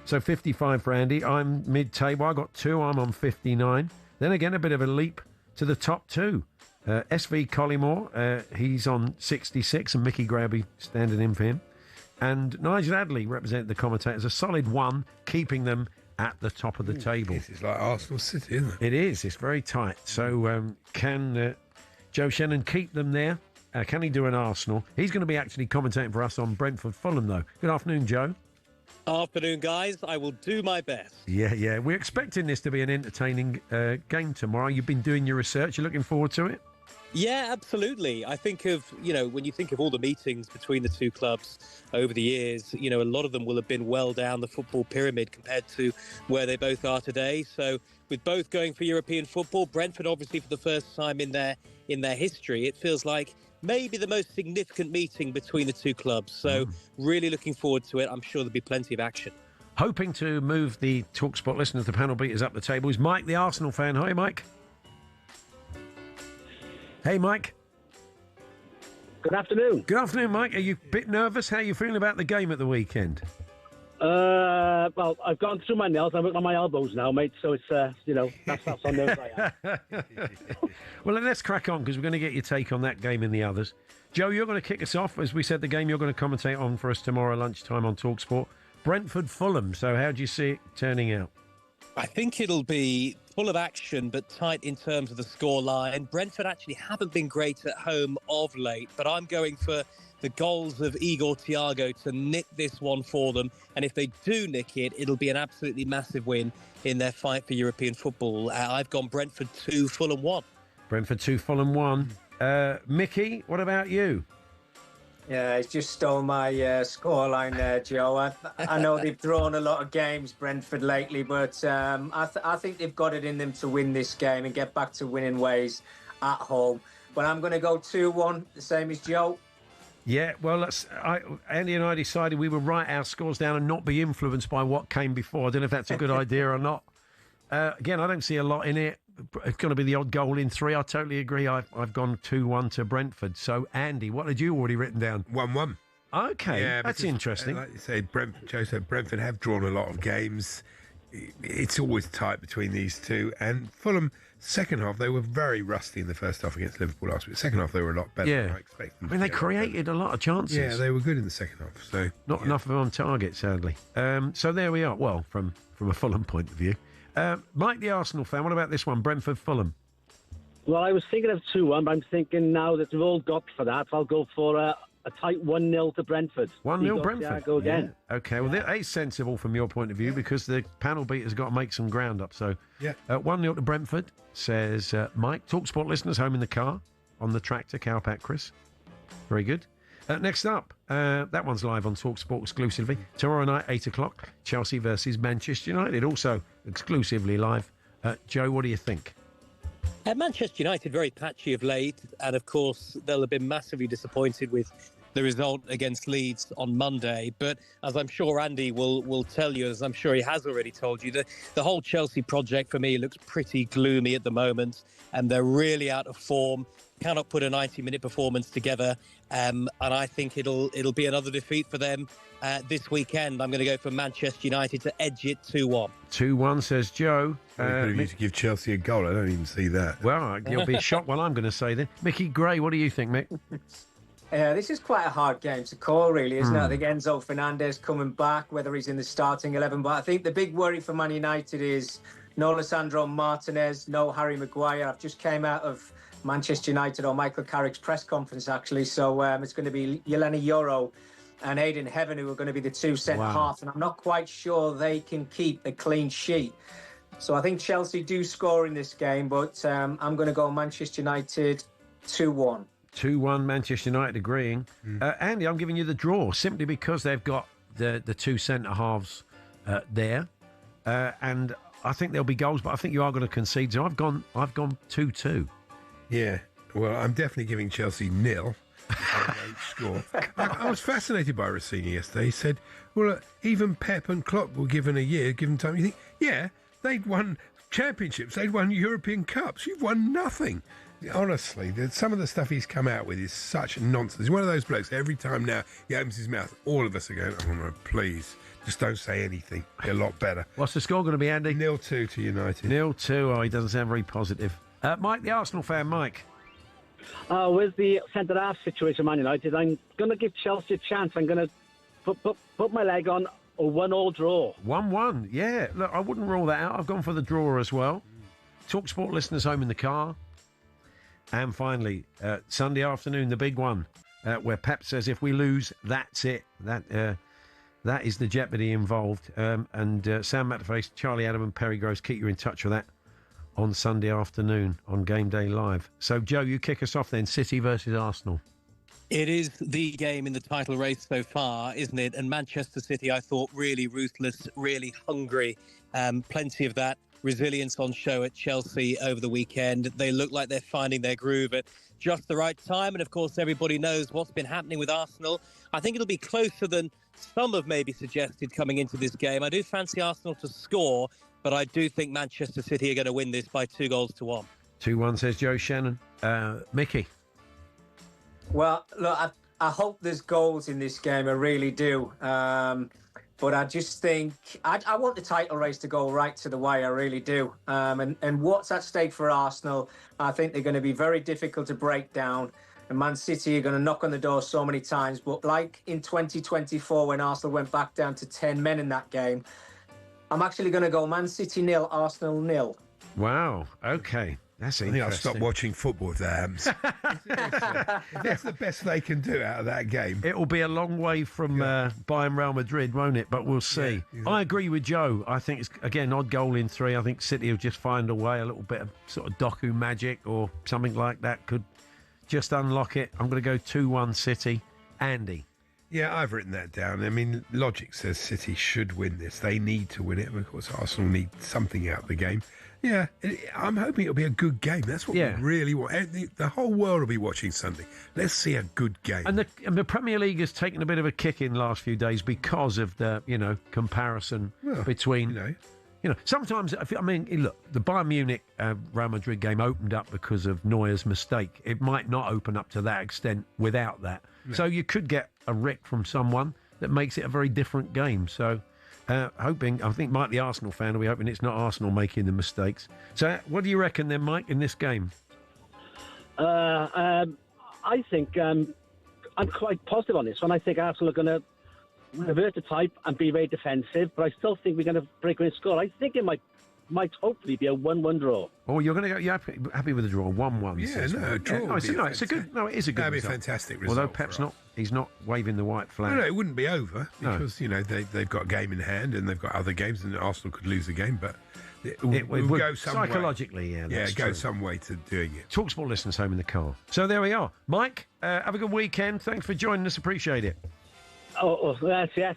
So 55 for Andy. I'm mid-table. I got 2. I'm on 59. Then again, a bit of a leap to the top 2. SV Collymore, he's on 66, and Mickey Grabby standing in for him. And Nigel Adley represented the commentators, a solid 1, keeping them at the top of the table. This is like Arsenal City, isn't it? It is. It's very tight. So can Joe Shannon keep them there? Can he do an Arsenal? He's going to be actually commentating for us on Brentford Fulham, though. Good afternoon, Joe. Afternoon, guys. I will do my best. Yeah. We're expecting this to be an entertaining game tomorrow. You've been doing your research. You're looking forward to it? Yeah, absolutely. I think of, when you think of all the meetings between the two clubs over the years, a lot of them will have been well down the football pyramid compared to where they both are today. So with both going for European football, Brentford obviously for the first time in their history, it feels like maybe the most significant meeting between the two clubs. So really looking forward to it. I'm sure there'll be plenty of action. Hoping to move the talkSPORT listeners, the panel beaters up the table is Mike, the Arsenal fan. Hi, Mike. Hey, Mike. Good afternoon. Good afternoon, Mike. Are you a bit nervous? How are you feeling about the game at the weekend? Well, I've gone through my nails. I'm on my elbows now, mate. So it's, that's on nerves I am. Well, let's crack on because we're going to get your take on that game and the others. Joe, you're going to kick us off. As we said, the game you're going to commentate on for us tomorrow lunchtime on talkSPORT. Brentford-Fulham. So how do you see it turning out? I think it'll be full of action, but tight in terms of the scoreline. Brentford actually haven't been great at home of late, but I'm going for the goals of Igor Thiago to nick this one for them. And if they do nick it, it'll be an absolutely massive win in their fight for European football. I've gone Brentford 2, Fulham 1. Brentford 2, Fulham 1. Mickey, what about you? Yeah, he's just stole my scoreline there, Joe. I know they've drawn a lot of games, Brentford, lately, but I think they've got it in them to win this game and get back to winning ways at home. But I'm going to go 2-1, the same as Joe. Yeah, well, Andy and I decided we would write our scores down and not be influenced by what came before. I don't know if that's a good idea or not. Again, I don't see a lot in it. It's going to be the odd goal in 3. I totally agree. I've gone 2-1 to Brentford. So, Andy, what had you already written down? 1-1. Okay, yeah, that's interesting. Like you say, Joe said Brentford have drawn a lot of games. It's always tight between these two. And Fulham, second half, they were very rusty in the first half against Liverpool last week. Second half, they were a lot better than I expected them. I mean, they created a lot of chances. Yeah, they were good in the second half. So not enough of them on target, sadly. So there we are. Well, from a Fulham point of view. Mike, the Arsenal fan, what about this one, Brentford-Fulham? Well, I was thinking of 2-1, but I'm thinking now that we've all got for that, I'll go for a tight 1-0 to Brentford. 1-0 Brentford? Go again. Yeah. Okay, well, that is sensible from your point of view because the panel beater's got to make some ground up. So 1-0 to Brentford, says Mike. talkSPORT listeners home in the car, on the tractor, Cowpack Chris. Very good. Next up, that one's live on talkSPORT exclusively. Tomorrow night, 8 o'clock, Chelsea versus Manchester United, also exclusively live. Joe, what do you think? Manchester United very patchy of late, and of course they'll have been massively disappointed with the result against Leeds on Monday. But as I'm sure Andy will tell you, as I'm sure he has already told you, the whole Chelsea project for me looks pretty gloomy at the moment, and they're really out of form. Cannot put a 90-minute performance together, and I think it'll be another defeat for them this weekend. I'm going to go for Manchester United to edge it 2-1. 2-1, says Joe. You need to give Chelsea a goal. I don't even see that. Well, you'll be shocked what I'm going to say then. Mickey Gray, what do you think, Mick? This is quite a hard game to call, really, isn't it? I think Enzo Fernandez coming back, whether he's in the starting 11. But I think the big worry for Man United is no Lisandro Martinez, no Harry Maguire. I've just came out of Manchester United or Michael Carrick's press conference, actually. So it's going to be Yelena Yoro and Aidan Heaven who are going to be the two centre-halves. And I'm not quite sure they can keep a clean sheet. So I think Chelsea do score in this game, but I'm going to go Manchester United 2-1. 2-1 Manchester United agreeing. Andy, I'm giving you the draw simply because they've got the two centre-halves there. And I think there'll be goals, but I think you are going to concede. So I've gone 2-2. Yeah, well, I'm definitely giving Chelsea 0. Score. I was fascinated by Rossini yesterday. He said, well, even Pep and Klopp were given a year, given time. You think, yeah, they'd won championships, they'd won European Cups. You've won nothing. Honestly, some of the stuff he's come out with is such nonsense. He's one of those blokes, every time now he opens his mouth, all of us are going, oh, no, please, just don't say anything. Be a lot better. What's the score going to be, Andy? 0-2 to United. 0-2. Oh, he doesn't sound very positive. Mike, the Arsenal fan, Mike. With the centre-half situation, Man United, I'm going to give Chelsea a chance. I'm going to put my leg on a 1-1 draw. 1-1, yeah. Look, I wouldn't rule that out. I've gone for the draw as well. talkSPORT listeners home in the car. And finally, Sunday afternoon, the big one, where Pep says if we lose, that's it. That is the jeopardy involved. Sam Matterface, Charlie Adam and Perry Groves keep you in touch with that on Sunday afternoon on Game Day Live. So, Joe, you kick us off then. City versus Arsenal. It is the game in the title race so far, isn't it? And Manchester City, I thought, really ruthless, really hungry. Plenty of that resilience on show at Chelsea over the weekend. They look like they're finding their groove at just the right time. And, of course, everybody knows what's been happening with Arsenal. I think it'll be closer than some have maybe suggested coming into this game. I do fancy Arsenal to score, but I do think Manchester City are going to win this by 2-1. 2-1, says Joe Shannon. Mickey? Well, look, I hope there's goals in this game. I really do. But I just think I want the title race to go right to the wire. I really do. And what's at stake for Arsenal? I think they're going to be very difficult to break down. And Man City are going to knock on the door so many times. But like in 2024, when Arsenal went back down to 10 men in that game, I'm actually going to go Man City 0, Arsenal 0. Wow. Okay. That's interesting. I think I'll stop watching football if that happens. That's the best they can do out of that game. It'll be a long way from Bayern Real Madrid, won't it? But we'll see. Yeah. I agree with Joe. I think it's, again, odd goal in 3. I think City will just find a way, a little bit of sort of Doku magic or something like that could just unlock it. I'm going to go 2-1 City. Andy. Yeah, I've written that down. I mean, logic says City should win this. They need to win it. And of course, Arsenal need something out of the game. Yeah, I'm hoping it'll be a good game. That's what we really want. The whole world will be watching Sunday. Let's see a good game. And the Premier League has taken a bit of a kick in the last few days because of the, comparison between... sometimes, I mean, look, the Bayern Munich Real Madrid game opened up because of Neuer's mistake. It might not open up to that extent without that. Yeah. So you could get a wreck from someone that makes it a very different game. So I think Mike, the Arsenal fan, will be hoping it's not Arsenal making the mistakes. So what do you reckon then, Mike, in this game? I think I'm quite positive on this one. I think Arsenal are going to revert to type and be very defensive, but I still think we're going to break in score. I think it might hopefully be a 1-1 draw. Oh, you're going to go? You're happy with the draw? 1-1. Yeah, a draw. It is a good result. That'd be a fantastic result. Although Pep's he's not waving the white flag. No, it wouldn't be over because they've got a game in hand and they've got other games, and Arsenal could lose the game, but it will go some psychologically. Way. Yeah, go some way to doing it. talkSPORT listeners home in the car. So there we are, Mike. Have a good weekend. Thanks for joining us. Appreciate it. Yes.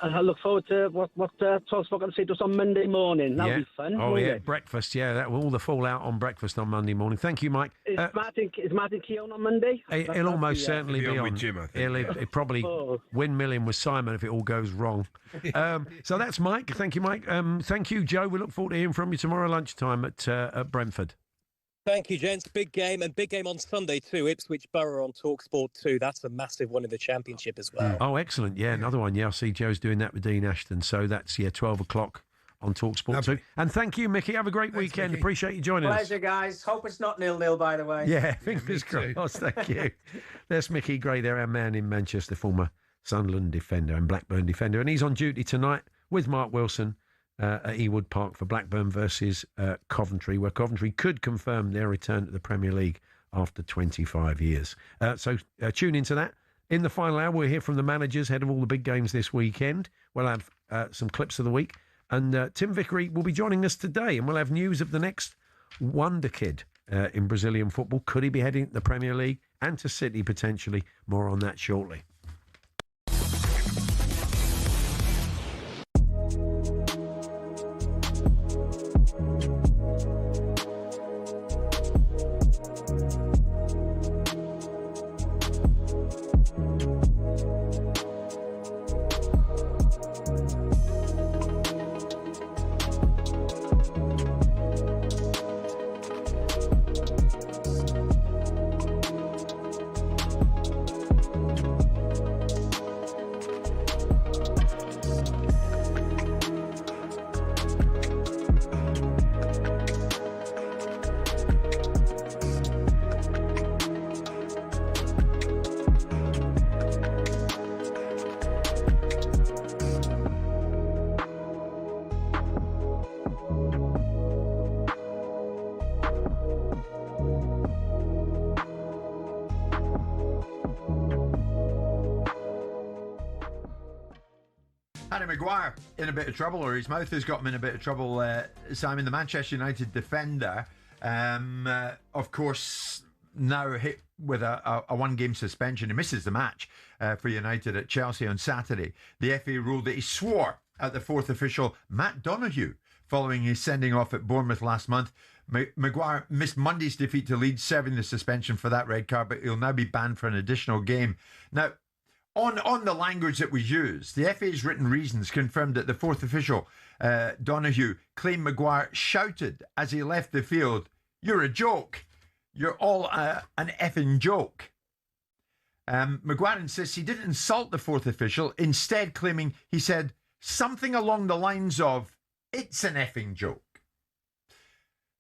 I'll look forward to what talkSPORT going to say to us on Monday morning. That'll be fun. Oh, yeah, breakfast. Yeah, that all the fallout on breakfast on Monday morning. Thank you, Mike. Is Martin Keown on Monday? He'll almost certainly be on. With Jim, I think. He'll probably windmilling with Simon if it all goes wrong. So that's Mike. Thank you, Mike. Thank you, Joe. We look forward to hearing from you tomorrow lunchtime at Brentford. Thank you, gents. Big game on Sunday too. Ipswich Borough on talkSPORT 2. That's a massive one in the Championship as well. Oh, excellent. Yeah, another one. Yeah, I see Joe's doing that with Dean Ashton. So that's 12 o'clock on talkSPORT 2. And thank you, Mickey. Have a great weekend. Mickey. Appreciate you joining us. Pleasure, guys. Hope it's not 0-0, by the way. Yeah, fingers crossed. Thank you. There's Mickey Gray there, our man in Manchester, former Sunderland defender and Blackburn defender. And he's on duty tonight with Mark Wilson at Ewood Park for Blackburn versus Coventry, where Coventry could confirm their return to the Premier League after 25 years. So tune into that. In the final hour, we'll hear from the managers ahead of all the big games this weekend. We'll have some clips of the week. And Tim Vickery will be joining us today, and we'll have news of the next wonder kid in Brazilian football. Could he be heading to the Premier League and to City potentially? More on that shortly. McGuire in a bit of trouble, or his mouth has got him in a bit of trouble, Simon. The Manchester United defender, of course, now hit with a one-game suspension. He misses the match for United at Chelsea on Saturday. The FA ruled that he swore at the fourth official, Matt Donoghue, following his sending off at Bournemouth last month. McGuire missed Monday's defeat to Leeds, serving the suspension for that red card, but he'll now be banned for an additional game. Now, on the language that was used, the FA's written reasons confirmed that the fourth official, Donoghue, claimed McGuire shouted as he left the field, "You're a joke. You're all an effing joke." McGuire insists he didn't insult the fourth official, instead claiming he said something along the lines of, "It's an effing joke."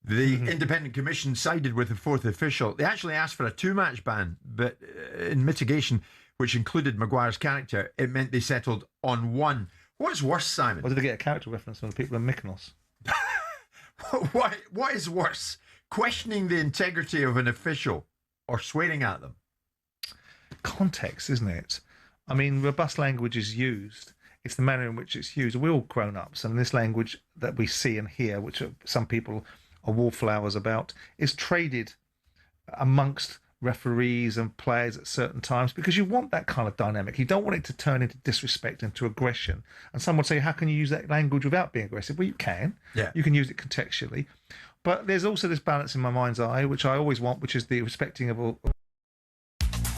The independent commission sided with the fourth official. They actually asked for a 2-match ban, but in mitigation, which included McGuire's character, it meant they settled on 1. What's worse, Simon? Or did they get a character reference from the people in Mykonos? What is worse? Questioning the integrity of an official or swearing at them? Context, isn't it? I mean, robust language is used. It's the manner in which it's used. We're all grown-ups, and this language that we see and hear, which some people are wallflowers about, is traded amongst referees and players at certain times because you want that kind of dynamic. You don't want it to turn into disrespect, into aggression. And some would say, how can you use that language without being aggressive? Well, you can. Yeah. You can use it contextually. But there's also this balance in my mind's eye, which I always want, which is the respecting of all.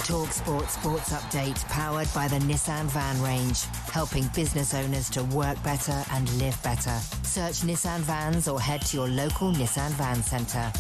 talkSPORT Sports Update, powered by the Nissan Van range, helping business owners to work better and live better. Search Nissan Vans or head to your local Nissan Van Centre.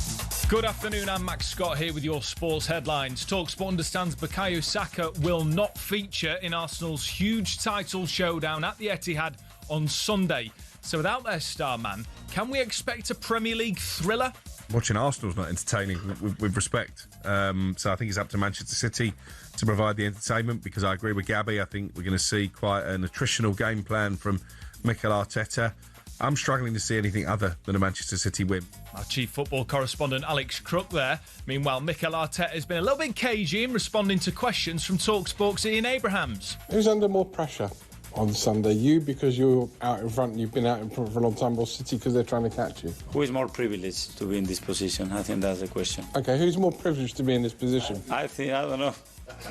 Good afternoon, I'm Max Scott here with your sports headlines. talkSPORT understands Bukayo Saka will not feature in Arsenal's huge title showdown at the Etihad on Sunday. So without their star man, can we expect a Premier League thriller? Watching Arsenal's not entertaining with respect. So I think it's up to Manchester City to provide the entertainment, because I agree with Gabby. I think we're going to see quite an attritional game plan from Mikel Arteta. I'm struggling to see anything other than a Manchester City win. Our chief football correspondent Alex Crook there. Meanwhile, Mikel Arteta has been a little bit cagey in responding to questions from talkSPORT's Ian Abrahams. Who's under more pressure on Sunday? You, because you're out in front, you've been out in front for a long time, or City because they're trying to catch you? Who is more privileged to be in this position? I think that's the question. Okay, who's more privileged to be in this position? I don't know.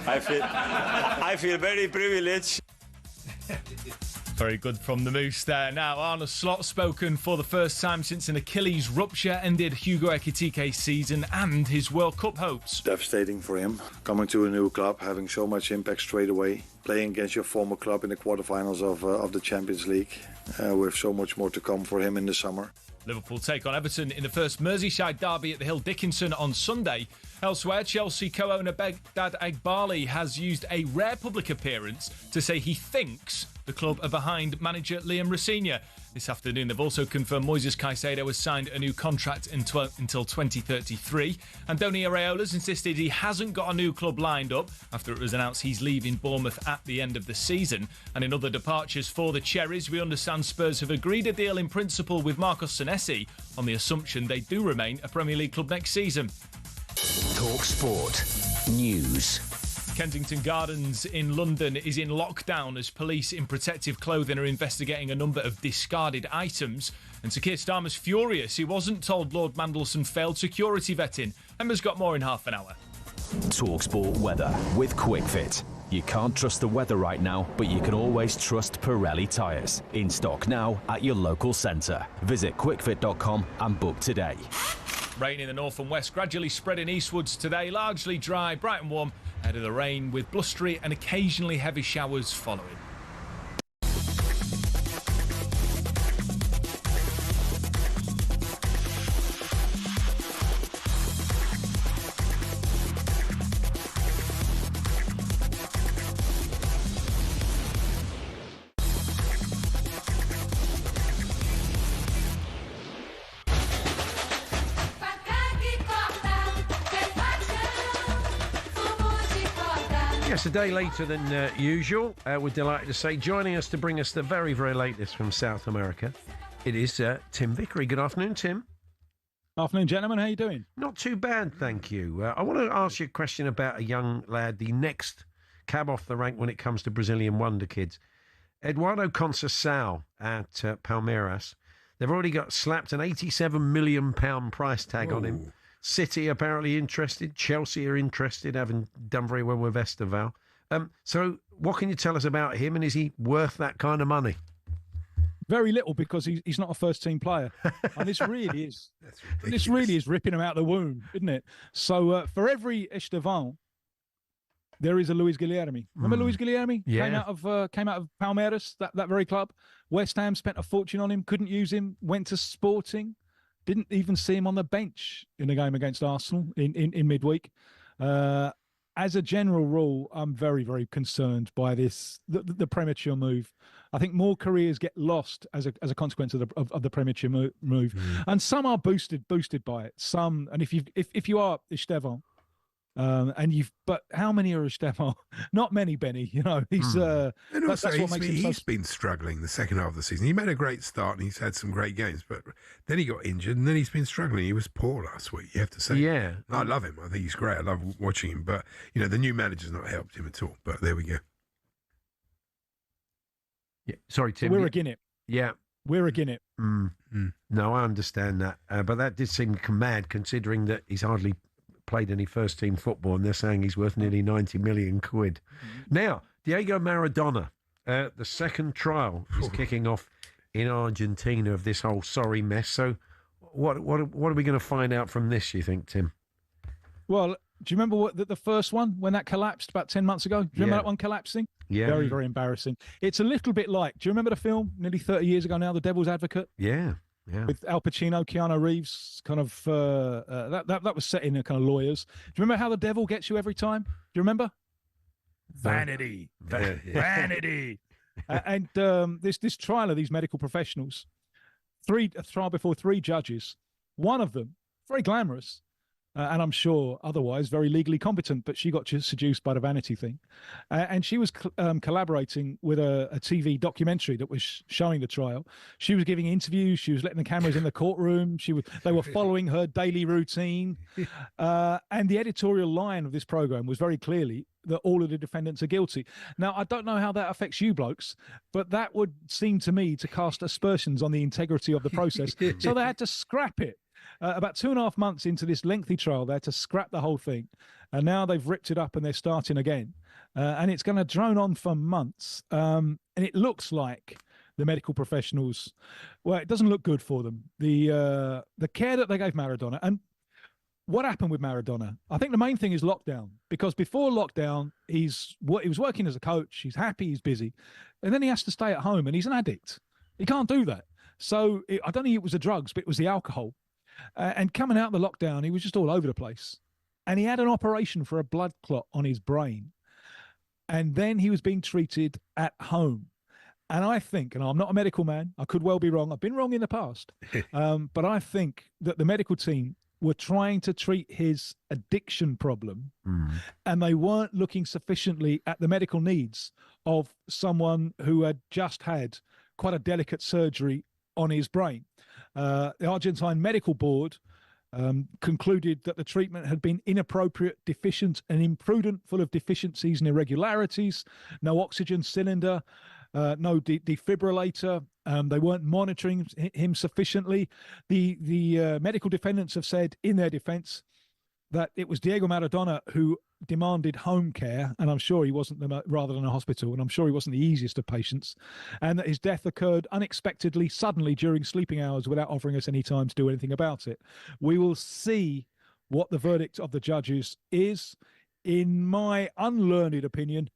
I feel very privileged. Very good from the Moose there. Now, Arne Slot spoken for the first time since an Achilles rupture ended Hugo Ekitike's season and his World Cup hopes. Devastating for him, coming to a new club, having so much impact straight away, playing against your former club in the quarterfinals of the Champions League, with so much more to come for him in the summer. Liverpool take on Everton in the first Merseyside derby at the Hill Dickinson on Sunday. Elsewhere, Chelsea co-owner Begdad Eghbali has used a rare public appearance to say he thinks the club are behind manager Liam Rosenior. This afternoon, they've also confirmed Moises Caicedo has signed a new contract until 2033. Andoni Areola's insisted he hasn't got a new club lined up after it was announced he's leaving Bournemouth at the end of the season. And in other departures for the Cherries, we understand Spurs have agreed a deal in principle with Marcos Senesi on the assumption they do remain a Premier League club next season. talkSPORT News. Kensington Gardens in London is in lockdown as police in protective clothing are investigating a number of discarded items. And Sir Keir Starmer's furious he wasn't told Lord Mandelson failed security vetting. Emma's got more in half an hour. talkSPORT weather with QuickFit. You can't trust the weather right now, but you can always trust Pirelli tyres. In stock now at your local centre. Visit quickfit.com and book today. Rain in the north and west, gradually spreading eastwards today. Largely dry, bright and warm ahead of the rain, with blustery and occasionally heavy showers following. Yes, a day later than usual. We're delighted to say, joining us to bring us the very, very latest from South America, it is Tim Vickery. Good afternoon, Tim. Afternoon, gentlemen. How are you doing? Not too bad, thank you. I want to ask you a question about a young lad, the next cab off the rank when it comes to Brazilian wonder kids. Eduardo Conceição at Palmeiras. They've already got slapped an £87 million price tag on him. City apparently interested. Chelsea are interested, having done very well with Esteval. So what can you tell us about him, and is he worth that kind of money? Very little, because he's not a first-team player. And this really is. This really is ripping him out of the womb, isn't it? So for every Esteval, there is a Luis Guilherme. Remember Luis Guilherme? Yeah. Came out of Palmeiras, that very club. West Ham spent a fortune on him, couldn't use him, went to Sporting. Didn't even see him on the bench in the game against Arsenal in midweek. as a general rule, I'm very, very concerned by the premature move. I think more careers get lost as a consequence of the premature move, and some are boosted by it. Some, and if you are Esteban, but how many are Esteban? Not many, Benny. You know, he's and also that's what makes him he's been struggling the second half of the season. He made a great start and he's had some great games, but then he got injured and then he's been struggling. He was poor last week, you have to say. Yeah, I love him. I think he's great. I love watching him, but you know, the new manager's not helped him at all. But there we go. Yeah, sorry, Tim. We're again it. Yeah, we're again it. No, I understand that, but that did seem mad considering that he's hardly played any first team football, and they're saying he's worth nearly 90 million quid. Now, Diego Maradona, the second trial is kicking off in Argentina of this whole sorry mess. So, what are we going to find out from this? You think, Tim? Well, do you remember the first one when that collapsed about 10 months ago? Do you remember that one collapsing? Yeah. Very, very embarrassing. It's a little bit like, do you remember the film nearly 30 years ago now, The Devil's Advocate? Yeah. With Al Pacino, Keanu Reeves, kind of, that was set in a kind of lawyers. Do you remember how the devil gets you every time? Do you remember? Vanity. Vanity. And this trial of these medical professionals, a trial before 3 judges, one of them, very glamorous, and I'm sure otherwise very legally competent, but she got seduced by the vanity thing. And she was collaborating with a TV documentary that was showing the trial. She was giving interviews. She was letting the cameras in the courtroom. They were following her daily routine. And the editorial line of this program was very clearly that all of the defendants are guilty. Now, I don't know how that affects you blokes, but that would seem to me to cast aspersions on the integrity of the process. So they had to scrap it. About 2.5 months into this lengthy trial, they had to scrap the whole thing. And now they've ripped it up and they're starting again. And it's going to drone on for months. And it looks like the medical professionals, well, it doesn't look good for them. The care that they gave Maradona. And what happened with Maradona? I think the main thing is lockdown. Because before lockdown, he was working as a coach. He's happy, he's busy. And then he has to stay at home and he's an addict. He can't do that. So I don't think it was the drugs, but it was the alcohol. And coming out of the lockdown, he was just all over the place. And he had an operation for a blood clot on his brain. And then he was being treated at home. And I think, and I'm not a medical man, I could well be wrong. I've been wrong in the past. But I think that the medical team were trying to treat his addiction problem. And they weren't looking sufficiently at the medical needs of someone who had just had quite a delicate surgery on his brain. The Argentine Medical Board concluded that the treatment had been inappropriate, deficient and imprudent, full of deficiencies and irregularities, no oxygen cylinder, no defibrillator. They weren't monitoring him sufficiently. The medical defendants have said in their defense that it was Diego Maradona who demanded home care, and I'm sure he wasn't rather than a hospital, and I'm sure he wasn't the easiest of patients, and that his death occurred unexpectedly, suddenly during sleeping hours without offering us any time to do anything about it. We will see what the verdict of the judges is. In my unlearned opinion,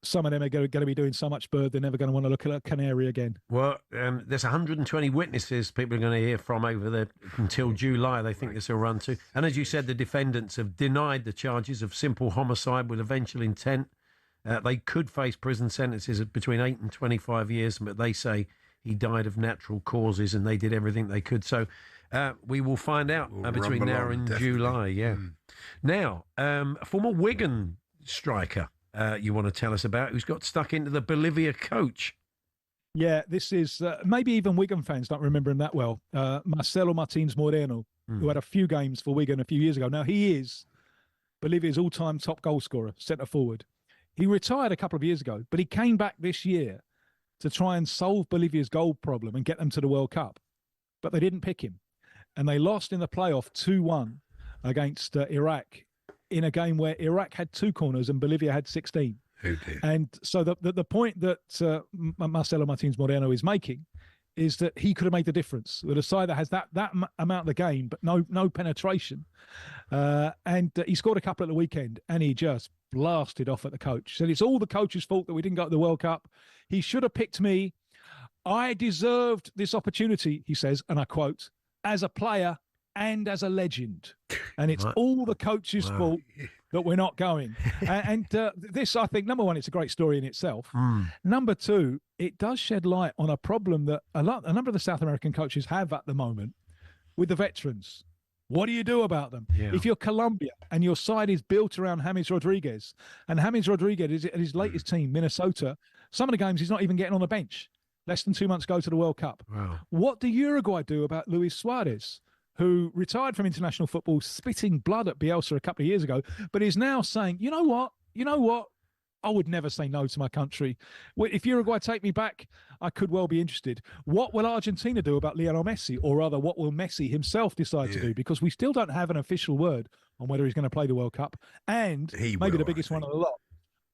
some of them are going to be doing so much bird they're never going to want to look at a canary again. Well, there's 120 witnesses people are going to hear from over there until July. They think this will run to. And as you said, the defendants have denied the charges of simple homicide with eventual intent. They could face prison sentences of between 8 and 25 years, but they say he died of natural causes and they did everything they could. So we will find out between now and July. Yeah. Now, a former Wigan striker you want to tell us about, who's got stuck into the Bolivia coach. Yeah, this is maybe even Wigan fans don't remember him that well. Marcelo Martins Moreno, who had a few games for Wigan a few years ago. Now, he is Bolivia's all-time top goal scorer, centre forward. He retired a couple of years ago, but he came back this year to try and solve Bolivia's goal problem and get them to the World Cup. But they didn't pick him. And they lost in the playoff 2-1 against Iraq, in a game where Iraq had 2 corners and Bolivia had 16. And so the point that Marcelo Martins Moreno is making is that he could have made the difference with a side that has that amount of the game, but no penetration. And he scored a couple at the weekend, and he just blasted off at the coach. Said it's all the coach's fault that we didn't go to the World Cup. He should have picked me. I deserved this opportunity, he says, and I quote, as a player and as a legend. And it's all the coach's fault that we're not going. And this, I think, number one, it's a great story in itself. Number two, it does shed light on a problem that a number of the South American coaches have at the moment with the veterans. What do you do about them? Yeah. If you're Colombia and your side is built around James Rodriguez, and James Rodriguez is at his latest team, Minnesota, some of the games he's not even getting on the bench. Less than 2 months ago to the World Cup. Wow. What do Uruguay do about Luis Suarez, who retired from international football, spitting blood at Bielsa a couple of years ago, but is now saying, you know what? I would never say no to my country. If Uruguay take me back, I could well be interested. What will Argentina do about Lionel Messi? Or rather, what will Messi himself decide to do? Because we still don't have an official word on whether he's going to play the World Cup. And maybe the biggest one of the lot,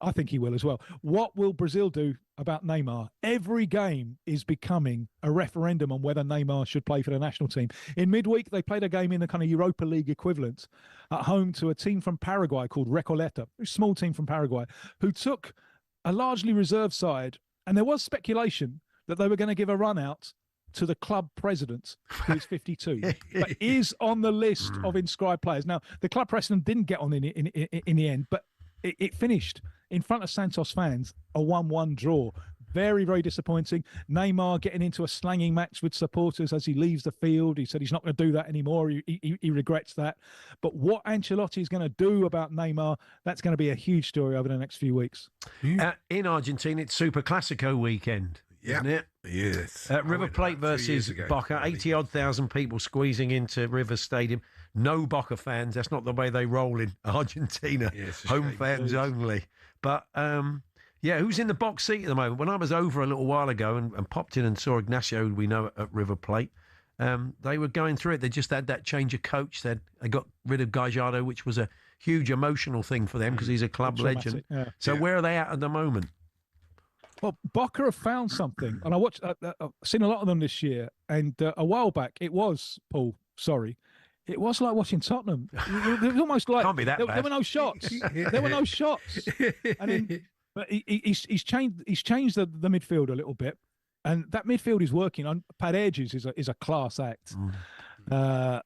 I think he will as well. What will Brazil do about Neymar? Every game is becoming a referendum on whether Neymar should play for the national team. In midweek, they played a game in the kind of Europa League equivalent at home to a team from Paraguay called Recoleta, a small team from Paraguay, who took a largely reserve side. And there was speculation that they were going to give a run out to the club president, who is 52, but is on the list of inscribed players. Now, the club president didn't get on in the end, but it finished in front of Santos fans, a 1-1 draw. Very, very disappointing. Neymar getting into a slanging match with supporters as he leaves the field. He said he's not going to do that anymore. He regrets that. But what Ancelotti is going to do about Neymar, that's going to be a huge story over the next few weeks. In Argentina, it's Super Classico weekend, isn't it? Yes. River Plate versus Boca. 80-odd thousand people squeezing into River Stadium. No Boca fans. That's not the way they roll in Argentina. Home fans only. But, who's in the box seat at the moment? When I was over a little while ago and popped in and saw Ignacio, who we know at River Plate, they were going through it. They just had that change of coach. They got rid of Gallardo, which was a huge emotional thing for them because he's a club legend. Yeah. So where are they at the moment? Well, Boca have found something, and I've seen a lot of them this year. And a while back, it was it was like watching Tottenham. It was almost like Can't be that bad. There were no shots. There were no shots. And then, but he's changed the midfield a little bit, and that midfield is working. On Paredes is a class act.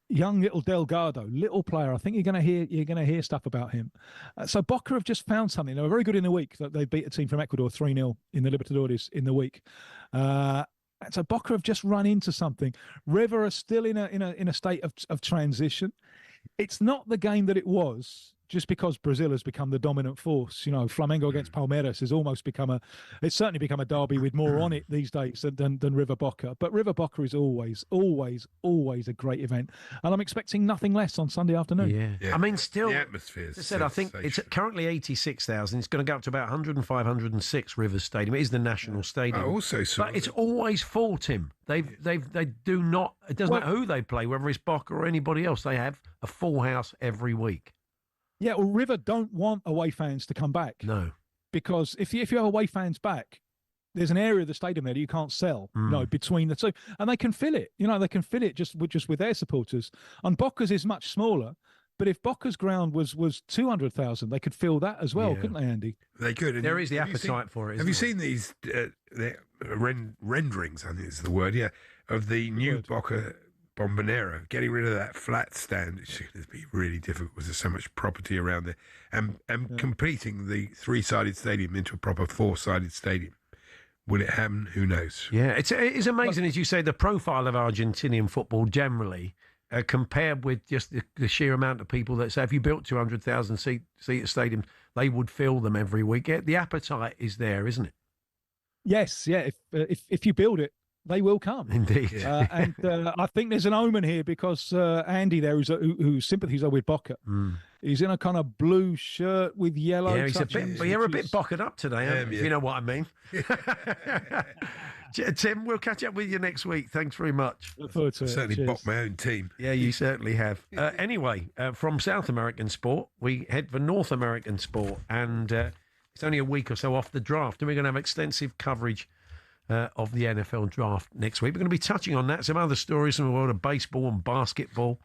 Young little Delgado, little player. I think you're going to hear stuff about him. So Boca have just found something. They were very good in the week. That they beat a team from Ecuador 3-0 in the Libertadores in the week. So Boca have just run into something. River are still in a state of transition. It's not the game that it was just because Brazil has become the dominant force. You know, Flamengo against Palmeiras has almost it's certainly become a derby with more on it these days than River Boca. But River Boca is always a great event. And I'm expecting nothing less on Sunday afternoon. Yeah. I mean, still, the atmosphere is as I said, I think it's currently 86,000. It's going to go up to about 105, 106 River Stadium. It is the national stadium. But it's always full, Tim. They do not, it doesn't matter who they play, whether it's Boca or anybody else, they have a full house every week. Yeah, well, River don't want away fans to come back. No. Because if you have away fans back, there's an area of the stadium there that you can't sell, between the two. And they can fill it. They can fill it just with their supporters. And Boca's is much smaller. But if Boca's ground was 200,000, they could fill that as well, couldn't they, Andy? They could. And there is the appetite for it. Have you seen these renderings, I think is the word, of the new Boca Bombonera, getting rid of that flat stand? It's going to be really difficult because there's so much property around there, and completing the three-sided stadium into a proper four-sided stadium. Will it happen? Who knows? Yeah, it's amazing, as you say, the profile of Argentinian football generally, compared with just the sheer amount of people that say, if you built 200,000 seat stadiums, they would fill them every week. The appetite is there, isn't it? Yes, yeah. If you build it, they will come. Indeed. And I think there's an omen here because Andy there, whose sympathies are with Boca, he's in a kind of blue shirt with yellow. Yeah, you're a bit Boca'd up today, if you know what I mean. Tim, we'll catch up with you next week. Thanks very much. Look forward to it. Certainly bought my own team. Yeah, you certainly have. Anyway, from South American sport, we head for North American sport, and it's only a week or so off the draft, and we're going to have extensive coverage of the NFL draft next week. We're going to be touching on that, some other stories from the world of baseball and basketball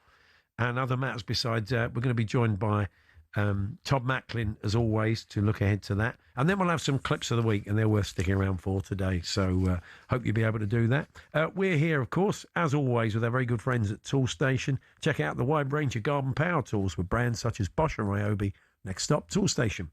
and other matters besides. We're going to be joined by Todd Macklin, as always, to look ahead to that. And then we'll have some clips of the week, and they're worth sticking around for today. So hope you'll be able to do that. We're here, of course, as always, with our very good friends at Tool Station. Check out the wide range of garden power tools with brands such as Bosch and Ryobi, Next stop, Tool Station.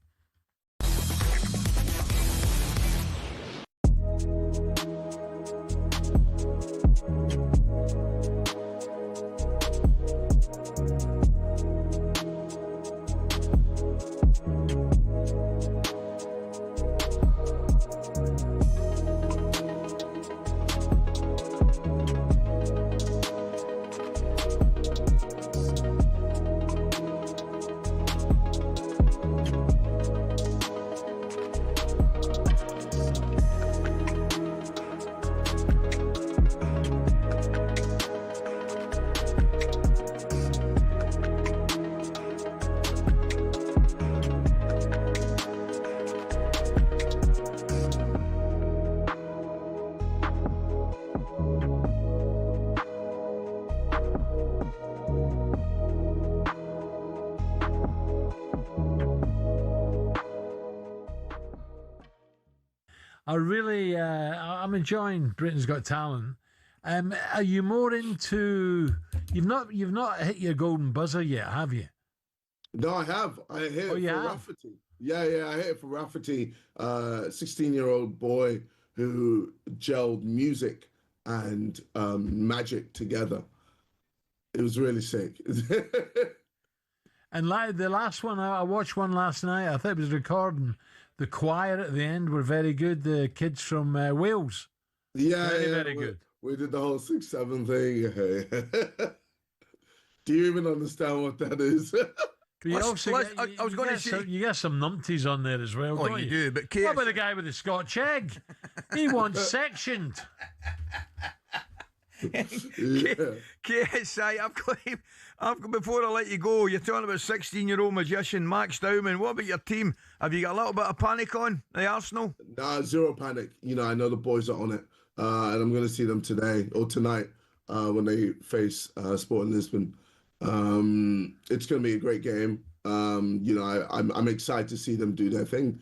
I'm enjoying Britain's Got Talent. Are you more into? You've not hit your golden buzzer yet, have you? No, I have. I hit it for Rafferty. Yeah, I hit it for Rafferty, 16-year-old boy who gelled music and magic together. It was really sick. And like the last one, I watched one last night. I thought it was recording. The choir at the end were very good. The kids from Wales. Yeah, very good. We did the whole 6-7 thing. Do you even understand what that is? You get some numpties on there as well. Oh, you do, but what about the guy with the Scotch egg? He wants sectioned. KSI, I've got, before I let you go, you're talking about 16-year-old magician Max Dowman. What about your team? Have you got a little bit of panic on the Arsenal? Nah, zero panic. I know the boys are on it, and I'm going to see them today or tonight when they face Sporting Lisbon. It's going to be a great game. I'm excited to see them do their thing.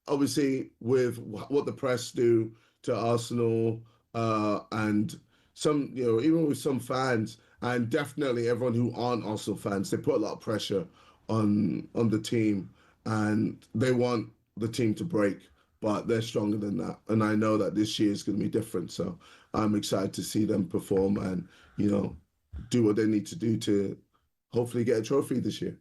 Obviously with what the press do to Arsenal, and some, even with some fans, and definitely everyone who aren't Arsenal fans, they put a lot of pressure on the team, and they want the team to break, but they're stronger than that. And I know that this year is going to be different. So I'm excited to see them perform and, do what they need to do to hopefully get a trophy this year.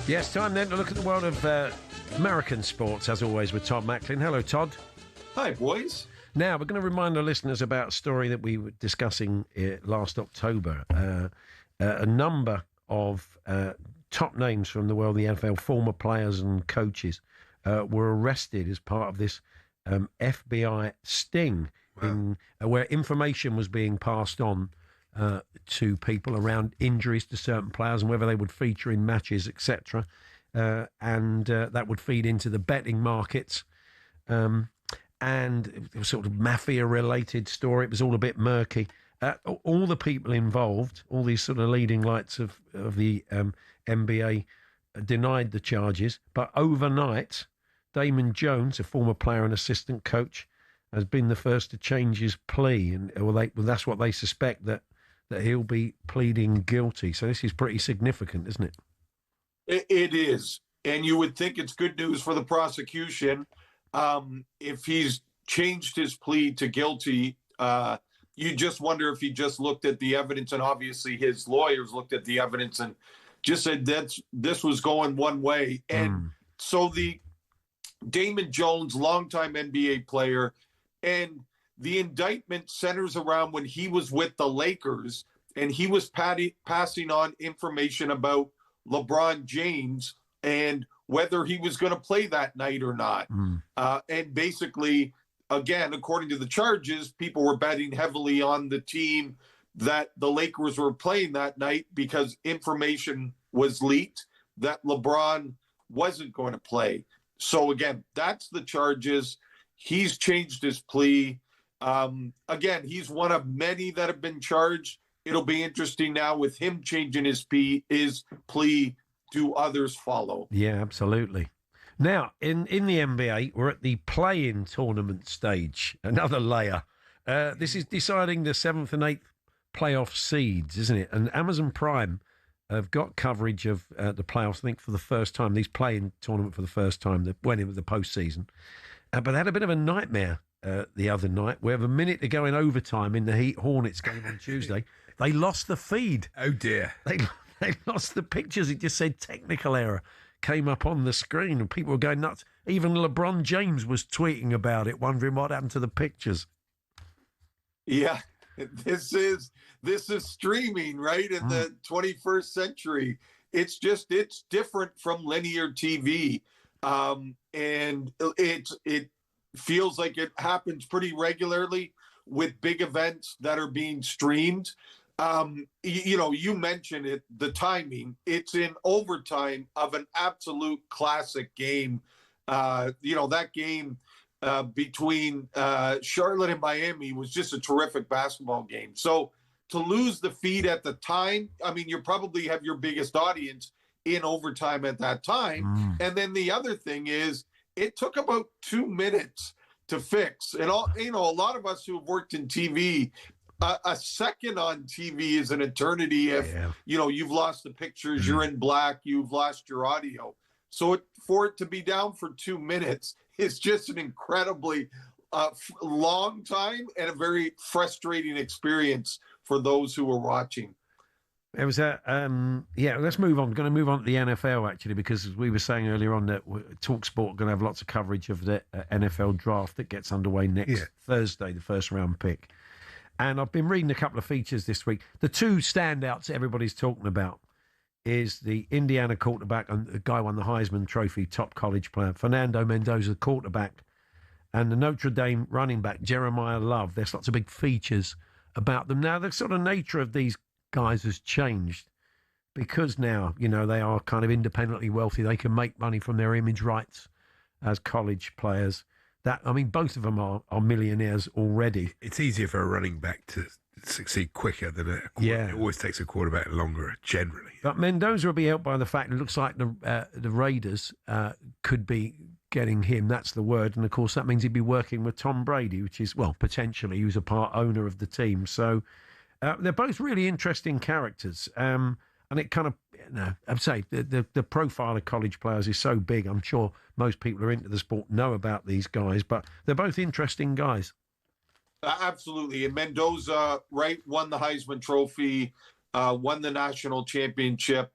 Yes, time then to look at the world of American sports, as always, with Todd Macklin. Hello, Todd. Hi, boys. Now, we're going to remind our listeners about a story that we were discussing last October. A number of top names from the world of the NFL, former players and coaches, were arrested as part of this FBI sting, where information was being passed on to people around injuries to certain players and whether they would feature in matches, etc. And that would feed into the betting markets. And it was sort of mafia-related story. It was all a bit murky. All the people involved, all these sort of leading lights of the NBA, denied the charges. But overnight, Damon Jones, a former player and assistant coach, has been the first to change his plea, and that's what they suspect, that he'll be pleading guilty. So this is pretty significant, isn't it? It is, and you would think it's good news for the prosecution. If he's changed his plea to guilty, you just wonder if he just looked at the evidence, and obviously his lawyers looked at the evidence and just said this was going one way. And so the Damon Jones, longtime NBA player, and the indictment centers around when he was with the Lakers and he was passing on information about LeBron James and whether he was going to play that night or not. And basically, again, according to the charges, people were betting heavily on the team that the Lakers were playing that night because information was leaked that LeBron wasn't going to play. So again, that's the charges. He's changed his plea. Again, he's one of many that have been charged. It'll be interesting now with him changing his plea. Do others follow? Yeah, absolutely. Now, in the NBA, we're at the play-in tournament stage, another layer. This is deciding the 7th and 8th playoff seeds, isn't it? And Amazon Prime have got coverage of the playoffs, I think, for the first time, these play-in tournament for the first time, that went into the postseason. But they had a bit of a nightmare the other night. We have a minute to go in overtime in the Heat Hornets game on Tuesday. They lost the feed. Oh, dear. They lost the pictures. It just said technical error came up on the screen and people were going nuts. Even LeBron James was tweeting about it, wondering what happened to the pictures. Yeah, this is streaming, right? In the 21st century. It's different from linear TV. And it feels like it happens pretty regularly with big events that are being streamed. You mentioned it, the timing. It's in overtime of an absolute classic game. That game between Charlotte and Miami was just a terrific basketball game. So to lose the feed at the time, I mean, you probably have your biggest audience in overtime at that time. And then the other thing is, it took about 2 minutes to fix. And a lot of us who have worked in TV, a second on TV is an eternity. If you've lost the pictures, you're in black, you've lost your audio. So for it to be down for 2 minutes is just an incredibly long time and a very frustrating experience for those who are watching. It was let's move on. Going to move on to the NFL, actually, because as we were saying earlier on, that talkSPORT are going to have lots of coverage of the NFL draft that gets underway next Thursday, the first round pick. And I've been reading a couple of features this week. The two standouts everybody's talking about is the Indiana quarterback, and the guy won the Heisman Trophy, top college player, Fernando Mendoza, quarterback, and the Notre Dame running back, Jeremiah Love. There's lots of big features about them. Now, the sort of nature of these guys has changed because now, they are kind of independently wealthy. They can make money from their image rights as college players. Both of them are millionaires already. It's easier for a running back to succeed quicker than a quarterback. It always takes a quarterback longer, generally. But Mendoza will be helped by the fact it looks like the Raiders could be getting him. That's the word. And, of course, that means he'd be working with Tom Brady, which is, potentially, he was a part owner of the team. So they're both really interesting characters. And it kind of, I'd say the profile of college players is so big. I'm sure most people who are into the sport know about these guys, but they're both interesting guys. Absolutely. And Mendoza, won the Heisman Trophy, won the national championship.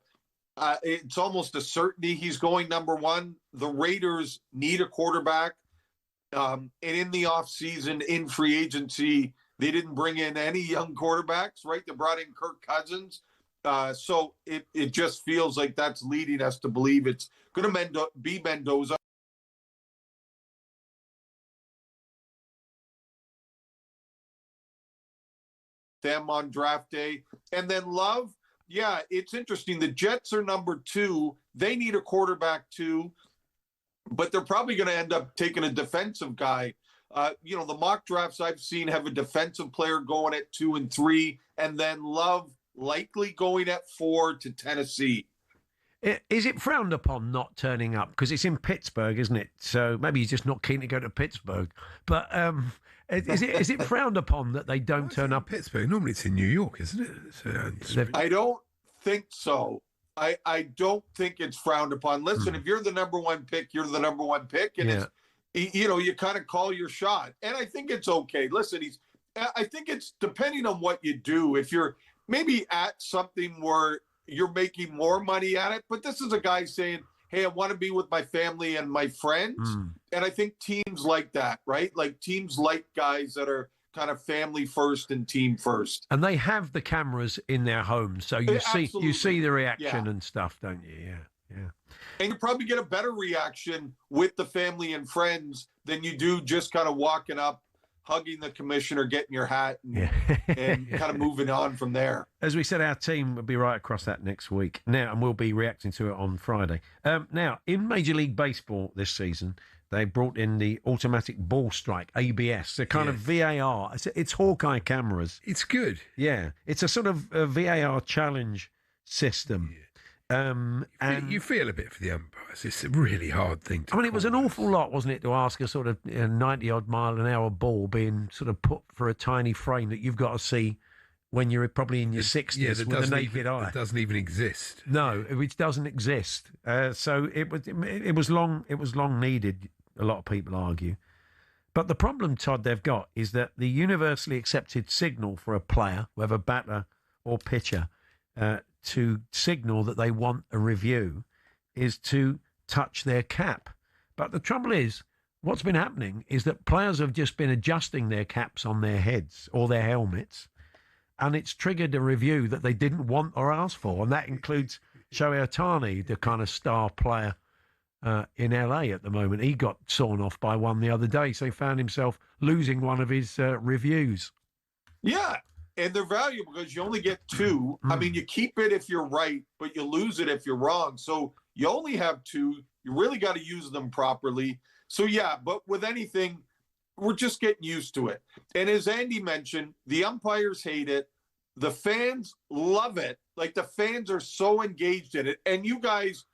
It's almost a certainty he's going number one. The Raiders need a quarterback. And in the offseason, in free agency, they didn't bring in any young quarterbacks, right? They brought in Kirk Cousins. So it just feels like that's leading us to believe it's going to be Mendoza. them on draft day. And then Love, yeah, it's interesting. The Jets are number 2. They need a quarterback too, but they're probably going to end up taking a defensive guy. The mock drafts I've seen have a defensive player going at 2 and 3, and then Love likely going at 4 to Tennessee. Is it frowned upon not turning up? Because it's in Pittsburgh, isn't it? So maybe he's just not keen to go to Pittsburgh. But is it frowned upon that they don't turn up? Pittsburgh. Normally it's in New York, isn't it? I don't think so. I don't think it's frowned upon. Listen, if you're the number 1 pick, you're the number 1 pick. And you kind of call your shot. And I think it's okay. Listen, I think it's depending on what you do. If you're maybe at something where you're making more money at it, but this is a guy saying, hey, I want to be with my family and my friends. And I think teams like that, right? Like teams like guys that are kind of family first and team first. And they have the cameras in their homes, so you see the reaction and stuff, don't you? Yeah. And you probably get a better reaction with the family and friends than you do just kind of walking up, hugging the commissioner, getting your hat, and kind of moving on from there. As we said, our team will be right across that next week now, and we'll be reacting to it on Friday. Now, in Major League Baseball this season, they brought in the automatic ball strike, ABS, the kind of VAR. It's Hawkeye cameras. It's good. Yeah. It's a sort of VAR challenge system. And you feel a bit for the umpires. It's a really hard thing to it was an awful lot, wasn't it, to ask a sort of 90-odd mile an hour ball being sort of put for a tiny frame that you've got to see when you're probably in your 60s with a naked eye. It doesn't even exist. No, which doesn't exist. So it was long needed, a lot of people argue. But the problem, Todd, they've got is that the universally accepted signal for a player, whether batter or pitcher, to signal that they want a review is to touch their cap. But the trouble is, what's been happening is that players have just been adjusting their caps on their heads or their helmets, and it's triggered a review that they didn't want or ask for. And that includes Shohei Ohtani, the kind of star player in LA at the moment. He got sawn off by one the other day, so he found himself losing one of his reviews. Yeah. And they're valuable because you only get 2. I mean, you keep it if you're right, but you lose it if you're wrong. So you only have 2. You really got to use them properly. So, yeah, but with anything, we're just getting used to it. And as Andy mentioned, the umpires hate it. The fans love it. Like, the fans are so engaged in it. And you guys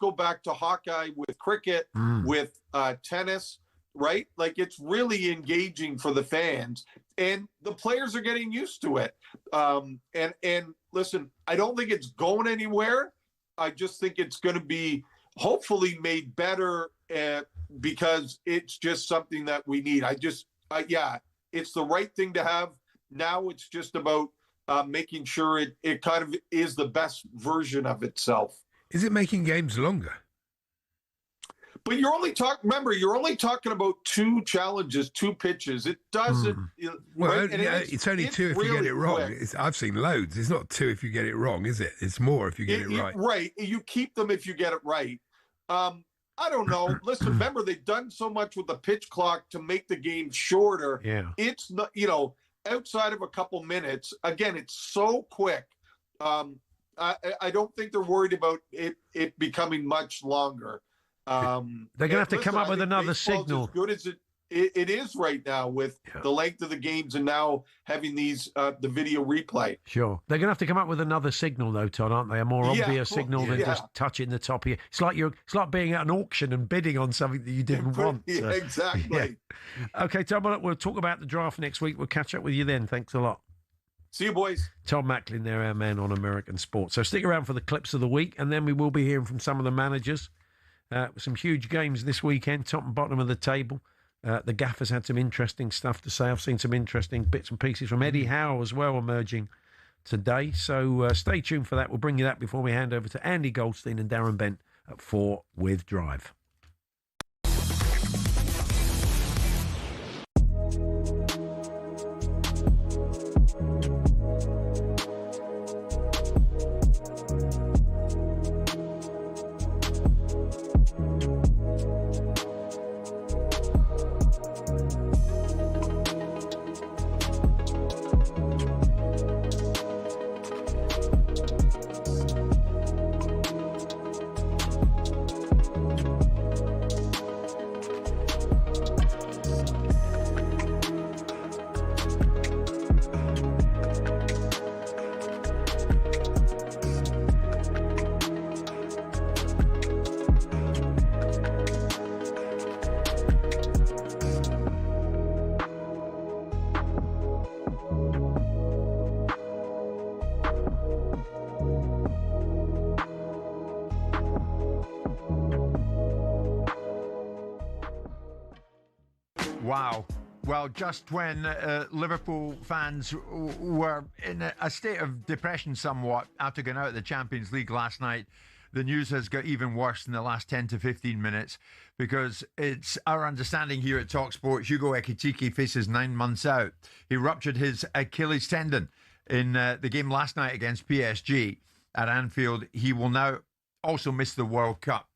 go back to Hawkeye with cricket, with tennis, right? Like, it's really engaging for the fans. And the players are getting used to it. And listen, I don't think it's going anywhere. I just think it's going to be hopefully made better because it's just something that we need. It's the right thing to have. Now it's just about making sure it kind of is the best version of itself. Is it making games longer? But you're only talking about 2 challenges, 2 pitches. It doesn't. It's only 2 if you get it wrong. I've seen loads. It's not 2 if you get it wrong, is it? It's more if you get it right. Right. You keep them if you get it right. I don't know. Listen, remember, they've done so much with the pitch clock to make the game shorter. Yeah. It's not, outside of a couple minutes, again, it's so quick. I don't think they're worried about it becoming much longer. They're going to have to come up with another signal. As good as it is right now with the length of the games and now having these the video replay. Sure. They're going to have to come up with another signal, though, Todd, aren't they? A more obvious signal than just touching the top of you. It's like being at an auction and bidding on something that you didn't want. Yeah, exactly. Yeah. Okay, Tom, we'll talk about the draft next week. We'll catch up with you then. Thanks a lot. See you, boys. Tom Macklin there, our man on American sports. So stick around for the clips of the week, and then we will be hearing from some of the managers. Some huge games this weekend, top and bottom of the table. The Gaffer's had some interesting stuff to say. I've seen some interesting bits and pieces from Eddie Howe as well emerging today. So stay tuned for that. We'll bring you that before we hand over to Andy Goldstein and Darren Bent at 4 with Drive. Wow. Well, just when Liverpool fans were in a state of depression somewhat after going out of the Champions League last night, the news has got even worse in the last 10 to 15 minutes, because it's our understanding here at talkSPORT, Hugo Ekitike faces 9 months out. He ruptured his Achilles tendon in the game last night against PSG at Anfield. He will now also miss the World Cup.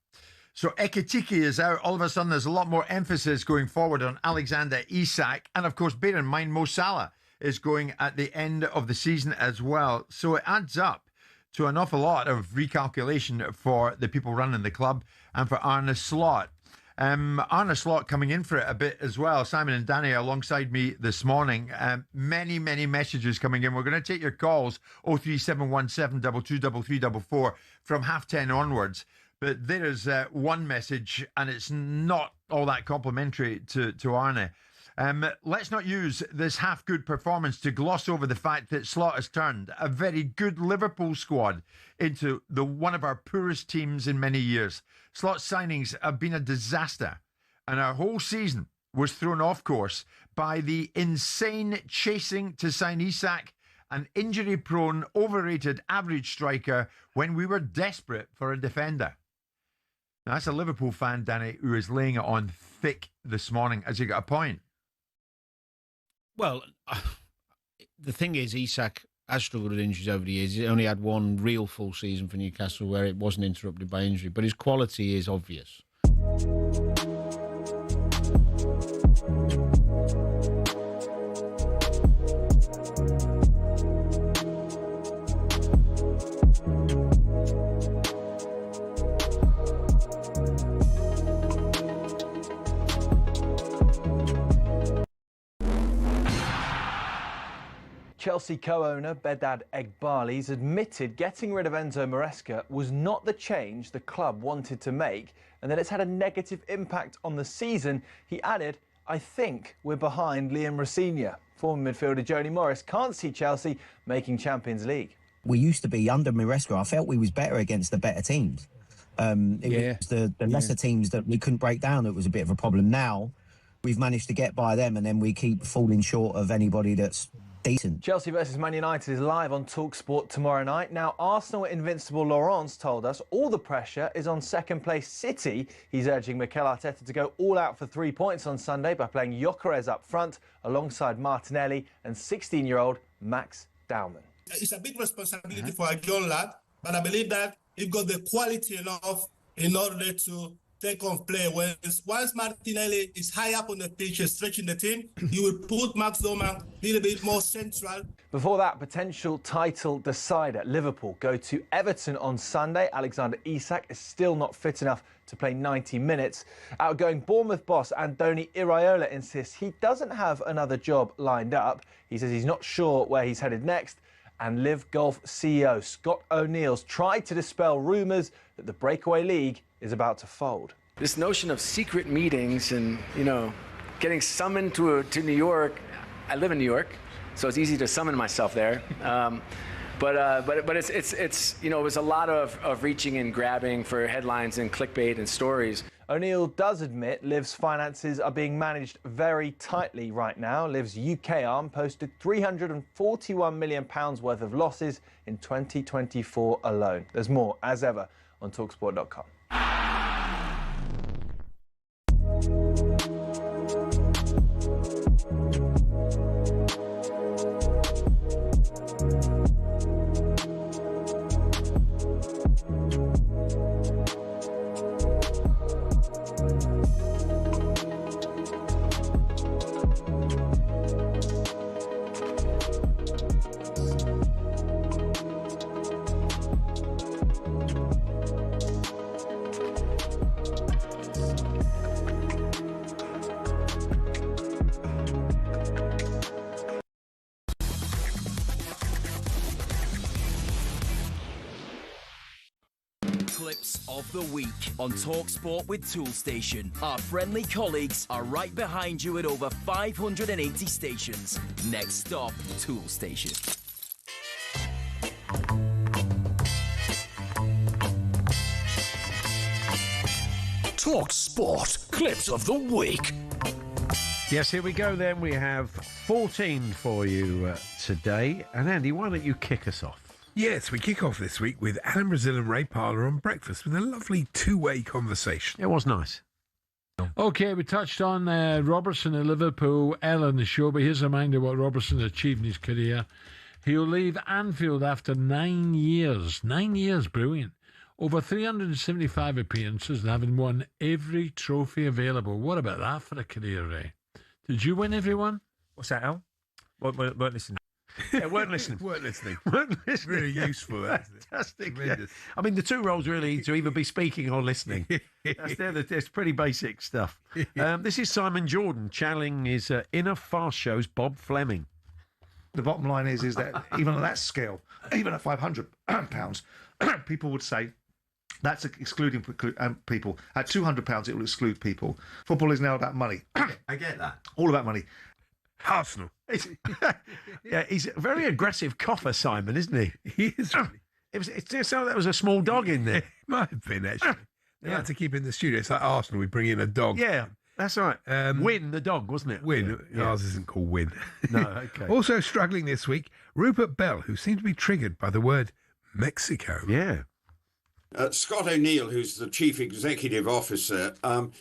So Ekitike is out. All of a sudden, there's a lot more emphasis going forward on Alexander Isak. And of course, bear in mind, Mo Salah is going at the end of the season as well. So it adds up to an awful lot of recalculation for the people running the club and for Arne Slot. Arne Slot coming in for it a bit as well. Simon and Danny alongside me this morning. Many messages coming in. We're going to take your calls 03717 223344 from 10:30 onwards. But there is one message, and it's not all that complimentary to Arne. Let's not use this half-good performance to gloss over the fact that Slot has turned a very good Liverpool squad into one of our poorest teams in many years. Slot's signings have been a disaster, and our whole season was thrown off course by the insane chasing to sign Isak, an injury-prone, overrated average striker, when we were desperate for a defender. Now, that's a Liverpool fan, Danny, who is laying it on thick this morning. Has he got a point? Well, the thing is, Isak has struggled with injuries over the years. He only had one real full season for Newcastle where it wasn't interrupted by injury, but his quality is obvious. Chelsea co-owner Behdad Eghbali's admitted getting rid of Enzo Maresca was not the change the club wanted to make, and that it's had a negative impact on the season. He added, "I think we're behind Liam Rossigna." Former midfielder Joni Morris can't see Chelsea making Champions League. We used to be under Maresca. I felt we was better against the better teams. It was the lesser teams that we couldn't break down that was a bit of a problem. Now we've managed to get by them, and then we keep falling short of anybody that's decent. Chelsea versus Man United is live on talkSPORT tomorrow night. Now, Arsenal invincible Laurent's told us all the pressure is on second-place City. He's urging Mikel Arteta to go all out for 3 points on Sunday by playing Gyökeres up front alongside Martinelli and 16-year-old Max Dowman. It's a big responsibility for a young lad, but I believe that he's got the quality enough in order to take on play. Once Martinelli is high up on the pitch and stretching the team, he will put Max Dowman a little bit more central. Before that, potential title decider. Liverpool go to Everton on Sunday. Alexander Isak is still not fit enough to play 90 minutes. Outgoing Bournemouth boss Andoni Iraola insists he doesn't have another job lined up. He says he's not sure where he's headed next. And Liv Golf CEO Scott O'Neill's tried to dispel rumours that the breakaway league is about to fold. This notion of secret meetings and, getting summoned to New York. I live in New York, so it's easy to summon myself there. But it's it was a lot of reaching and grabbing for headlines and clickbait and stories. O'Neill does admit Liv's finances are being managed very tightly right now. Liv's UK arm posted £341 million worth of losses in 2024 alone. There's more, as ever, on talksport.com. Clips of the week on talkSPORT with Toolstation. Our friendly colleagues are right behind you at over 580 stations. Next stop, Toolstation. talkSPORT Clips of the week. Yes, here we go then. We have 14 for you today. And Andy, why don't you kick us off? Yes, we kick off this week with Alan Brazil and Ray Parlour on breakfast with a lovely two-way conversation. It was nice. Okay, we touched on Robertson at Liverpool earlier in the show, but here's a reminder what Robertson achieved in his career. He'll leave Anfield after 9 years. 9 years, brilliant. Over 375 appearances and having won every trophy available. What about that for a career, Ray? Did you win everyone? What's that, Al? Weren't listening. Yeah, weren't listening. weren't listening. Weren't listening. Really useful, that, isn't it? Fantastic. Yeah. I mean, the two roles really to either be speaking or listening. That's pretty basic stuff. This is Simon Jordan channeling his inner fast show's Bob Fleming. The bottom line is that even at that scale, even at £500, people would say that's excluding people. At £200, it will exclude people. Football is now about money. I get that. All about money. Arsenal. Yeah, he's a very aggressive cougher, Simon, isn't he? He is. It just sounded like there was a small dog in there. It might have been, actually. They like to keep in the studio. It's like Arsenal, we bring in a dog. Yeah, that's right. Win, the dog, wasn't it? Win. Yeah. Ours isn't called Win. No, okay. Also struggling this week, Rupert Bell, who seemed to be triggered by the word Mexico. Yeah. Scott O'Neill, who's the chief executive officer,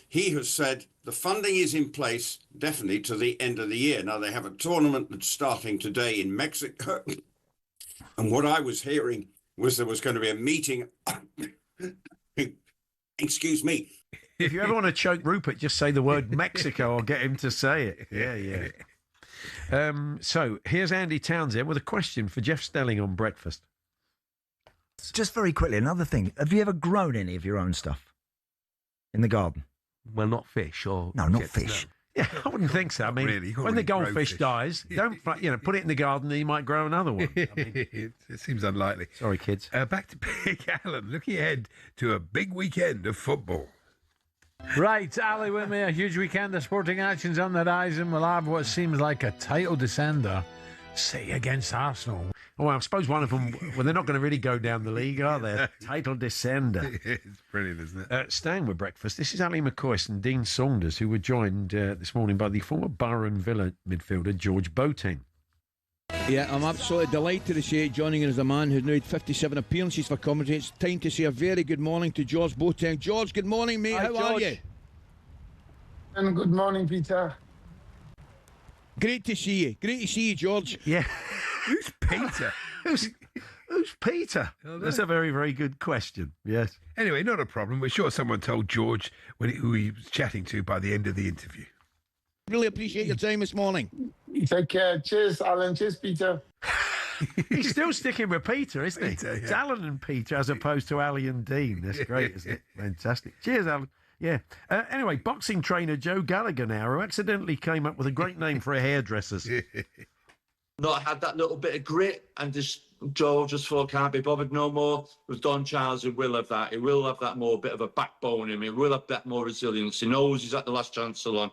he has said the funding is in place definitely to the end of the year. Now, they have a tournament that's starting today in Mexico. And what I was hearing was there was going to be a meeting. Excuse me. If you ever want to choke Rupert, just say the word Mexico. I'll get him to say it. Yeah. So here's Andy Townsend with a question for Jeff Stelling on breakfast. Just very quickly, another thing. Have you ever grown any of your own stuff in the garden? Well, not fish or... No, not fish. Yeah, I wouldn't think so. I mean, really. When the goldfish dies, don't put it in the garden and you might grow another one. I mean, it seems unlikely. Sorry, kids. Back to Big Alan, looking ahead to a big weekend of football. Right, Ali with me. A huge weekend of sporting actions on the horizon. We'll have what seems like a title descender, City against Arsenal. Oh, I suppose one of them, well, they're not going to really go down the league, are they? Title descender. It's brilliant, isn't it? Staying with breakfast, this is Ali McCoist and Dean Saunders, who were joined this morning by the former Borough and Villa midfielder George Boateng. Yeah, I'm absolutely delighted to say joining in as a man who's now had 57 appearances for Coventry. It's time to say a very good morning to George Boateng. George, good morning, mate. Hi, How are you? And good morning, Peter. Great to see you. Great to see you, George. Yeah. Who's Peter? Who's Peter? That's a very, very good question. Yes. Anyway, not a problem. We're sure someone told George who he was chatting to by the end of the interview. Really appreciate your time this morning. Take care. Cheers, Alan. Cheers, Peter. He's still sticking with Peter, isn't he? Peter, yeah. It's Alan and Peter as opposed to Ali and Dean. That's great, isn't it? Fantastic. Cheers, Alan. Yeah. Anyway, boxing trainer Joe Gallagher now, who accidentally came up with a great name for a hairdresser's. Not had that little bit of grit and just Joe just thought can't be bothered no more. With Don Charles, he will have that. He will have that more bit of a backbone in him. He will have that more resilience. He knows he's at the last chance salon.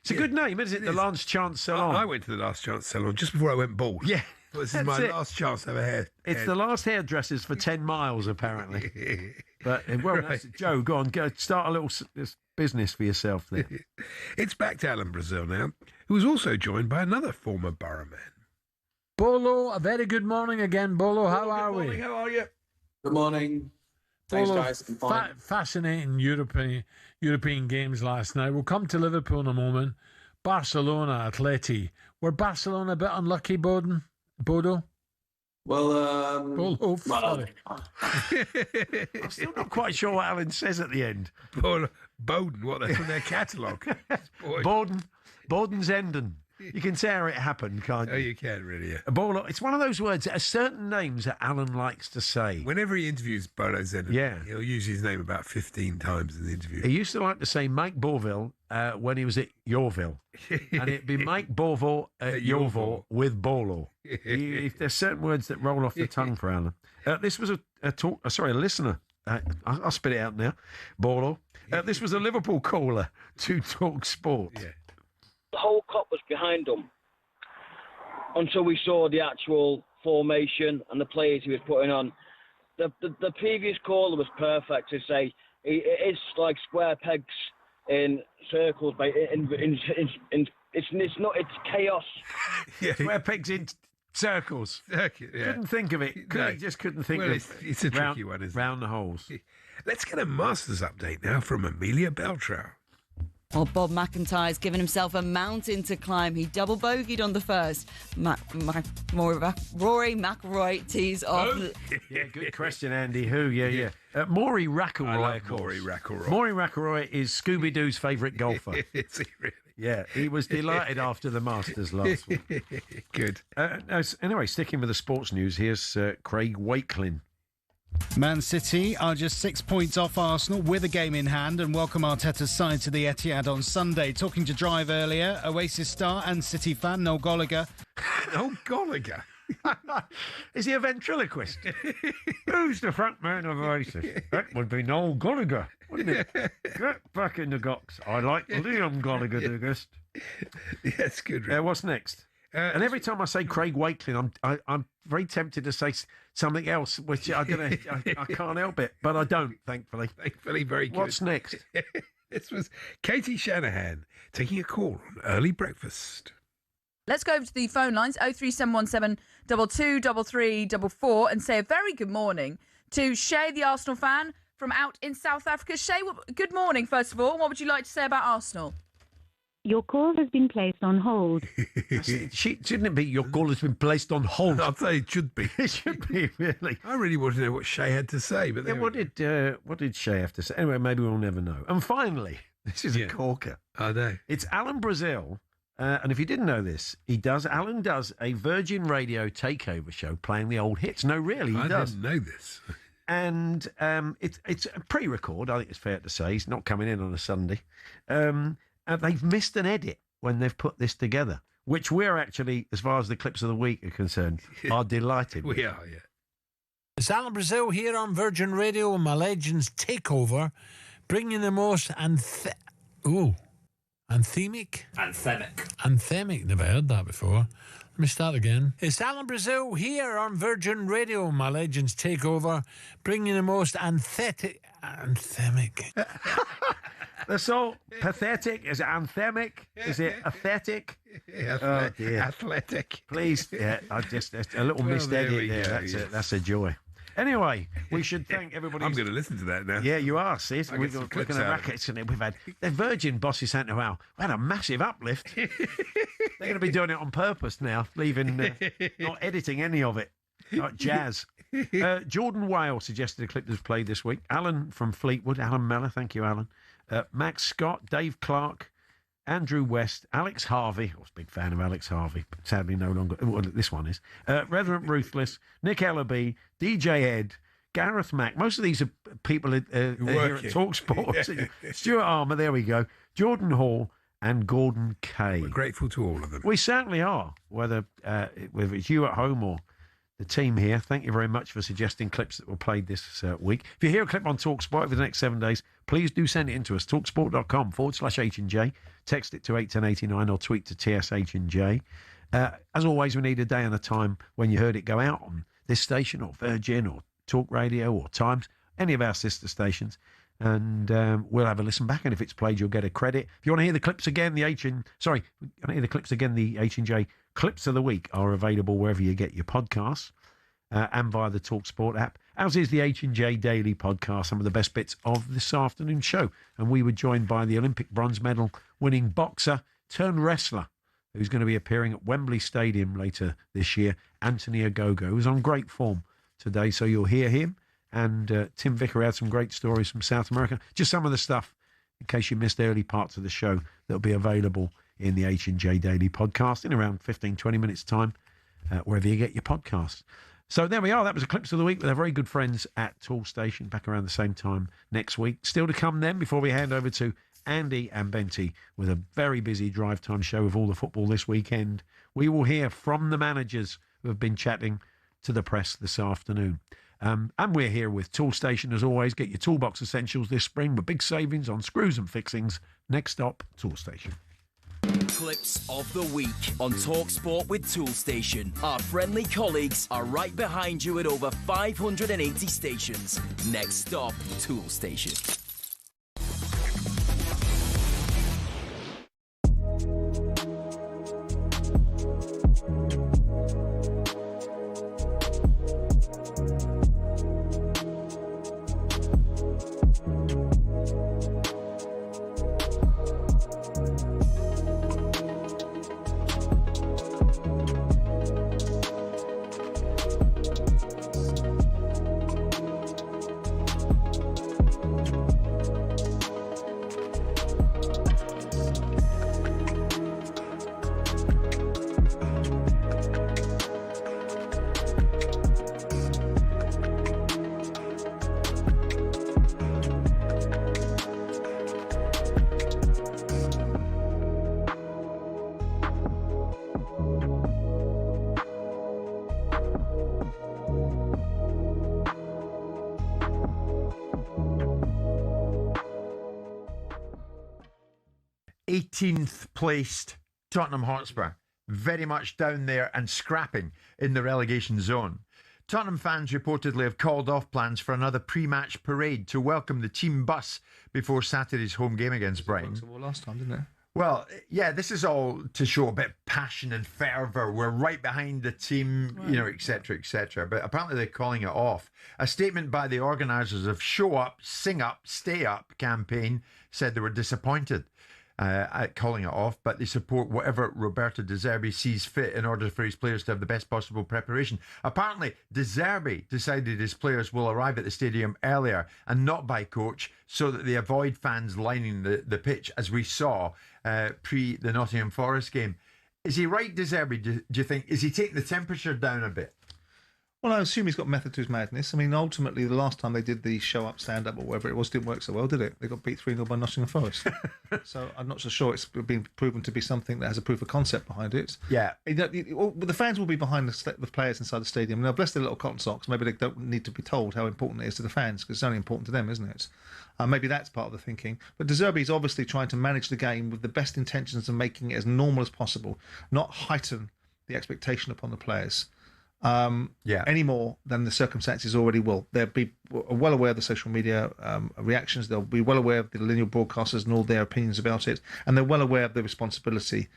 It's a good name, isn't it? The Last Chance Salon. I went to the Last Chance Salon just before I went bald. Yeah. This is my last chance to have a hair. It's the last hairdressers for 10 miles, apparently. But, well, right. Joe, go on, go start a little business for yourself there. It's back to Alan Brazil now, who was also joined by another former borough man. Bolo, a very good morning again, Bolo. How are we? How are you? Good morning. Thanks, Bolo, guys. I'm fine. Fascinating European games last night. We'll come to Liverpool in a moment. Barcelona, Atleti. Were Barcelona a bit unlucky, Bodo? Well, Bolo, sorry. I'm still not quite sure what Alan says at the end. Bowden, what, that's from their catalogue. Boden's Enden. You can say how it happened, can't you? Oh, you can, really, yeah. Bolo, it's one of those words, there are certain names that Alan likes to say. Whenever he interviews Bodo Enden, he'll use his name about 15 times in the interview. He used to like to say Mike Bourville when he was at Yorville. And it'd be Mike Bourville at Yorville with Bolo. There's certain words that roll off the tongue for Alan. This was a listener. I'll spit it out now. Bolo. This was a Liverpool caller to talkSPORT. Yeah. The whole cop was behind him until we saw the actual formation and the players he was putting on. The previous caller was perfect to say it is like square pegs in circles, in It's chaos. It's where pigs in circles. Couldn't think of it. Just couldn't think of it. It's a tricky one, isn't it? Round the holes. Let's get a Masters update now from Amelia Beltrao. Well, Bob McIntyre's given himself a mountain to climb. He double bogeyed on the first. Rory McIlroy tees off. Yeah, good question, Andy. Who? Yeah. Maury McIlroy, of course. Maury McIlroy. Maury McIlroy is Scooby-Doo's favourite golfer. Is he really? Yeah, he was delighted after the Masters last week. Good. Anyway, sticking with the sports news, here's Craig Wakelin. Man City are just 6 points off Arsenal with a game in hand and welcome Arteta's side to the Etihad on Sunday. Talking to Drive earlier, Oasis star and City fan Noel Gallagher. Noel Gallagher? Is he a ventriloquist? Who's the front man of Oasis? That would be Noel Gallagher, wouldn't it? Get back in the box. I like Liam Gallagher the guest. Yes, good. What's next? And every time I say Craig Wakelin, I'm very tempted to say something else, which I don't know. I can't help it, but I don't. Thankfully, very good. What's next? This was Katie Shanahan taking a call on early breakfast. Let's go over to the phone lines 03717 223344 and say a very good morning to Shay, the Arsenal fan from out in South Africa. Shay, good morning. First of all, what would you like to say about Arsenal? Your call has been placed on hold. Shouldn't it be your call has been placed on hold? I'd say it should be. It should be, really. I really want to know what Shay had to say. But what did Shay have to say? Anyway, maybe we'll never know. And finally, this is a corker. I know. It's Alan Brazil. And if you didn't know this, Alan does a Virgin Radio takeover show playing the old hits. No, really, he does. I didn't know this. And it's a pre-record, I think it's fair to say. He's not coming in on a Sunday. They've missed an edit when they've put this together, which we're actually, as far as the clips of the week are concerned, are delighted with. We are, yeah. It's Alan Brazil here on Virgin Radio and my Legends Takeover, bringing the most anthemic. Never heard that before. Let me start again. It's Alan Brazil here on Virgin Radio, my Legends Takeover, bringing the most anthemic. They're so pathetic. Is it anthemic? Is it aesthetic? Oh, dear. Athletic. Please, just a little missed edit there. That's a joy. Anyway, we should thank everybody. I'm going to listen to that now. Yeah, you are, sis. We're going to rackets in it. We've had the Virgin bosses sent to our. We had a massive uplift. They're going to be doing it on purpose now, leaving, not editing any of it. Like jazz. Jordan Whale suggested a clip that was played this week. Alan from Fleetwood, Alan Mellor, thank you, Alan. Max Scott, Dave Clark, Andrew West, Alex Harvey. I was a big fan of Alex Harvey, but sadly no longer. Well, this one is. Reverend Ruthless, Nick Ellaby, DJ Ed, Gareth Mack. Most of these are people here at talkSPORT. Stuart Armour, there we go. Jordan Hall and Gordon Kay. We're grateful to all of them. We certainly are, whether it's you at home or the team here. Thank you very much for suggesting clips that were played this week. If you hear a clip on talkSPORT over the next 7 days, please do send it in to us. talksport.com/H&J. Text it to 81089 or tweet to TSH&J. As always, we need a day and a time when you heard it go out on this station or Virgin or Talk Radio or Times, any of our sister stations. And we'll have a listen back. And if it's played, you'll get a credit. If you want to hear the clips again, the H&J clips of the week are available wherever you get your podcasts and via the TalkSPORT app, as is the H&J Daily Podcast, some of the best bits of this afternoon's show. And we were joined by the Olympic bronze medal winning boxer turned wrestler who's going to be appearing at Wembley Stadium later this year, Anthony Agogo, who's on great form today. So you'll hear him. And Tim Vickery had some great stories from South America. Just some of the stuff, in case you missed early parts of the show, that'll be available in the H&J Daily Podcast in around 15, 20 minutes' time, wherever you get your podcasts. So there we are. That was a Clips of the Week with our very good friends at Tool Station, back around the same time next week. Still to come then, before we hand over to Andy and Benty with a very busy drive time show with all the football this weekend. We will hear from the managers who have been chatting to the press this afternoon. And we're here with Tool Station as always. Get your toolbox essentials this spring with big savings on screws and fixings. Next stop, Tool Station. Clips of the week on talkSPORT with Tool Station. Our friendly colleagues are right behind you at over 580 stations. Next stop, Tool Station. 18th placed Tottenham Hotspur, very much down there and scrapping in the relegation zone. Tottenham fans reportedly have called off plans for another pre-match parade to welcome the team bus before Saturday's home game against Brighton. Last time, didn't it? Well, yeah, this is all to show a bit of passion and fervour. We're right behind the team, you know, etc., etc. But apparently they're calling it off. A statement by the organisers of Show Up, Sing Up, Stay Up campaign said they were disappointed at calling it off, but they support whatever Roberto Deserby sees fit in order for his players to have the best possible preparation. Apparently, Deserby decided his players will arrive at the stadium earlier and not by coach so that they avoid fans lining the pitch, as we saw pre the Nottingham Forest game. Is he right, Deserby? Do you think? Is he taking the temperature down a bit? Well, I assume he's got method to his madness. I mean, ultimately, the last time they did the show up, stand up, or whatever it was, didn't work so well, did it? They got beat 3-0 by Nottingham Forest. So I'm not so sure it's been proven to be something that has a proof of concept behind it. Yeah. The fans will be behind the players inside the stadium. Now, bless their little cotton socks. Maybe they don't need to be told how important it is to the fans, because it's only important to them, isn't it? Maybe that's part of the thinking. But De Zerbi's obviously trying to manage the game with the best intentions of making it as normal as possible, not heighten the expectation upon the players. Any more than the circumstances already will. They'll be well aware of the social media reactions. They'll be well aware of the linear broadcasters and all their opinions about it, and they're well aware of the responsibility.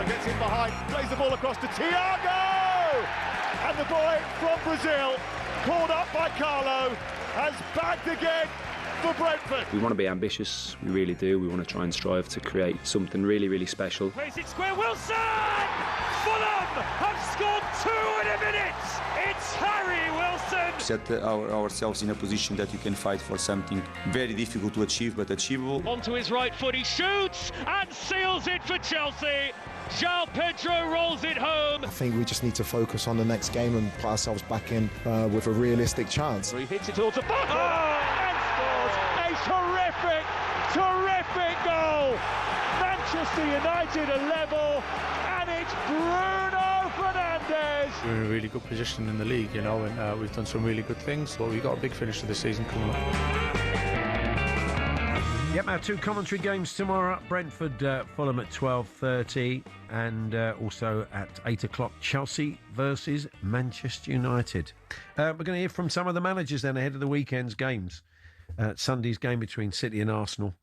Gets in behind, plays the ball across to Thiago! And the boy from Brazil, called up by Carlo, has bagged again for Brentford. We want to be ambitious, we really do. We want to try and strive to create something really, really special. Plays it square, Wilson! Fulham have scored 2 in a minute! It's Harry Wilson! Set ourselves in a position that you can fight for something very difficult to achieve, but achievable. Onto his right foot, he shoots and seals it for Chelsea. João Pedro rolls it home. I think we just need to focus on the next game and put ourselves back in with a realistic chance. He hits it towards the back and scores a terrific goal. Manchester United are level, and it's Bruno We're in a really good position in the league, you know, and we've done some really good things, but we've got a big finish to the season coming up. Yep, our 2 Coventry games tomorrow. Brentford, Fulham at 12:30, and also at 8 o'clock, Chelsea versus Manchester United. We're going to hear from some of the managers then ahead of the weekend's games. Sunday's game between City and Arsenal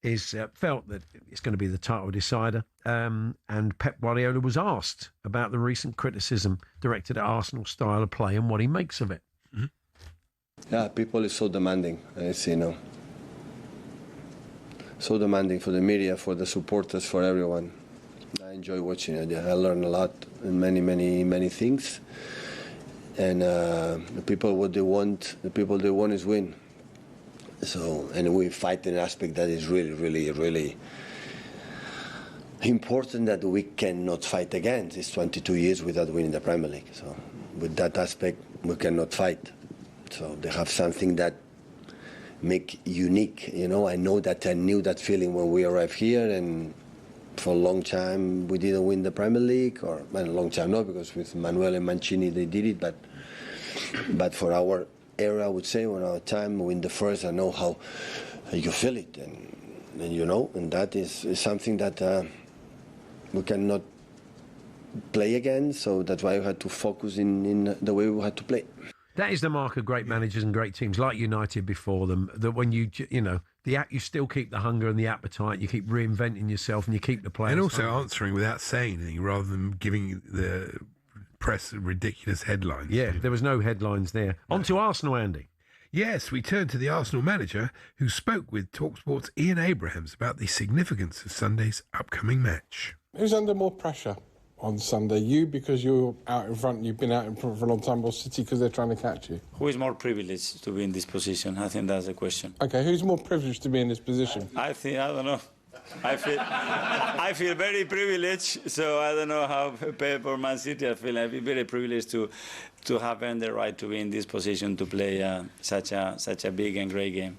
is felt that it's going to be the title decider. And Pep Guardiola was asked about the recent criticism directed at Arsenal's style of play and what he makes of it. Mm-hmm. Yeah, people is so demanding, so demanding for the media, for the supporters, for everyone. I enjoy watching it. Yeah, I learn a lot and many things. And the people what they want is win. So, and we fight in an aspect that is really important that we cannot fight against. It's 22 years without winning the Premier League. So, with that aspect, we cannot fight. So they have something that make unique. I know that I knew that feeling when we arrived here, and for a long time we didn't win the Premier League, or well, a long time no, because with Manuel and Mancini they did it, but for our era, I would say, when our time win the first, I know how you feel it, and that is something that we cannot play again. So that's why we had to focus in the way we had to play. That is the mark of great managers and great teams like United before them, that when you still keep the hunger and the appetite, you keep reinventing yourself and you keep the players. And also answering without saying anything rather than giving the press ridiculous headlines. Yeah, there was no headlines there. On to Arsenal, Andy. Yes, we turn to the Arsenal manager who spoke with talkSPORT's Ian Abrahams about the significance of Sunday's upcoming match. Who's under more pressure on Sunday? You, because you're out in front, you've been out in front for a long time, or City because they're trying to catch you? Who is more privileged to be in this position? I think that's the question. Okay, who's more privileged to be in this position? I don't know. I feel very privileged, so I don't know how Pep or Man City I feel. I feel very privileged to have earned the right to be in this position to play such a big and great game.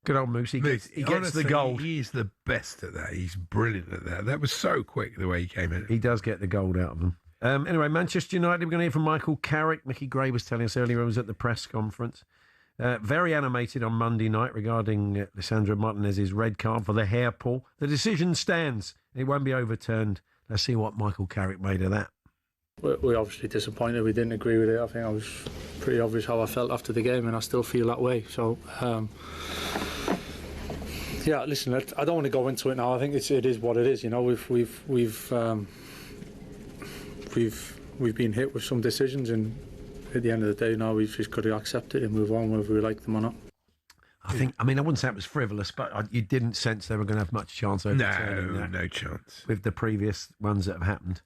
Good old Moose. He gets the gold. He's the best at that. He's brilliant at that. That was so quick the way he came in. He does get the gold out of them. Anyway, Manchester United, we're going to hear from Michael Carrick. Mickey Gray was telling us earlier, he was at the press conference. Very animated on Monday night regarding Lisandro Martinez's red card for the hair pull. The decision stands. It won't be overturned. Let's see what Michael Carrick made of that. We're obviously disappointed. We didn't agree with it. I think I was pretty obvious how I felt after the game, and I still feel that way. So, yeah, listen, I don't want to go into it now. I think it is what it is. We've been hit with some decisions, and at the end of the day, now we've just got to accept it and move on, whether we like them or not. I wouldn't say it was frivolous, but you didn't sense they were going to have much chance overturning that. No chance. With the previous ones that have happened.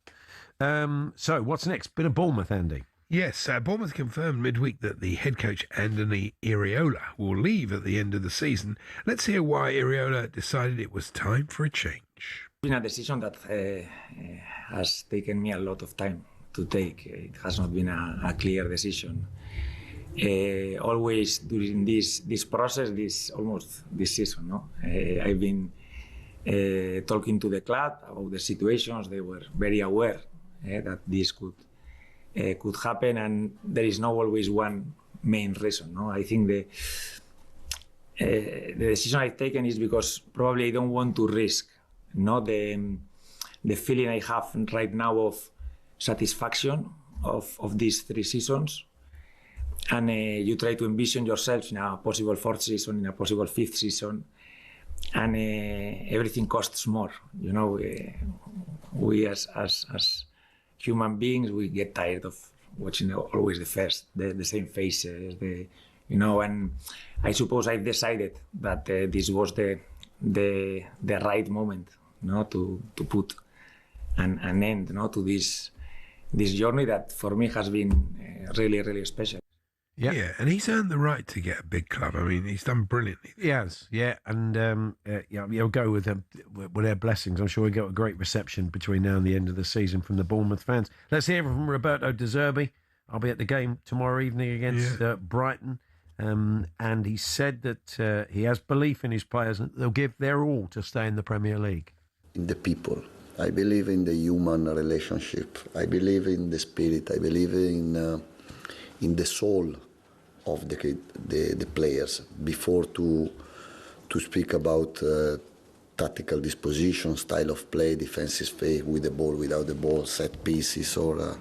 So, what's next? Bit of Bournemouth, Andy. Yes, Bournemouth confirmed midweek that the head coach, Andoni Iraola, will leave at the end of the season. Let's hear why Iraola decided it was time for a change. It's been a decision that has taken me a lot of time to take. It has not been a clear decision. Always during this process, almost this season, I've been talking to the club about the situations. They were very aware that this could happen, and there is not always one main reason. I think the decision I've taken is because probably I don't want to risk the feeling I have right now of satisfaction of these 3 seasons, and you try to envision yourself in a possible 4th season, in a possible 5th season, and everything costs more. We as human beings, we get tired of watching always the same faces, and I suppose I've decided that this was the right moment, to put an end, to this journey that for me has been really, really special. Yeah, and he's earned the right to get a big club. He's done brilliantly. He has, yeah, and he'll go with their blessings. I'm sure he'll get a great reception between now and the end of the season from the Bournemouth fans. Let's hear from Roberto Deserby. I'll be at the game tomorrow evening against Brighton, and he said that he has belief in his players and they'll give their all to stay in the Premier League. In the people, I believe in the human relationship. I believe in the spirit. I believe in the soul of the players. Before to speak about tactical disposition, style of play, defensive phase, with the ball, without the ball, set pieces, or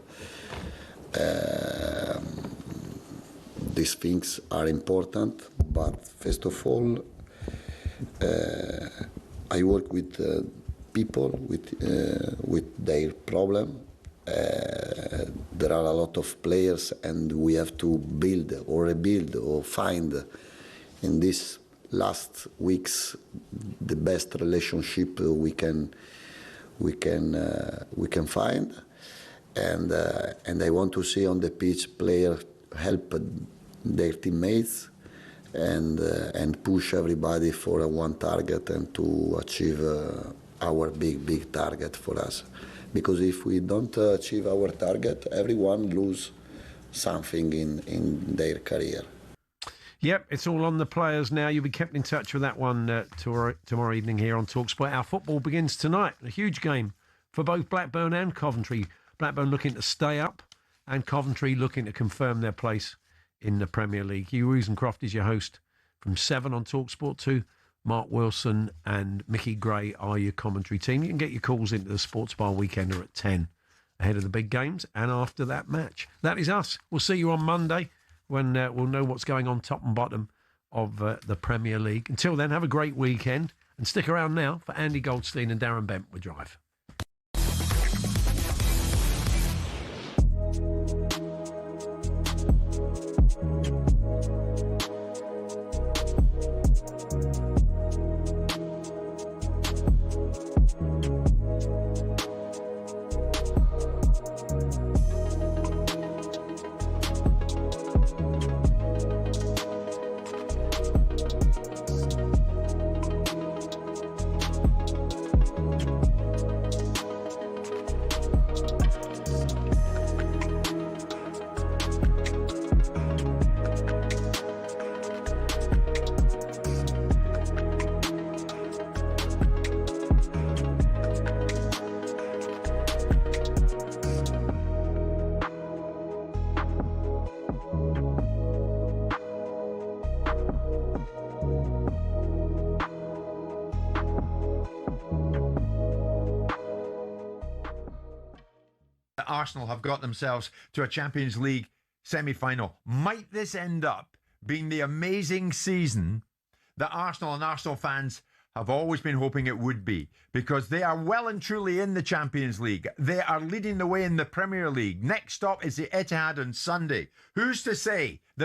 these things are important. But first of all, I work with people with their problem. There are a lot of players, and we have to build or rebuild or find in these last weeks the best relationship we can find. And I want to see on the pitch players help their teammates and push everybody for one target and to achieve our big target for us. Because if we don't achieve our target, everyone lose something in their career. Yep, it's all on the players now. You'll be kept in touch with that one tomorrow evening here on talkSPORT. Our football begins tonight. A huge game for both Blackburn and Coventry. Blackburn looking to stay up and Coventry looking to confirm their place in the Premier League. Hugh Rosencroft is your host from 7 on talkSPORT 2. Mark Wilson and Mickey Gray are your commentary team. You can get your calls into the Sports Bar Weekender at 10 ahead of the big games and after that match. That is us. We'll see you on Monday when we'll know what's going on top and bottom of the Premier League. Until then, have a great weekend and stick around now for Andy Goldstein and Darren Bent with Drive. Arsenal have got themselves to a Champions League semi-final. Might this end up being the amazing season that Arsenal and Arsenal fans have always been hoping it would be? Because they are well and truly in the Champions League. They are leading the way in the Premier League. Next stop is the Etihad on Sunday. Who's to say that